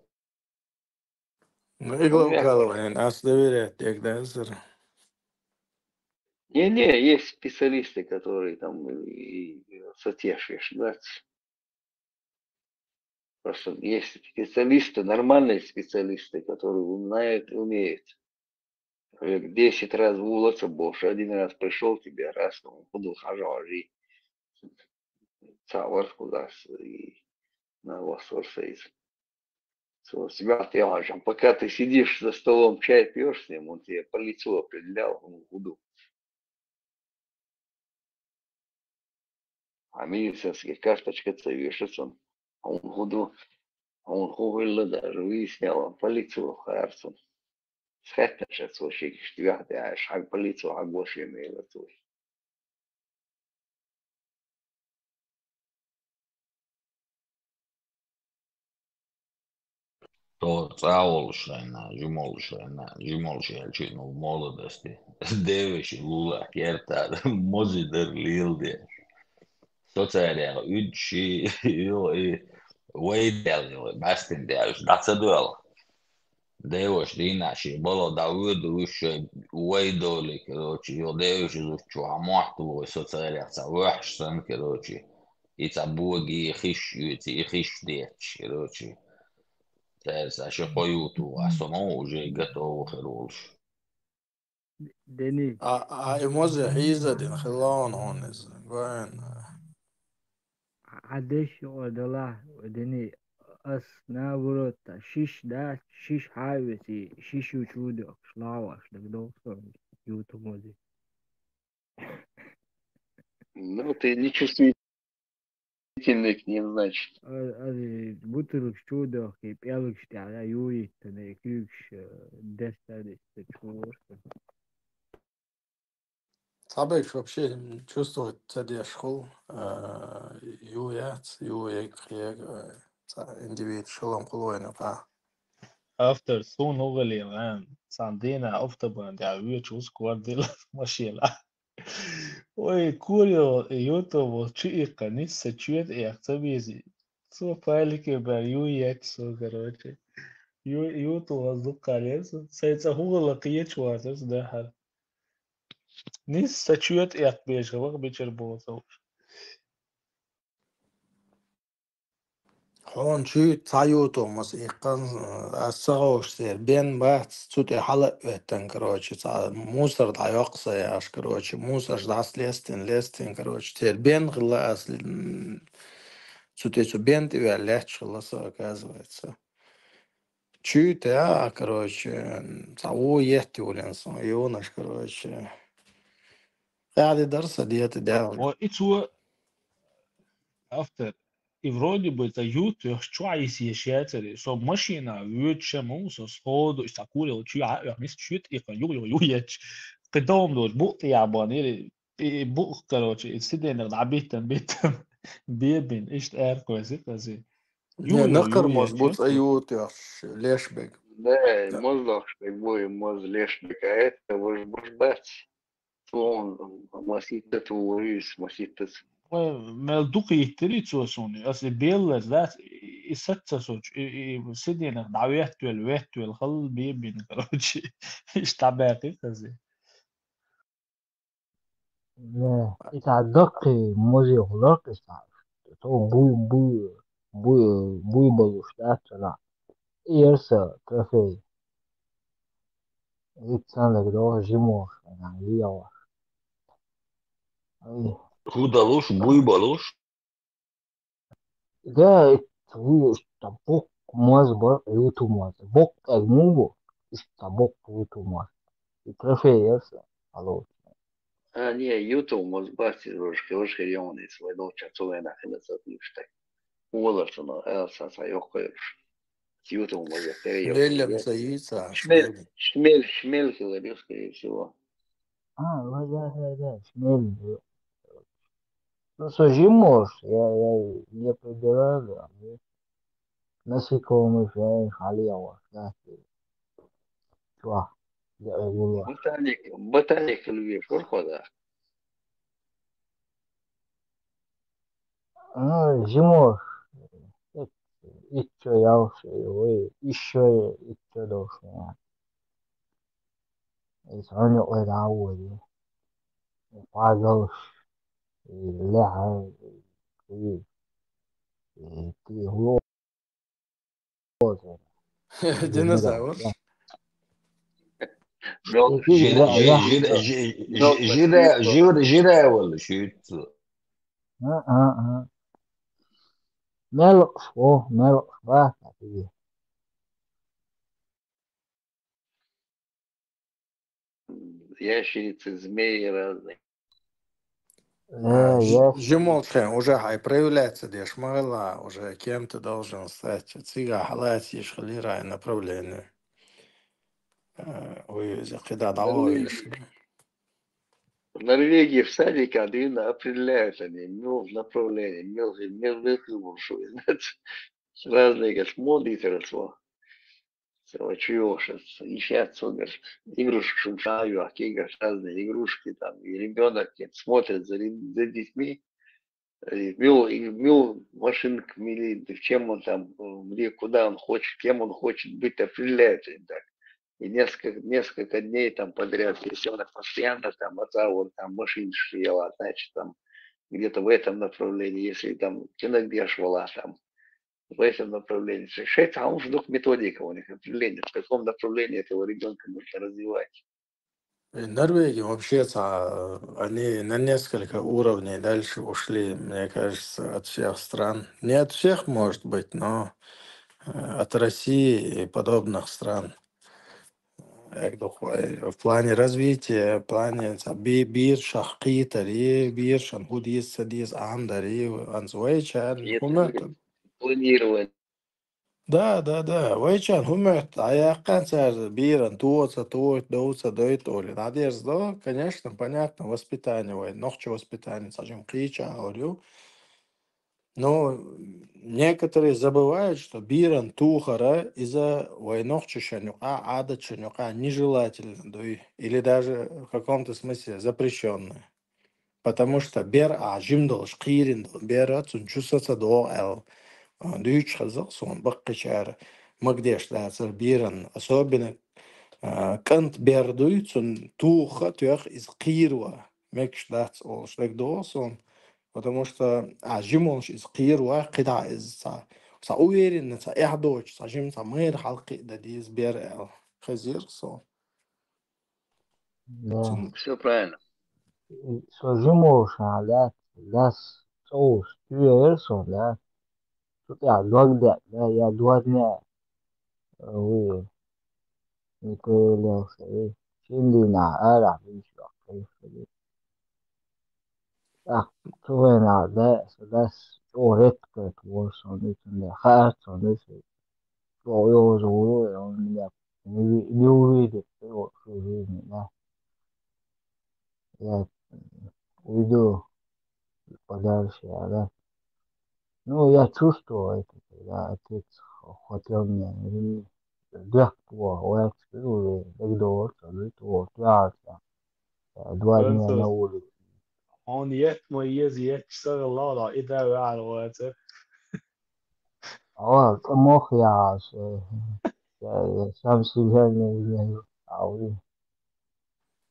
Ну, Ну, я иглоукалывание, нас доверяют, тогда, сэр. не, есть специалисты, которые там и сотешишь, да. Просто есть специалисты, нормальные специалисты, которые знают, умеют. 10 раз в улице больше, один раз пришел тебе, раз он буду хожал, и цавар куда и на вас сейс. Себя тяжем. Пока ты сидишь за столом, чай пьешь с ним, он тебе по лицу определял, он худу. А медицинские карточки цевишься, он худу, он худо даже выяснял, он по лицу харцун. Схэтта сейчас вообще, что я шаг по лицу, а больше имею в То caulšana, žimolšana, čit no v mladosti. Deviši lula kjertā, mozi dar lieldi. Sociālajā udši, jo i vaidēli, bastindēļus, dacadēl. Deviši dīnāši, bolo da udu uši vaidoli, короче, jo deviši zušķu amohtuvo sociālajā ca vahšsan, короче. I ca bogi i хищдеч, короче. Tässä se pojuutuu, on уже готово хорош. دني موزع حيزة دين خلون هونس وين عدش ودلا ودني أس نابروت شيش دا شيش حاوسي شيش وشودك شلاوش دك دوكسون يوتو موزي Ну, ты нечувствительный к ним, значит. بطرق شودك يبقالك على يوي تنكيكش دستة شهور Sabek вообще чувствует цади школ, юят, юек, индивид шолом кулойна па. After soon هوغلي الآن ساندينا أفتبان دعوية شوز كوارديلا ماشيلا Ой, курио YouTube чика не сочует и активизи. Су файлики бер UX, короче. YouTube воздух колеса. Сайца Google киеч ватес дахар. Не сочует и активизи. Вак бичер бозау. هون شو تعيوتو مس إيقان الصغوش سير بين بات صوتي حلق ويتن كروتش موسر دا يقصى ياش كروتش موسر داس ليستن كروتش تير بين غلا أصل صوتي شو بين تبع ليش خلاص оказывается شو تا كروتش تعو يهتي ولنسون يونش كروتش قاعد درسة ديت داون О, ицу after. И вроде бы это YouTube чуайс ешетери. So машина вюче мусо сходу истакулил чуа мис чут и юеч. قدام دول بوق ياباني بوق короче سيدنا عبيتن بيبن ايش ار كويس كذا نقر يويتش مظبوط أيوت ياش ليش بك Да, мозг, как бы, мозг лишний, а это может быть, он масит это урис, масит это. ما دوقي يهتري تسوسوني أصل بيلا ذات يسكت سوتش سيدنا دعويات والوقت والخل بيبين كروتشي إيش تعباقي كذا 네, 이따덕히 뭐지 올라올겠어. 또 무이 벌고 싶다. Eerste trofee. Iets aan de zimmer. En dan Leo. Худалуш, буйбалуш. Да, это вы табок мазба ютумаз. Бок агмубо. Табок ютумаз. И трофей eerste. Hallo. Nie, YouTube muss basti roške rjoni svoj doća cuvena kada sad ništa. Uloženo, evo sad sa jokojuš. С YouTube može перейти. Шмелем заится, Шмель говорил, скорее всего. Да. Шмель. Ну, что зимой, я не прибираю, насекомых я халил, чувак, я его. Ботаник любишь, прохода. Ну, зимой, еще я уже, еще дольше. И сегодня я уже, погал, лягай, и ты вот. Динозавр. Жире вала шуйтса. Мелок, ба, Ящерицы, змеи разные. Жемолче уже хай проявляется, дешь могла, уже кем ты должен стать. Цига халати шхалира направление. Ой, когда даваешь. В Норвегии в садике Адвина определяют они мел направление, мел большой. Разные, как смотрят, чего сейчас ищут, говорят, игрушки шумшаю, разные игрушки там, и ребенок смотрит за детьми, мел машинок, чем он там, где, куда он хочет, кем он хочет быть, определяется так. И несколько дней там подряд, если он постоянно там там машин швела, значит там где-то в этом направлении, если там где швала там в этом направлении. А он же методика у них определение, в каком направлении этого ребенка нужно развивать. Норвегия вообще они на несколько уровней дальше ушли, мне кажется, от всех стран. Не от всех, может быть, но от России и подобных стран. В плане развития, в плане бир шахки тари, бир шанхудис садис амдари, анзвайчан, Планирование. Да. Вайчан хумет, а я канцер биран, доуца, дойт, оли. Надеюсь, да, конечно, понятно, воспитание, ногче воспитание, сажем крича, говорю. Но некоторые забывают, что биран тухара из-за войнохче шанюка, ада шанюка нежелательно, или даже в каком-то смысле запрещенное. Потому что бер жимдол шкирин, бер цунчусаса доэл. Дүйч хазал сон баккачар магдеш лацар биран, особенно кант бердуй цун туха тях из кирва. Мекш дац ол шлек досон. Потому что жимонш из кирва кида из са уверен, са эхдоч, са жим са мэр халки да диз бер хазир сон. Да. Все правильно. Сожиму шалят, лас, соус, тюэрсо, да. Тут я догда, да, я 2 дня вы не появлялся, и сильно ара вышла, так, твоя, да, о, редко творсон, это харсон, это твое зло, он меня не увидит его всю жизнь, да. Я уйду подальше, да. Ну, я чувствую это, когда отец хотел меня легко, я 2 дня на улице. Он مميز يشتغل لا إذا على الواتساب. Мог я сам себя не узнаю.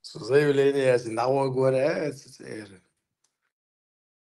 Заявление, налоговая,